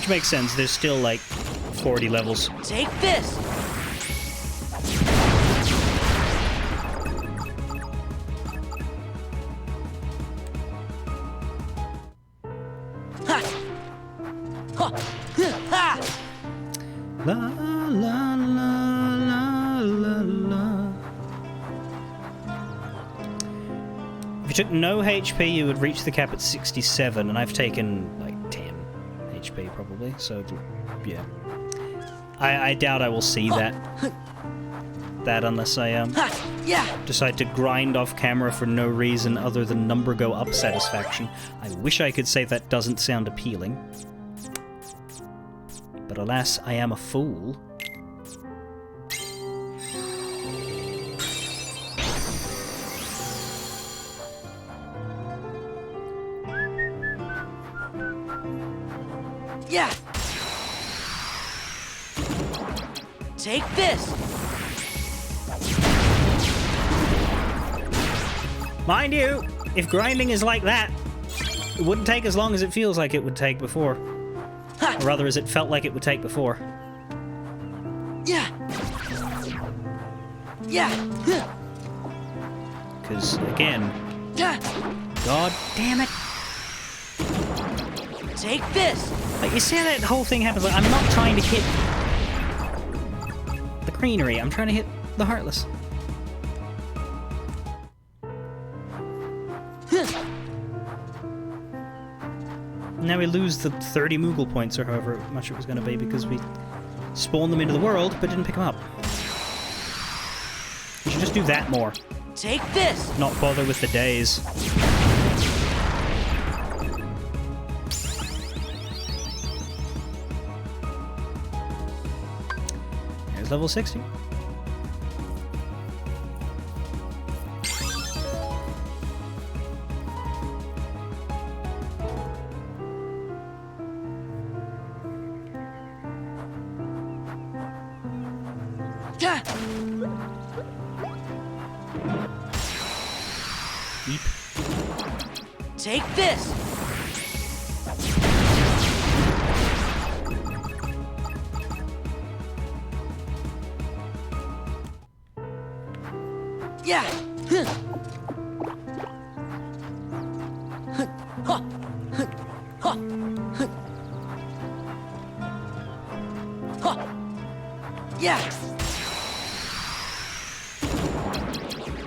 Which makes sense. There's still like 40 levels. Take this! Ha! Ha! Ha! La la la la la la. If you took no HP, you would reach the cap at 67, and I've taken like 10 HP probably. So yeah, I doubt I will see that unless I decide to grind off camera for no reason other than number go up satisfaction. I wish I could say that doesn't sound appealing. But alas, I am a fool. Yeah! Take this! Mind you, if grinding is like that, it wouldn't take as long as it feels like it would take before. Or rather, as it felt like it would take before. Yeah! Yeah! Because, again... Yeah! God damn it! Take this! Like, you see how that whole thing happens? Like, I'm not trying to hit the greenery, I'm trying to hit the Heartless. Now we lose the 30 Moogle points, or however much it was going to be, because we spawned them into the world, but didn't pick them up. We should just do that more. Take this! Not bother with the days. There's level 60. Eep. Take this! Yeah! Yeah!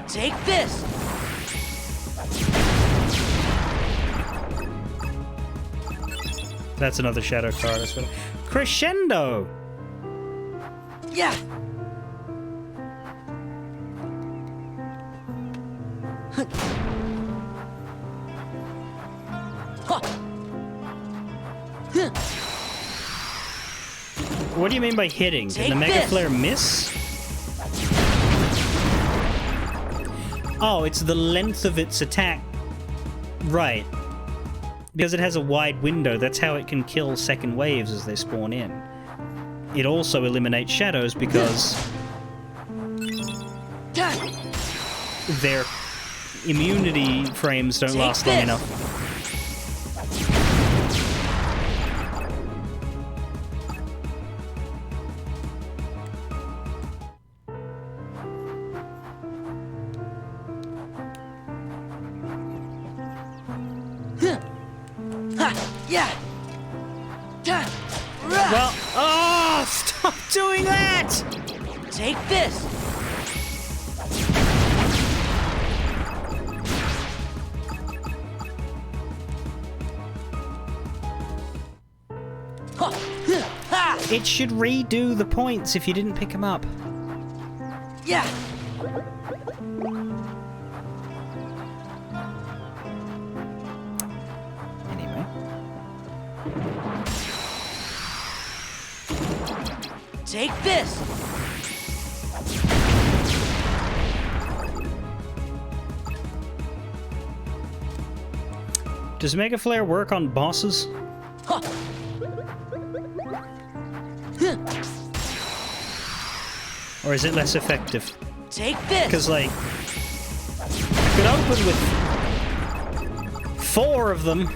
Take this! That's another shadow card. That's what... Crescendo! Yeah! What do you mean by hitting? Did the Mega Flare miss? Oh, it's the length of its attack. Right. Because it has a wide window, that's how it can kill second waves as they spawn in. It also eliminates shadows because their immunity frames don't last long enough. Well, oh, stop doing that! Take this! It should redo the points if you didn't pick them up. Yeah! Anyway. Take this! Does Mega Flare work on bosses? Or is it less effective? Take this! Because, like, I could open with 4 of them.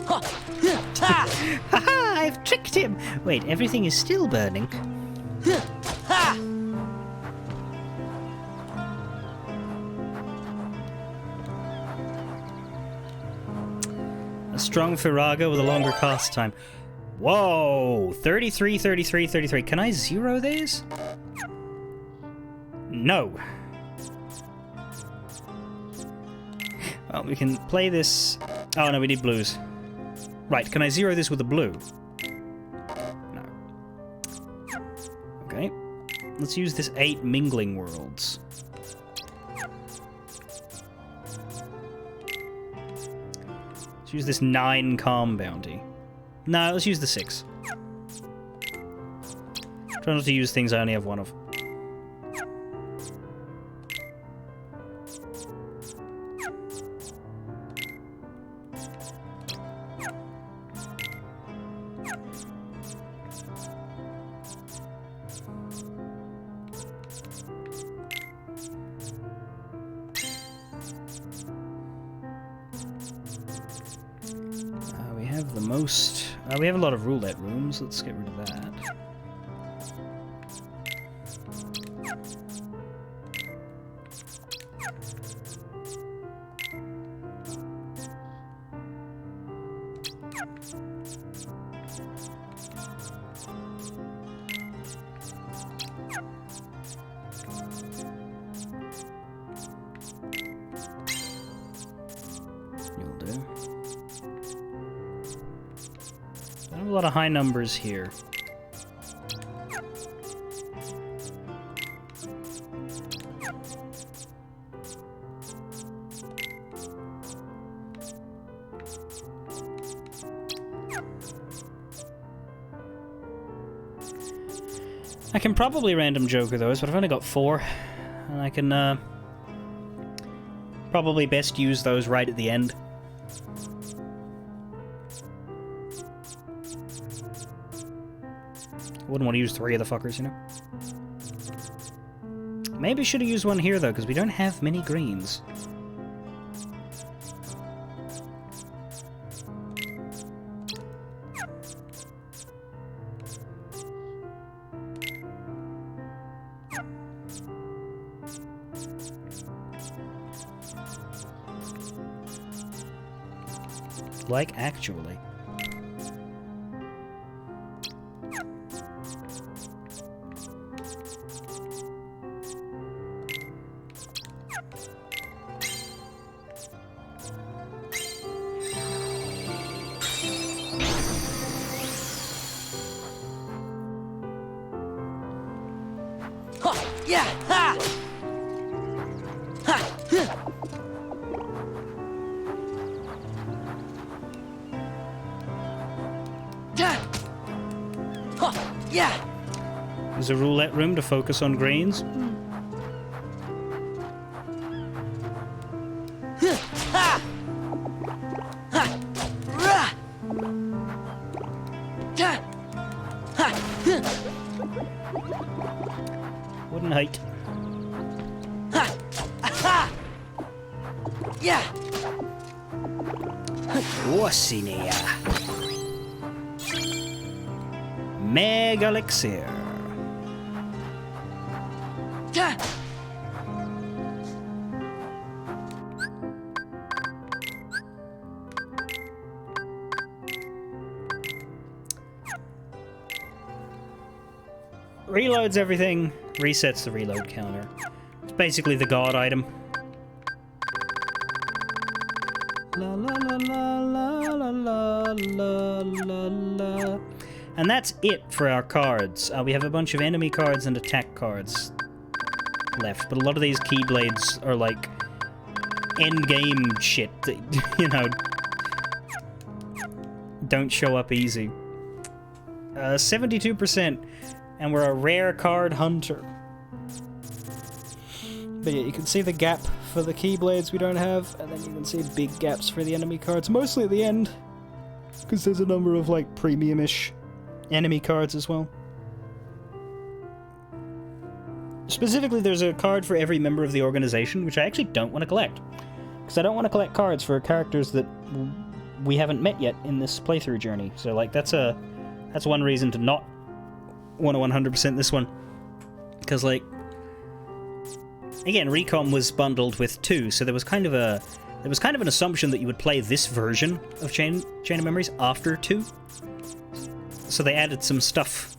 Haha, I've tricked him! Wait, everything is still burning. A strong Firaga with a longer cast time. Whoa! 33, 33, 33. Can I zero these? No. Well, we can play this... Oh, no, we need blues. Right, can I zero this with a blue? No. Okay. Let's use this 8 mingling worlds. Let's use this 9 calm bounty. No, let's use the 6. Try not to use things I only have one of. We have the most... we have a lot of roulette rooms. Let's get rid of that. You'll do. I have a lot of high numbers here. I can probably random Joker those, but I've only got 4. And I can probably best use those right at the end. I wouldn't want to use 3 of the fuckers, you know? Maybe should have used one here, though, because we don't have many greens. Like, actually. Yeah! Ha! Ha! Yeah! There's a roulette room to focus on greens. Wooden height. Yeah! Wasinia. Mega Elixir. Reloads everything, resets the reload counter. It's basically the god item. La la la la la la la la la. And that's it for our cards. We have a bunch of enemy cards and attack cards left, but a lot of these Keyblades are like end-game shit that, you know, don't show up easy. 72%, and we're a rare card hunter. But yeah, you can see the gap for the Keyblades we don't have, and then you can see big gaps for the enemy cards, mostly at the end, because there's a number of, like, premium-ish enemy cards as well. Specifically, there's a card for every member of the organization, which I actually don't want to collect. Because I don't want to collect cards for characters that we haven't met yet in this playthrough journey. So, like, that's one reason to not want to 100% this one. Because, like, again, Recom was bundled with 2, so there was kind of an assumption that you would play this version of Chain of Memories after 2. So they added some stuff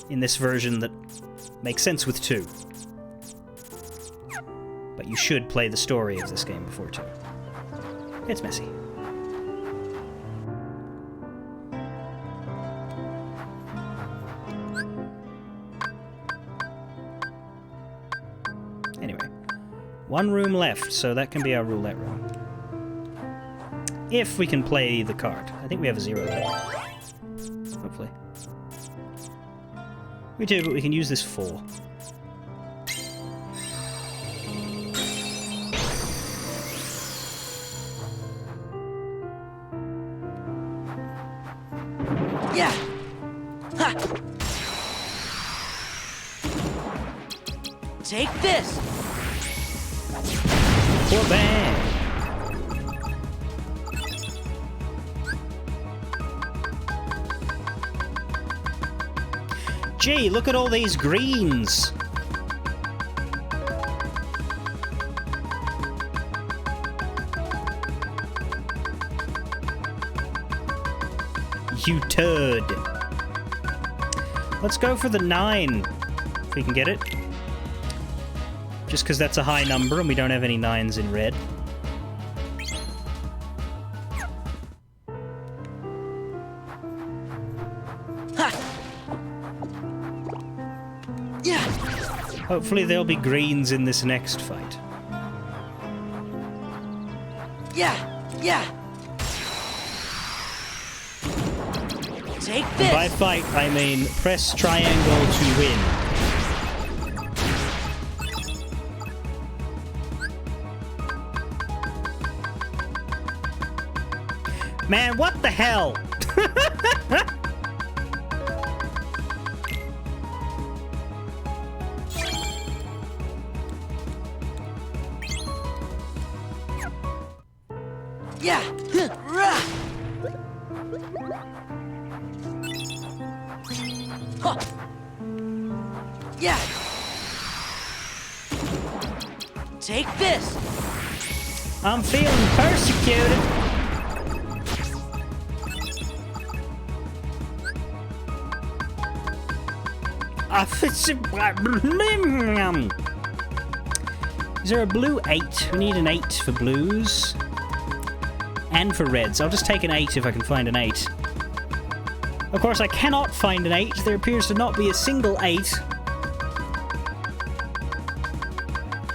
in this version that makes sense with 2. But you should play the story of this game before 2. It's messy. Anyway, 1 room left, so that can be our roulette room. If we can play the card. I think we have a 0 there. Hopefully. We do, but we can use this 4. Yeah! Ha! Take this! Poor bang! Gee, look at all these greens! You turd. Let's go for the 9, if we can get it. Just because that's a high number and we don't have any 9s in red. Yeah. Hopefully there'll be greens in this next fight. Yeah! Yeah! Take And this! by fight, I mean press triangle to win. Man, what the hell? Yeah! Rah! Huh. Yeah! Take this! I'm feeling persecuted. Is there a blue 8? We need an 8 for blues. And for reds. I'll just take an 8 if I can find an 8. Of course, I cannot find an 8. There appears to not be a single 8.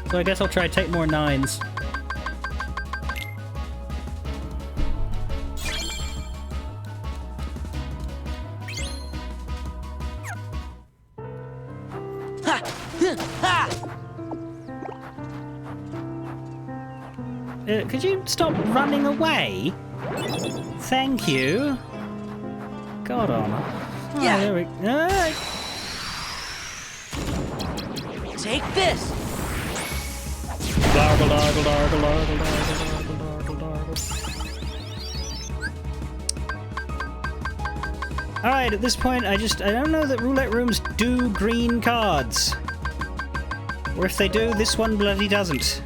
So I guess I'll try to take more 9s. Could you stop running away? Thank you. God honor. Oh, Yeah. There we go. Take this! Dargle, dargle, dargle, dargle, dargle, dargle, dargle, dargle. Alright, at this point, I don't know that roulette rooms do green cards. Or if they do, this one bloody doesn't.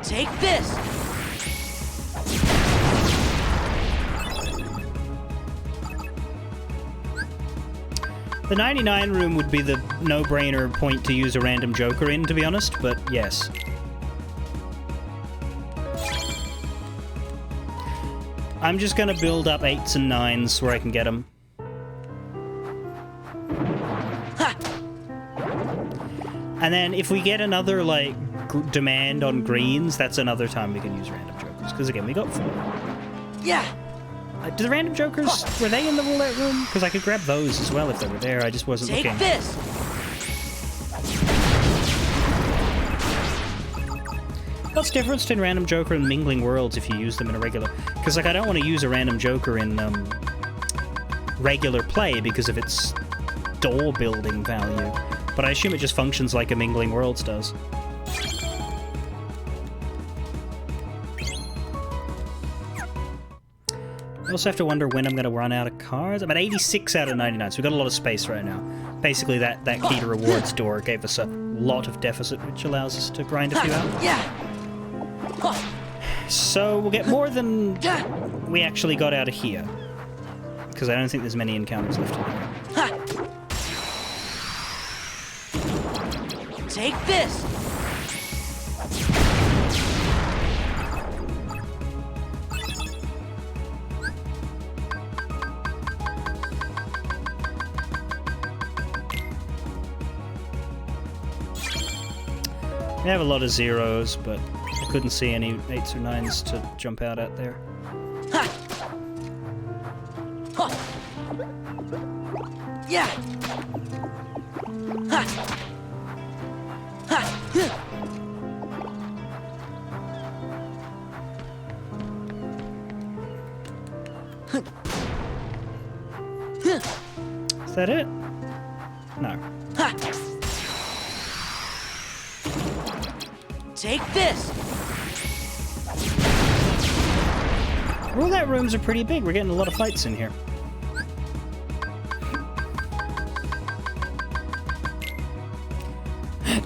Take this! The 99 room would be the no-brainer point to use a random joker in, to be honest, but yes. I'm just gonna build up 8s and 9s where I can get them. And then if we get another, like, demand on greens, that's another time we can use random jokers. Because again, we got 4. Yeah! Do the random jokers, were they in the roulette room? Because I could grab those as well if they were there, I just wasn't Take looking. this! What's the difference between Random Joker and Mingling Worlds if you use them in a regular... Because, like, I don't want to use a Random Joker in regular play because of its door building value. But I assume it just functions like a Mingling Worlds does. I also have to wonder when I'm going to run out of cards. I'm at 86 out of 99, so we've got a lot of space right now. Basically, that key to rewards door gave us a lot of deficit, which allows us to grind a few out. So we'll get more than we actually got out of here. Because I don't think there's many encounters left in here. Take this! We have a lot of zeros, but I couldn't see any 8s or 9s to jump out at there. Yeah! Is that it? No. Take this! Roulette rooms are pretty big. We're getting a lot of fights in here.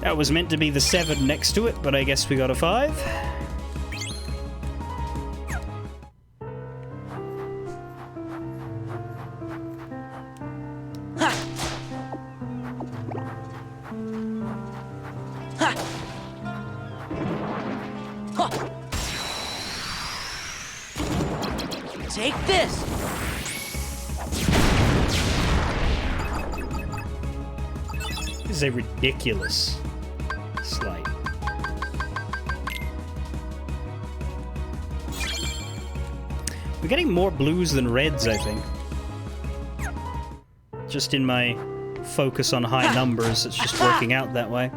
That was meant to be the 7 next to it, but I guess we got a 5. Take this! This is a ridiculous slide. We're getting more blues than reds, I think. Just in my focus on high numbers, it's just working out that way.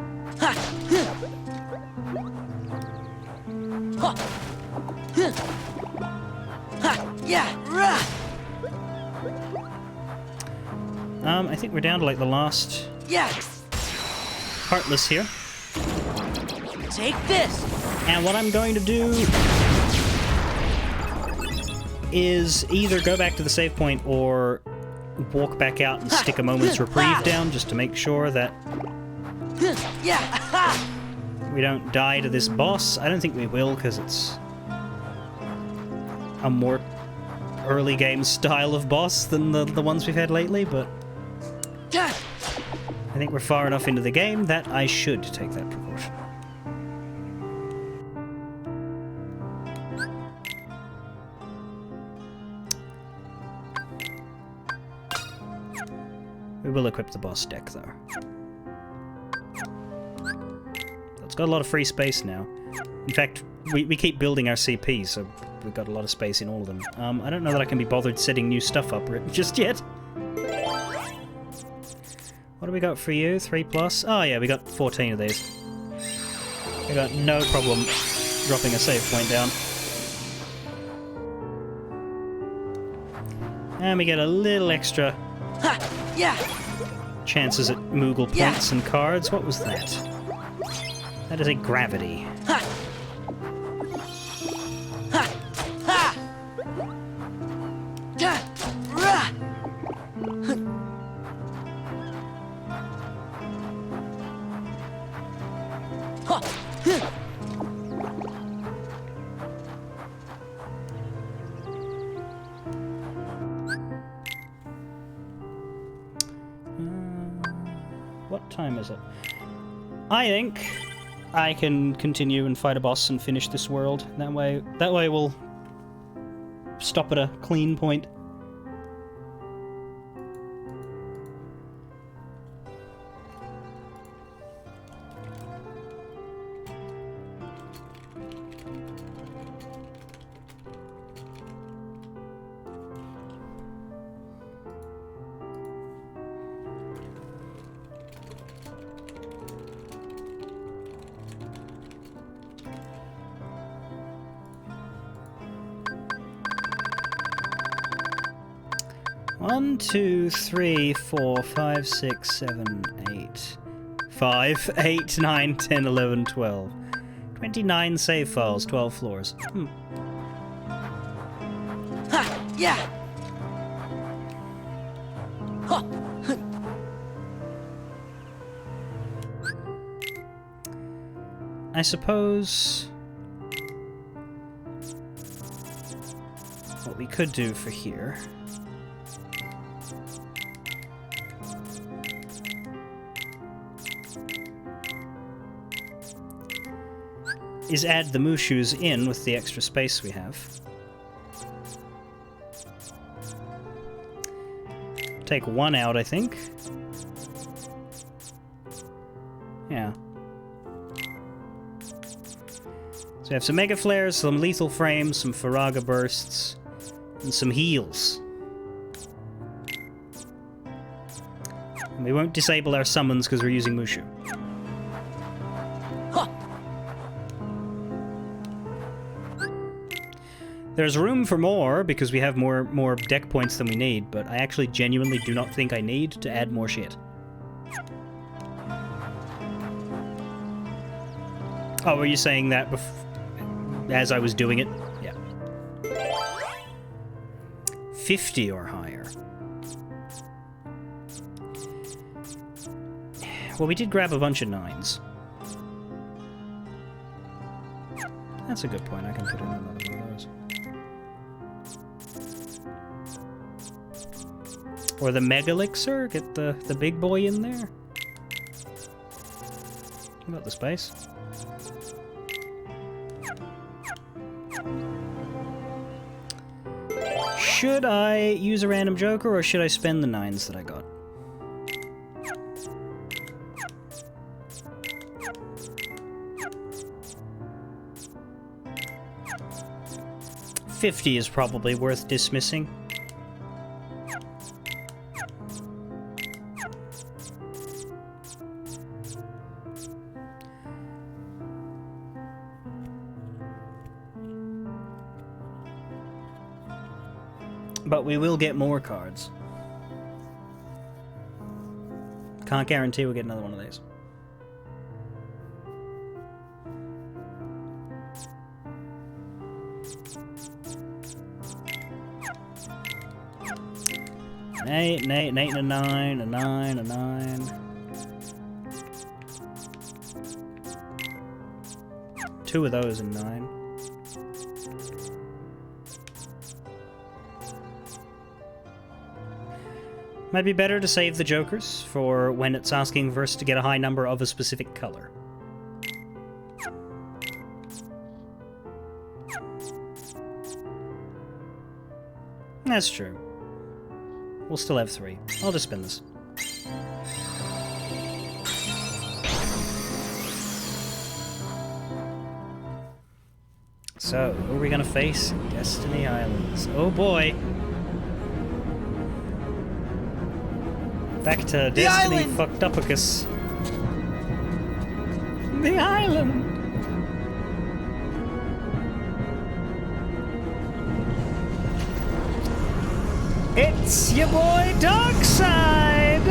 I think we're down to like the last Heartless here. Take this! And what I'm going to do is either go back to the save point or walk back out and stick a moment's reprieve down just to make sure that we don't die to this boss. I don't think we will because it's a more early game style of boss than the ones we've had lately, but I think we're far enough into the game that I should take that precaution. We will equip the boss deck, though. It's got a lot of free space now. In fact, we keep building our CP, so we've got a lot of space in all of them. I don't know that I can be bothered setting new stuff up just yet. What do we got for you? 3+? Oh yeah, we got 14 of these. We got no problem dropping a save point down. And we get a little extra chances at Moogle points and cards. What was that? That is a gravity. What time is it? I think I can continue and fight a boss and finish this world. That way we'll stop at a clean point. 1, 2, 3, 4, 5, 6, 7, 8. 5, 8, 9, 10, 11, 12. 29 save files, 12 floors. Ha! Yeah! Huh. I suppose what we could do for here is add the Mushus in with the extra space we have. Take one out, I think. Yeah. So we have some Mega Flares, some Lethal Frames, some Faraga Bursts, and some heals. And we won't disable our summons because we're using Mushu. There's room for more because we have more deck points than we need, but I actually genuinely do not think I need to add more shit. Oh, were you saying that as I was doing it? Yeah. 50 or higher. Well, we did grab a bunch of 9s. That's a good point. I can put in another one of those. Or the Mega Elixir, get the big boy in there. What about the space? Should I use a random joker or should I spend the 9s that I got? $50 is probably worth dismissing. But we will get more cards. Can't guarantee we'll get another one of these. An 8, an 8, an 8, and a 9, a 9, a 9. 2 of those and 9. Might be better to save the jokers for when it's asking for us to get a high number of a specific color. That's true. We'll still have 3. I'll just spin this. So, who are we gonna face? Destiny Islands. Oh boy! Back to Destiny fucked upicus. The island! It's your boy Darkseid!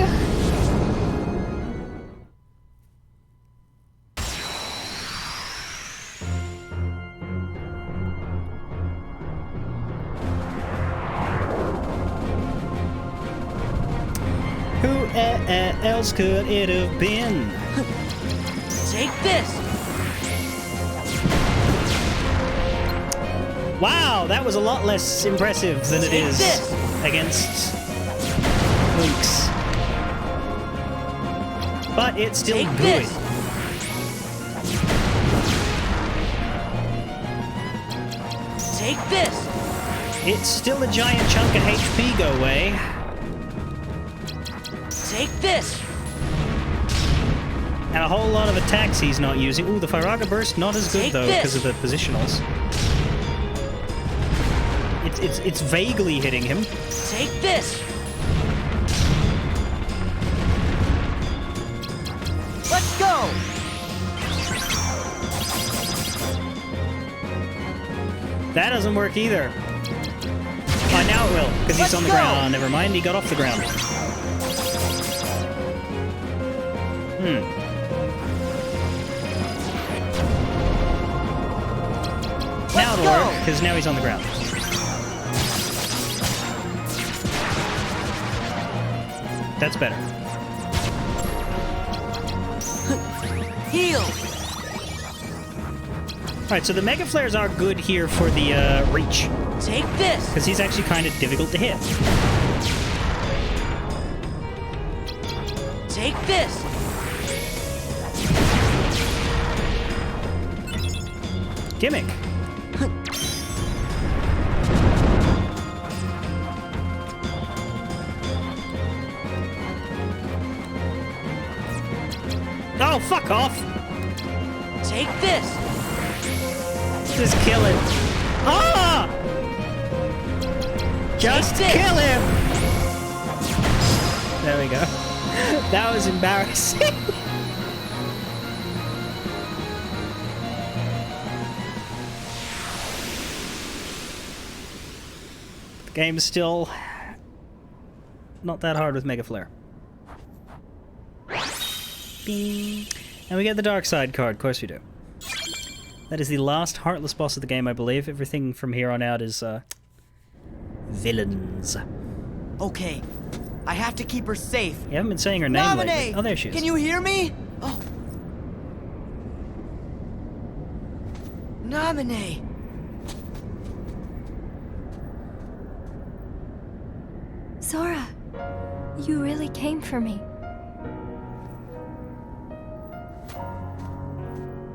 Who else could it have been? Take this! Wow, that was a lot less impressive than it is against Lynx. But it's still good. Take this! It's still a giant chunk of HP go away. Take this! And a whole lot of attacks he's not using. Ooh, the Firaga Burst not as good though because of the positionals. It's vaguely hitting him. Take this! Let's go! That doesn't work either. Oh, now it will, because he's on the ground. Never mind, he got off the ground. Now it'll work, because now he's on the ground. That's better. Heal! Alright, so the Mega Flares are good here for the reach. Take this! Because he's actually kind of difficult to hit. Take this! Gimmick. Oh, fuck off! Take this! Just kill him. Ah! Just kill him! There we go. That was embarrassing. The game's still not that hard with Mega Flare. Bing. And we get the Dark Side card, of course we do. That is the last Heartless boss of the game, I believe. Everything from here on out is, villains. Okay, I have to keep her safe. You haven't been saying her name lately. Oh, there she is. Can you hear me? Oh. Naminé! Sora, you really came for me.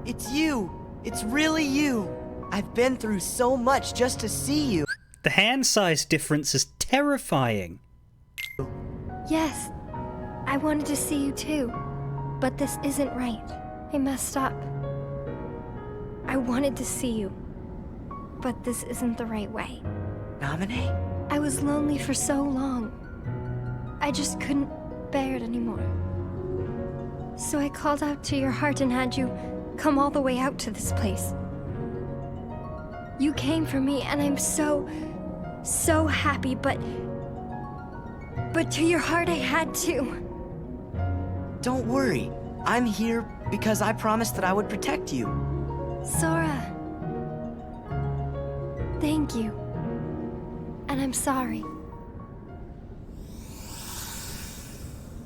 It's you. It's really you. I've been through so much just to see you. The hand size difference is terrifying. Yes, I wanted to see you too. But this isn't right. I messed up. I wanted to see you. But this isn't the right way. Naminé? I was lonely for so long. I just couldn't bear it anymore. So I called out to your heart and had you come all the way out to this place. You came for me and I'm so happy, but to your heart I had to. Don't worry. I'm here because I promised that I would protect you. Sora. Thank you. And I'm sorry.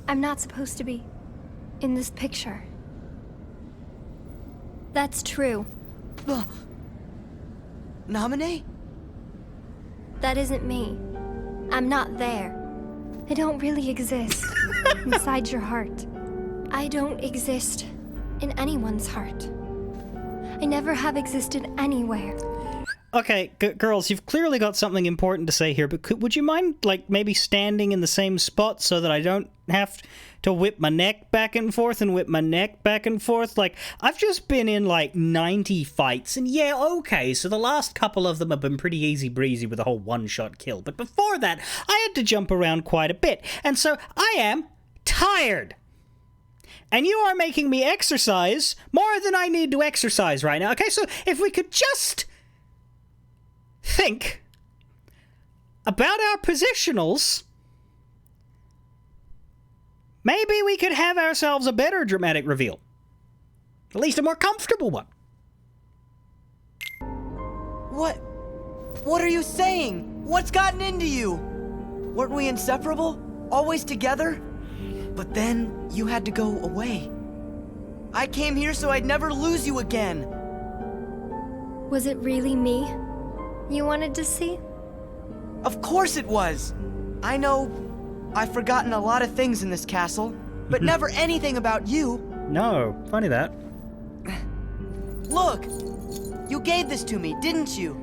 I'm not supposed to be in this picture. That's true. Naminé? That isn't me. I'm not there. I don't really exist inside your heart. I don't exist in anyone's heart. I never have existed anywhere. Okay, girls, you've clearly got something important to say here, but would you mind, like, maybe standing in the same spot so that I don't have to whip my neck back and forth and whip my neck back and forth? Like, I've just been in, like, 90 fights, and yeah, okay, so the last couple of them have been pretty easy breezy with a whole one-shot kill, but before that, I had to jump around quite a bit, and so I am tired. And you are making me exercise more than I need to exercise right now. Okay, so if we could just think about our positionals, maybe we could have ourselves a better dramatic reveal. At least a more comfortable one. What are you saying? What's gotten into you? Weren't we inseparable? Always together? But then you had to go away. I came here so I'd never lose you again. Was it really me you wanted to see? Of course it was. I know I've forgotten a lot of things in this castle, but never anything about you. No, funny that. Look, you gave this to me, didn't you?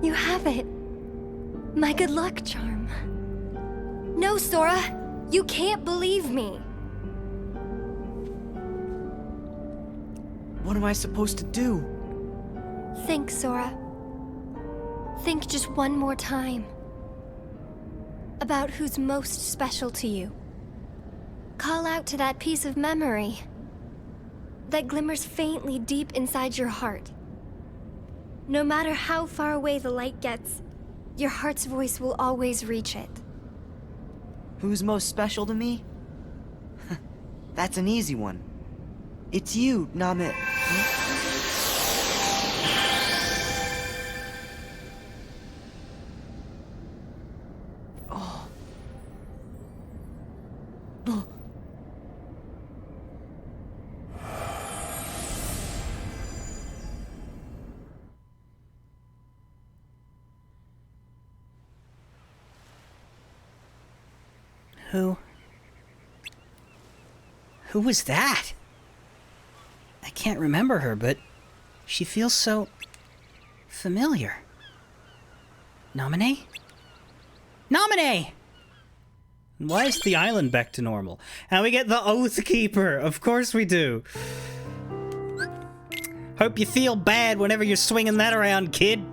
You have it. My good luck charm. No, Sora, you can't believe me. What am I supposed to do? Think, Sora. Think just one more time about who's most special to you. Call out to that piece of memory that glimmers faintly deep inside your heart. No matter how far away the light gets, Your heart's voice will always reach it. Who's most special to me? That's an easy one. It's you, Namit. Oh. Oh. Who was that? I can't remember her, but she feels so familiar. Naminé? Naminé! Why is the island back to normal? And we get the Oath Keeper. Of course we do. Hope you feel bad whenever you're swinging that around, kid.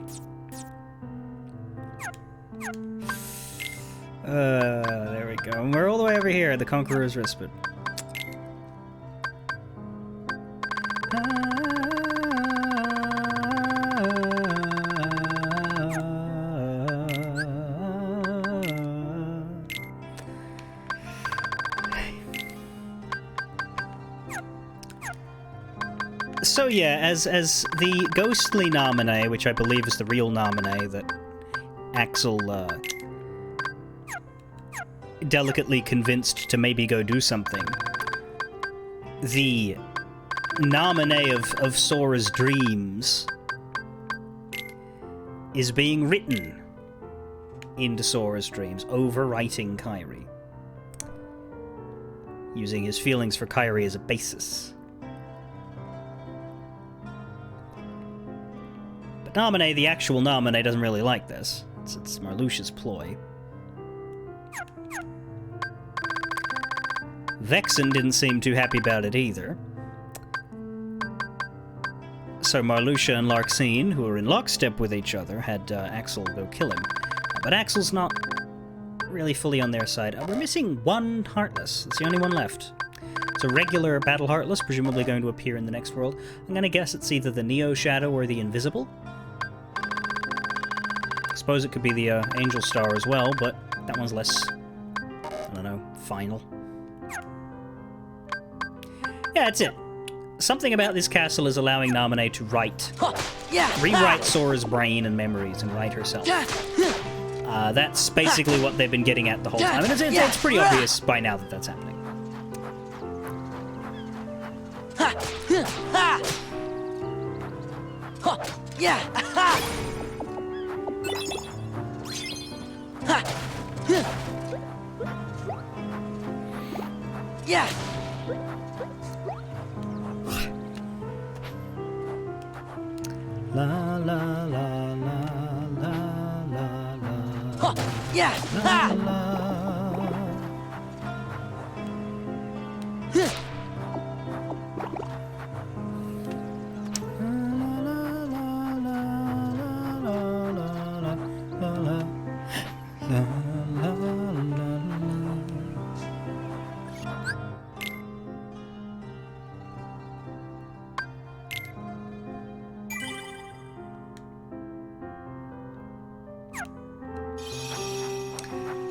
There we go. And we're all the way over here at the Conqueror's Respite. So yeah, as the ghostly Naminé, which I believe is the real Naminé that Axel delicately convinced to maybe go do something, the Naminé of Sora's dreams is being written into Sora's dreams, overwriting Kairi, using his feelings for Kairi as a basis. But Naminé, the actual Naminé, doesn't really like this. It's Marluxia's ploy. Vexen didn't seem too happy about it either. So Marluxia and Larxene, who are in lockstep with each other, had Axel go kill him. But Axel's not really fully on their side. We're missing one Heartless. It's the only one left. It's a regular Battle Heartless, presumably going to appear in the next world. I'm going to guess it's either the Neo Shadow or the Invisible. I suppose it could be the Angel Star as well, but that one's less, I don't know, final. Yeah, that's it. Something about this castle is allowing Naminé to rewrite Sora's brain and memories and write herself. That's basically what they've been getting at the whole time, and it's pretty obvious by now that that's happening. La la la la la la la. La, la.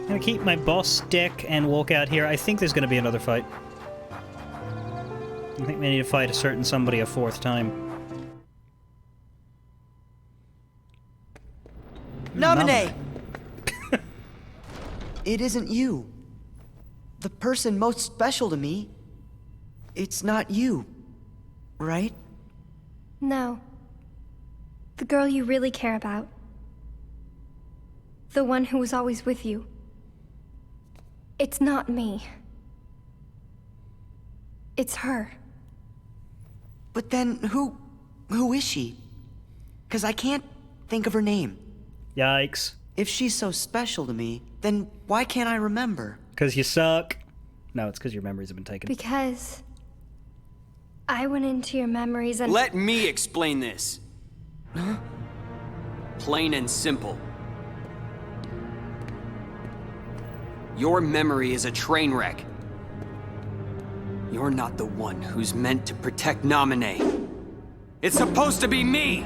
I'm gonna keep my boss deck and walk out here. I think there's gonna be another fight. I think we need to fight a certain somebody a fourth time. Naminé! It isn't you. The person most special to me. It's not you, right? No. The girl you really care about. The one who was always with you. It's not me. It's her. But then who is she? 'Cause I can't think of her name. Yikes. If she's so special to me, then why can't I remember? 'Cause you suck. No, it's 'cause your memories have been taken. Because I went into your memories and— Let me explain this. Huh? Plain and simple. Your memory is a train wreck. You're not the one who's meant to protect Naminé. It's supposed to be me!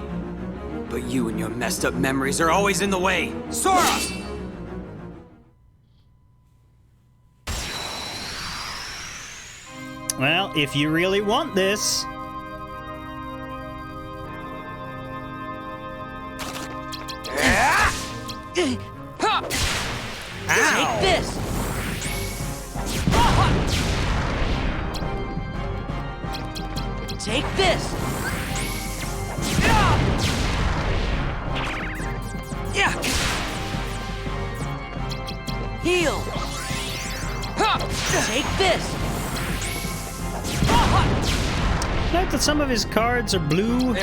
But you and your messed up memories are always in the way. Sora! Well, if you really want this... Take this! Take this! Yeah! Heal! Take this! Note that some of his cards are blue.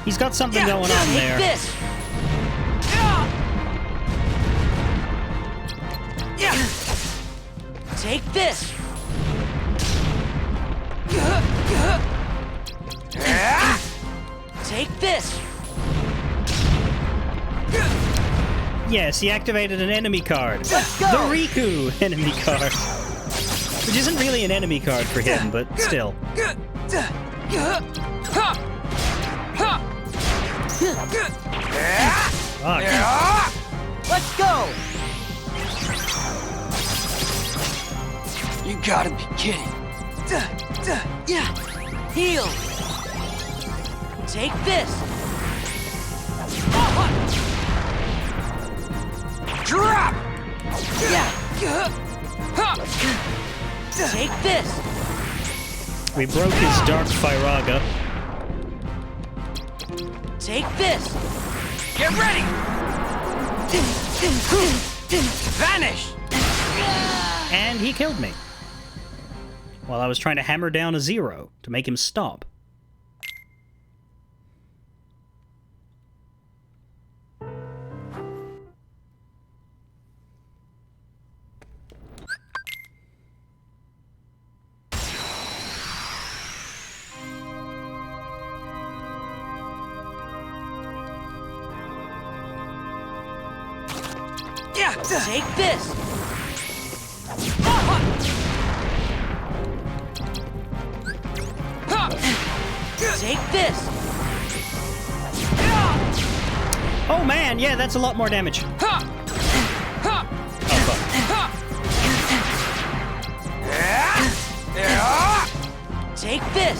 He's got something going on there. Take this! Take this! Take this! Yes, he activated an enemy card. Let's go! The Riku enemy card. Which isn't really an enemy card for him, but still. Fuck. Let's go! You gotta be kidding. Yeah! Heal! Take this! Drop! Yeah! Take this! We broke his Dark Firaga. Take this! Get ready! Vanish! And he killed me. While I was trying to hammer down a 0 to make him stop. Yeah! Take this! Take this! Oh man, yeah, that's a lot more damage. Oh, fuck. Take this!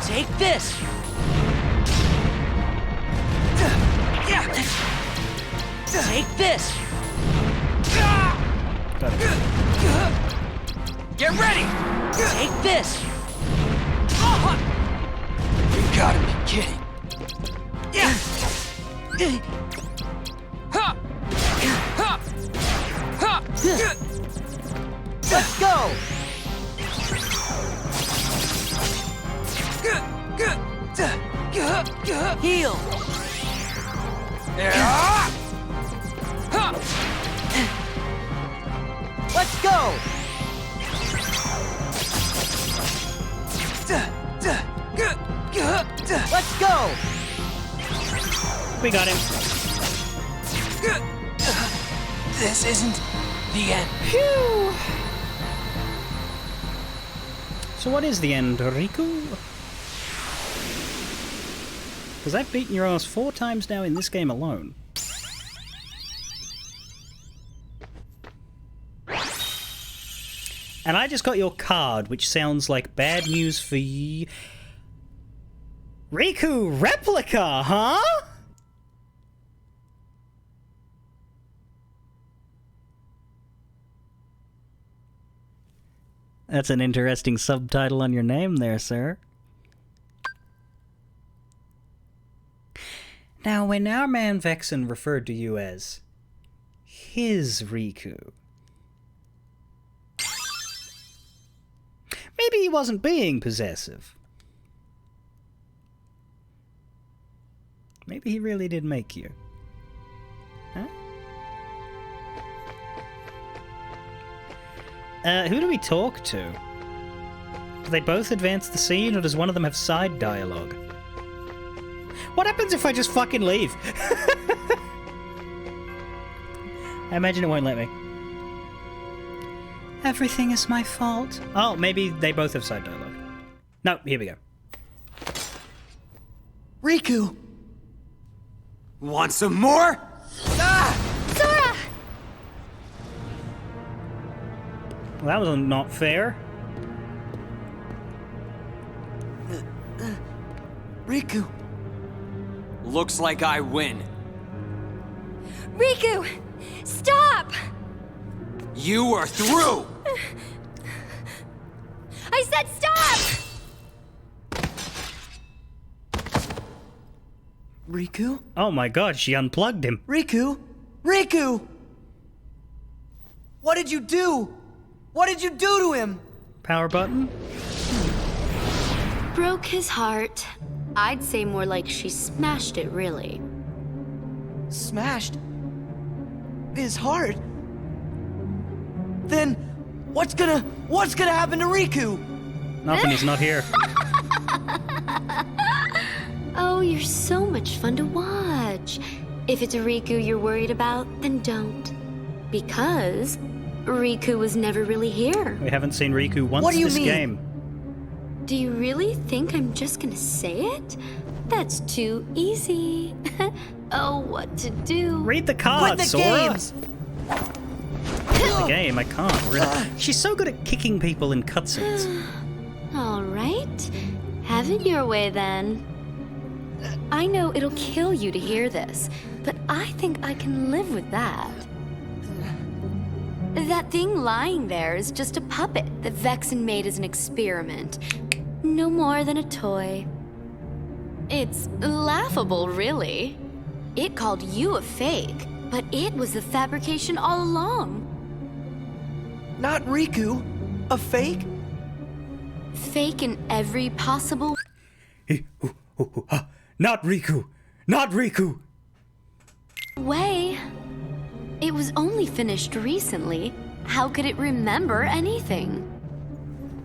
Take this! Take this! Got it. Get ready! Take this! You gotta be kidding. Let's go! Heal! Let's go! Let's go! We got him. This isn't the end. Phew. So what is the end, Riku? Because I've beaten your ass 4 times now in this game alone. And I just got your card, which sounds like bad news for you. Riku Replica, huh? That's an interesting subtitle on your name there, sir. Now, when our man Vexen referred to you as his Riku, maybe he wasn't being possessive. Maybe he really did make you. Huh? Who do we talk to? Do they both advance the scene, or does one of them have side dialogue? What happens if I just fucking leave? I imagine it won't let me. Everything is my fault. Oh, maybe they both have side dialogue. No, here we go. Riku! Want some more? Sora! Well, that was not fair. Riku. Looks like I win. Riku! Stop! You are through! I said stop! Riku? Oh my god, she unplugged him. Riku? Riku! What did you do? What did you do to him? Power button? Broke his heart. I'd say more like she smashed it, really. Smashed? His heart? Then what's gonna happen to Riku? Nothing, he's not here. Oh, you're so much fun to watch. If it's Riku you're worried about, then don't. Because Riku was never really here. We haven't seen Riku once What do you this mean? game. Do you really think I'm just gonna say it? That's too easy. Oh, what to do? Read the Quit cards, the Sora! games! The game, I can't. Really. She's so good at kicking people in cutscenes. All right. Have it your way then. I know it'll kill you to hear this, but I think I can live with that. That thing lying there is just a puppet that Vexen made as an experiment. No more than a toy. It's laughable, really. It called you a fake, but it was the fabrication all along. Not Riku. A fake? Fake in every possible Not Riku! Not Riku! way. It was only finished recently. How could it remember anything?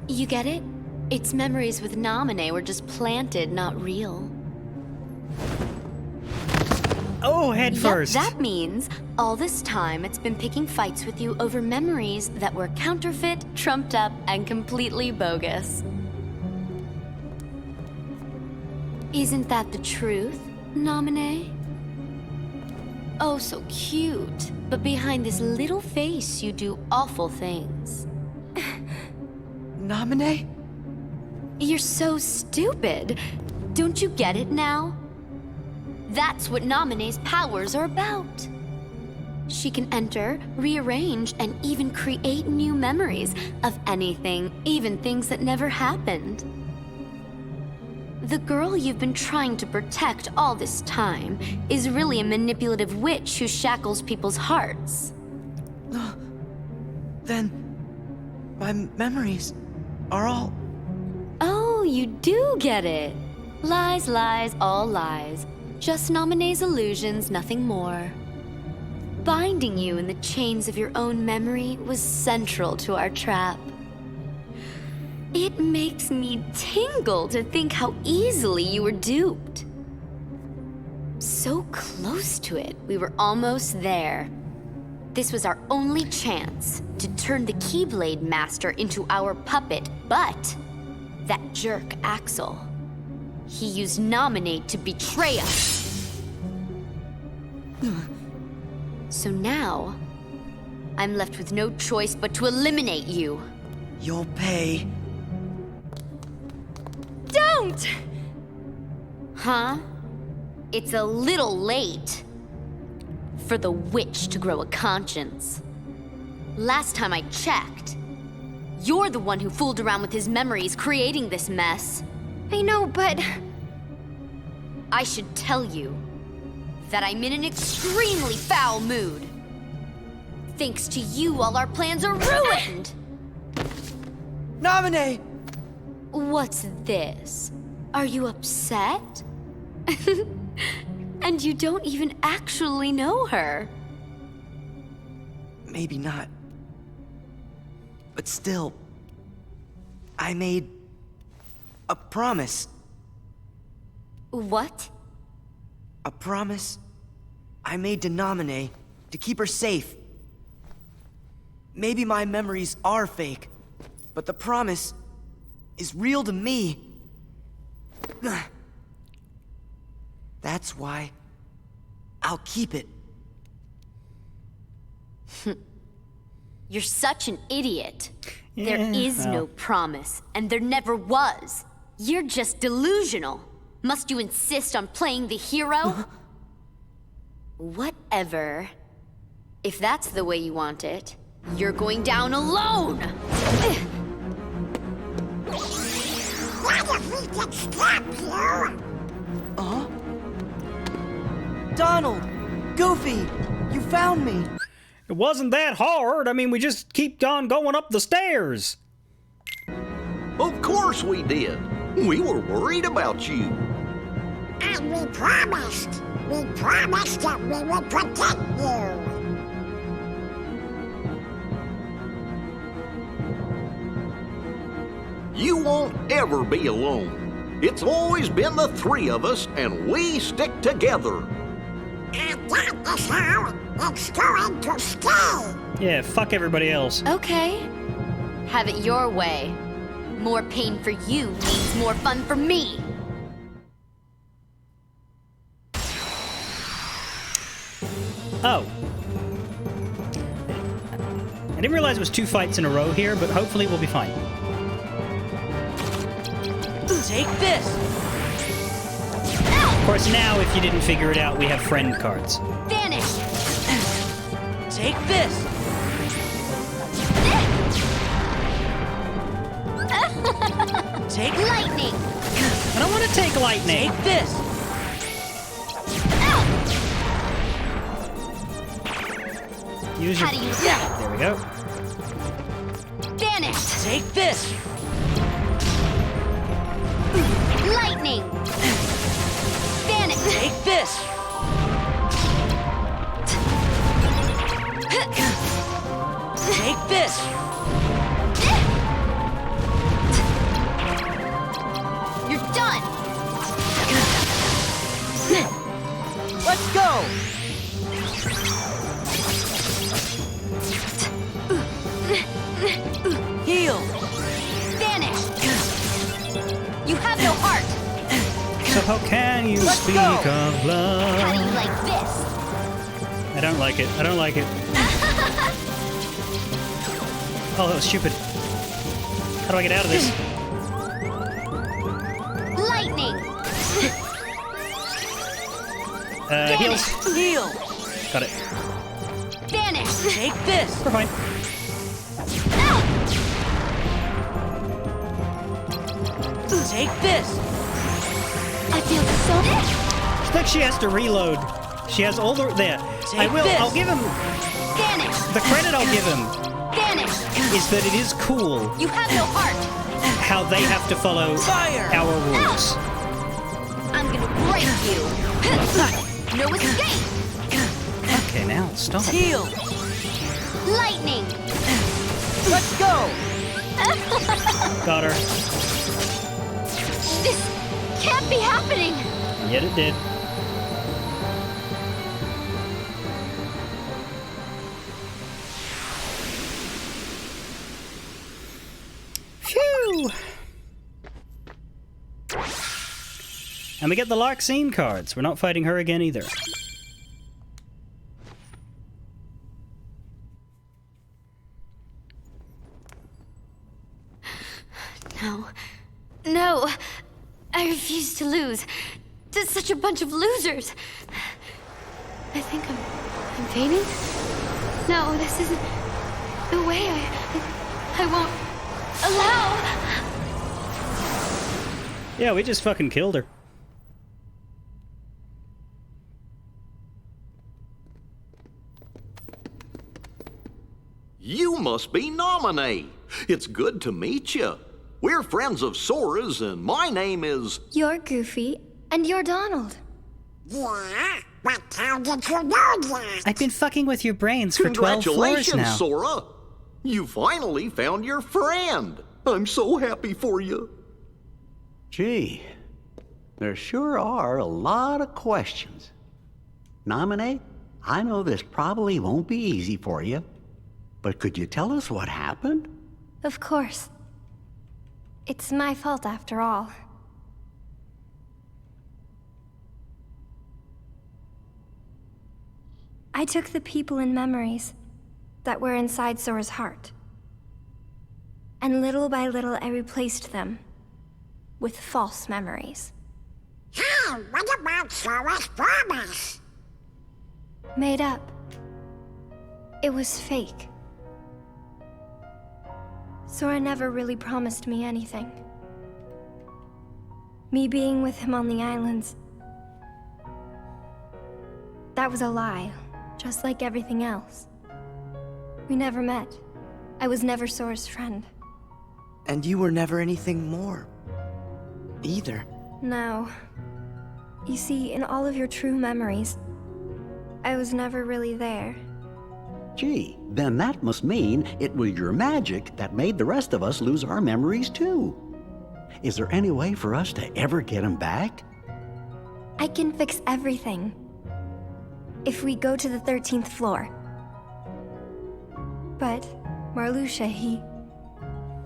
You get it? Its memories with Naminé were just planted, not real. Oh, head Yep, first! that means all this time it's been picking fights with you over memories that were counterfeit, trumped up, and completely bogus. Isn't that the truth, Naminé? Oh, so cute. But behind this little face, you do awful things. Naminé? You're so stupid. Don't you get it now? That's what Naminé's powers are about. She can enter, rearrange, and even create new memories of anything, even things that never happened. The girl you've been trying to protect all this time is really a manipulative witch who shackles people's hearts. Then my memories are all... Oh, you do get it. Lies, lies, all lies. Just Naminé's illusions, nothing more. Binding you in the chains of your own memory was central to our trap. It makes me tingle to think how easily you were duped. So close to it, we were almost there. This was our only chance to turn the Keyblade Master into our puppet, but that jerk Axel, he used Naminé to betray us. So now, I'm left with no choice but to eliminate you. You'll pay. Don't! Huh? It's a little late for the witch to grow a conscience. Last time I checked, you're the one who fooled around with his memories, creating this mess. I know, but... I should tell you that I'm in an extremely foul mood. Thanks to you, all our plans are ruined! Naminé! What's this? Are you upset? And you don't even actually know her. Maybe not. But still, I made a promise. What? A promise I made to Naminé to keep her safe. maybe my memories are fake, but the promise is real to me. That's why I'll keep it. You're such an idiot. There is no promise, and there never was. You're just delusional. Must you insist on playing the hero? Whatever. If that's the way you want it, you're going down alone! What if we could stop you? Donald! Goofy! You found me! It wasn't that hard. I mean, we just keep on going up the stairs. Of course we did. We were worried about you. And we promised that we would protect you. You won't ever be alone. It's always been the three of us, and we stick together. And that is how it's going to stay. Yeah, fuck everybody else. Okay. Have it your way. More pain for you means more fun for me. Oh. I didn't realize it was 2 fights in a row here, but hopefully we'll be fine. Take this! Of course, now, if you didn't figure it out, we have friend cards. Vanish! Take this! Take lightning! I don't want to take lightning! Take this! Use your... How do you say? There we go. Vanish! Take this! Lightning! Vanish! Take this! Take this! You're done! Let's go! Heal! Vanish! You have no heart! So how can you Let's speak go. of How do you love? like this? I don't like it. I don't like it. Oh, that was stupid. How do I get out of this? Lightning! Heals. Heal! Got it. Vanish! Take this! We're fine. Take this! I feel so... It's like she has to reload. She has all the... There. I will. this. I'll give him... Vanish! The credit I'll give him Vanish! is that it is cool You have no heart! how they have to follow Fire! our rules. I'm gonna break you! No escape! Okay, now stop. Heal! Lightning! Let's go! Got her. This can't be happening! Yet it did. Phew! And we get the Larxene cards. We're not fighting her again either. No. No! I refuse to lose. There's such a bunch of losers. I think I'm fainting? No, this isn't the way I won't allow. Yeah, we just fucking killed her. You must be Nominee. It's good to meet you. We're friends of Sora's, and my name is... You're Goofy, and you're Donald. Yeah? But how did you know that? I've been fucking with your brains for 12 floors Congratulations, now. Sora. You finally found your friend. I'm so happy for you. Gee, there sure are a lot of questions. Nominee, I know this probably won't be easy for you, But could you tell us what happened? Of course. It's my fault after all. I took the people and memories that were inside Sora's heart. And little by little I replaced them with false memories. Hey, what about Sora's promise? Made up. It was fake. Sora never really promised me anything. Me being with him on the islands, that was a lie, just like everything else. We never met. I was never Sora's friend. And you were never anything more. Either. No. You see, in all of your true memories, I was never really there. Gee, then that must mean it was your magic that made the rest of us lose our memories too. Is there any way for us to ever get them back? I can fix everything. If we go to the 13th floor. But Marluxia, he...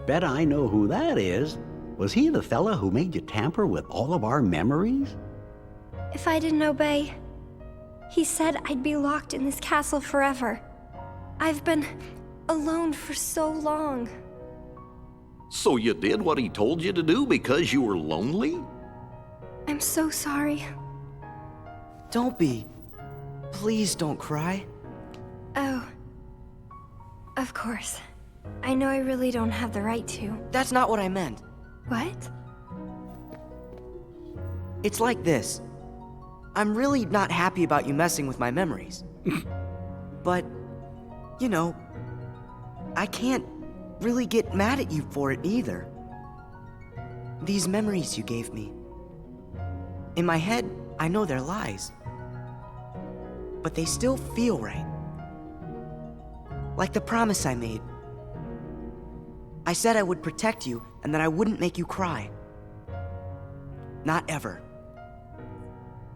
Bet I know who that is. Was he the fella who made you tamper with all of our memories? If I didn't obey, he said I'd be locked in this castle forever. I've been alone for so long. So you did what he told you to do because you were lonely? I'm so sorry. Don't be. Please don't cry. Oh. Of course. I know I really don't have the right to. That's not what I meant. What? It's like this. I'm really not happy about you messing with my memories. But, you know, I can't really get mad at you for it either. These memories you gave me. In my head, I know they're lies. But they still feel right. Like the promise I made. I said I would protect you and that I wouldn't make you cry. Not ever.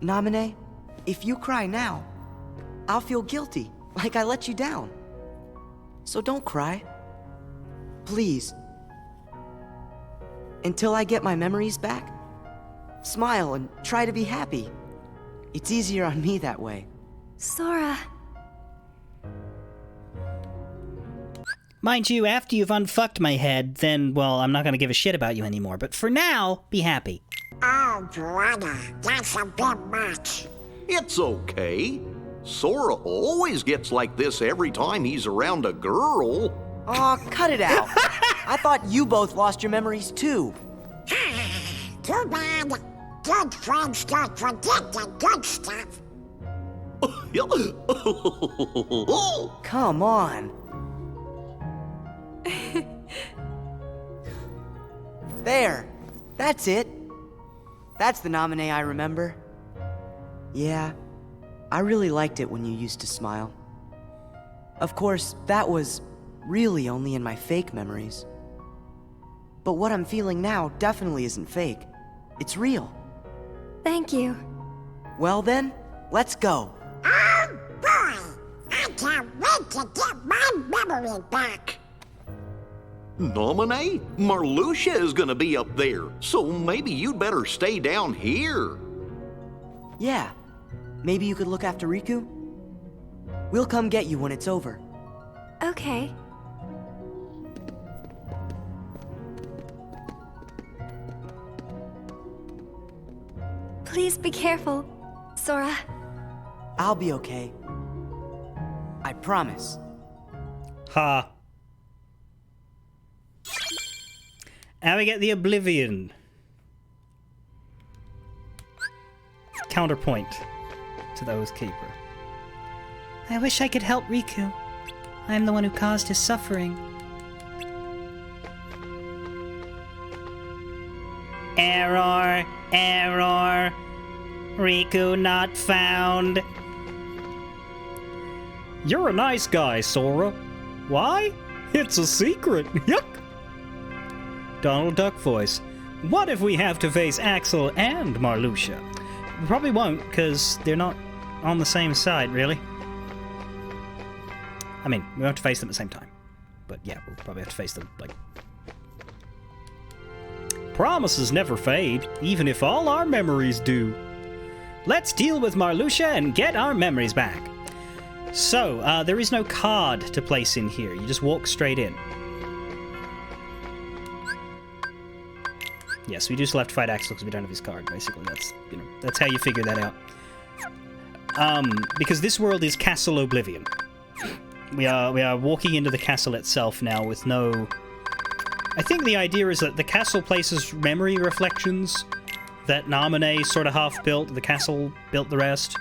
Naminé, if you cry now, I'll feel guilty, like I let you down. So don't cry. Please. Until I get my memories back, smile and try to be happy. It's easier on me that way. Sora. Mind you, after you've unfucked my head, then, well, I'm not gonna give a shit about you anymore. But for now, be happy. Oh, brother, that's a bit much. It's okay. Sora always gets like this every time he's around a girl. Aw, cut it out. I thought you both lost your memories too. Too bad. Good friends don't forget the good stuff. Come on. There. That's it. That's the Naminé I remember. Yeah, I really liked it when you used to smile. Of course, that was really only in my fake memories. But what I'm feeling now definitely isn't fake. It's real. Thank you. Well then, let's go. Oh boy! I can't wait to get my memory back. Naminé? Marluxia is gonna be up there, so maybe you'd better stay down here. Yeah, maybe you could look after Riku? We'll come get you when it's over. Okay. Please be careful, Sora. I'll be okay. I promise. Ha. And we get the Oblivion. Counterpoint to the Oath Keeper. I wish I could help Riku. I'm the one who caused his suffering. Error! Error! Riku not found. You're a nice guy, Sora. Why? It's a secret. Yuck! Donald Duck voice. What if we have to face Axel and Marluxia? We probably won't, because they're not on the same side, really. I mean, we have to face them at the same time. but yeah, we'll probably have to face them, like... Promises never fade, even if all our memories do. Let's deal with Marluxia and get our memories back. So, there is no card to place in here. You just walk straight in. Yes, we do still have to fight Axel because we don't have his card, basically. That's, you know, that's how you figure that out. Because this world is Castle Oblivion. We are walking into the castle itself now with no... I think the idea is that the castle places memory reflections that Naminé sort of half-built, the castle built the rest.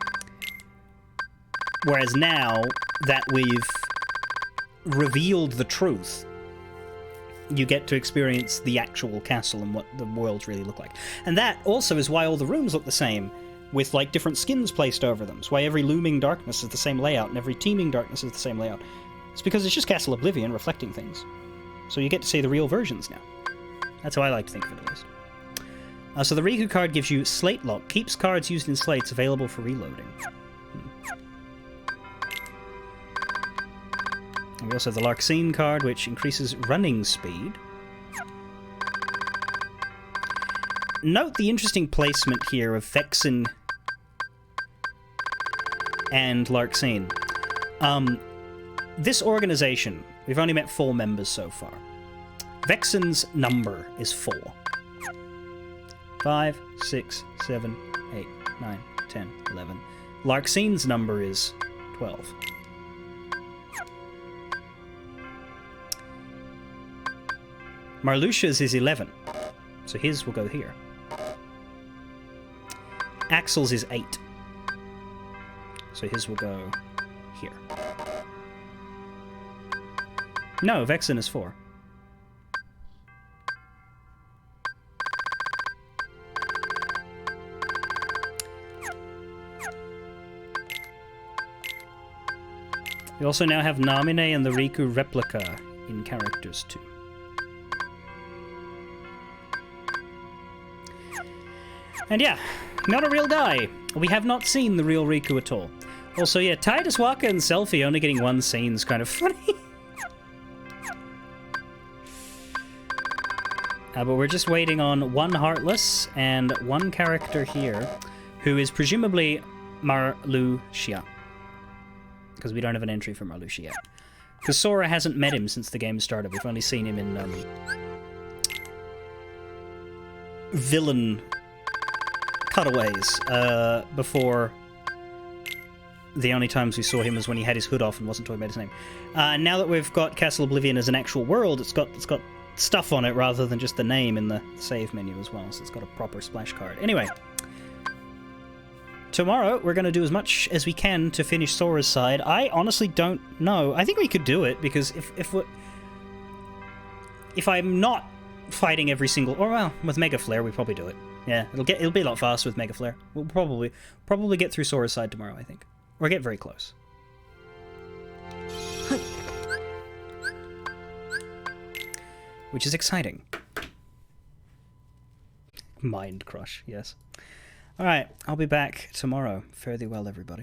Whereas now that we've revealed the truth, you get to experience the actual castle and what the worlds really look like. And that also is why all the rooms look the same, with like different skins placed over them. It's why every looming darkness is the same layout and every teeming darkness is the same layout. It's because it's just Castle Oblivion reflecting things. So you get to see the real versions now. That's how I like to think of it, at least. So the Riku card gives you Slate Lock. Keeps cards used in slates available for reloading. And we also have the Larxene card, which increases running speed. Note the interesting placement here of Vexen and Larxene. This organization, we've only met 4 members so far. Vexen's number is 4. 5, 6, 7, 8, 9, 10, 11. Larxene's number is 12. Marluxia's is 11, so his will go here. Axel's is 8, so his will go here. No, Vexen is 4. We also now have Naminé and the Riku replica in characters too. And yeah, not a real guy. We have not seen the real Riku at all. Also, yeah, Titus Walker and Selphie only getting one scene is kind of funny. But we're just waiting on one Heartless and one character here, who is presumably Marluxia. Because we don't have an entry for Marluxia yet. Because Sora hasn't met him since the game started. We've only seen him in villain cutaways before. The only times we saw him was when he had his hood off and wasn't talking about his name. Now that we've got Castle Oblivion as an actual world, it's got stuff on it rather than just the name in the save menu as well, so it's got a proper splash card. Anyway, tomorrow we're going to do as much as we can to finish Sora's side. I honestly don't know. I think we could do it, because if I'm not fighting every single... Or, well, with Mega Flare, we probably do it. Yeah, it'll be a lot faster with Mega Flare. We'll probably get through Sora's side tomorrow, I think. Or get very close. Which is exciting. Mind crush, yes. Alright, I'll be back tomorrow. Fare thee well, everybody.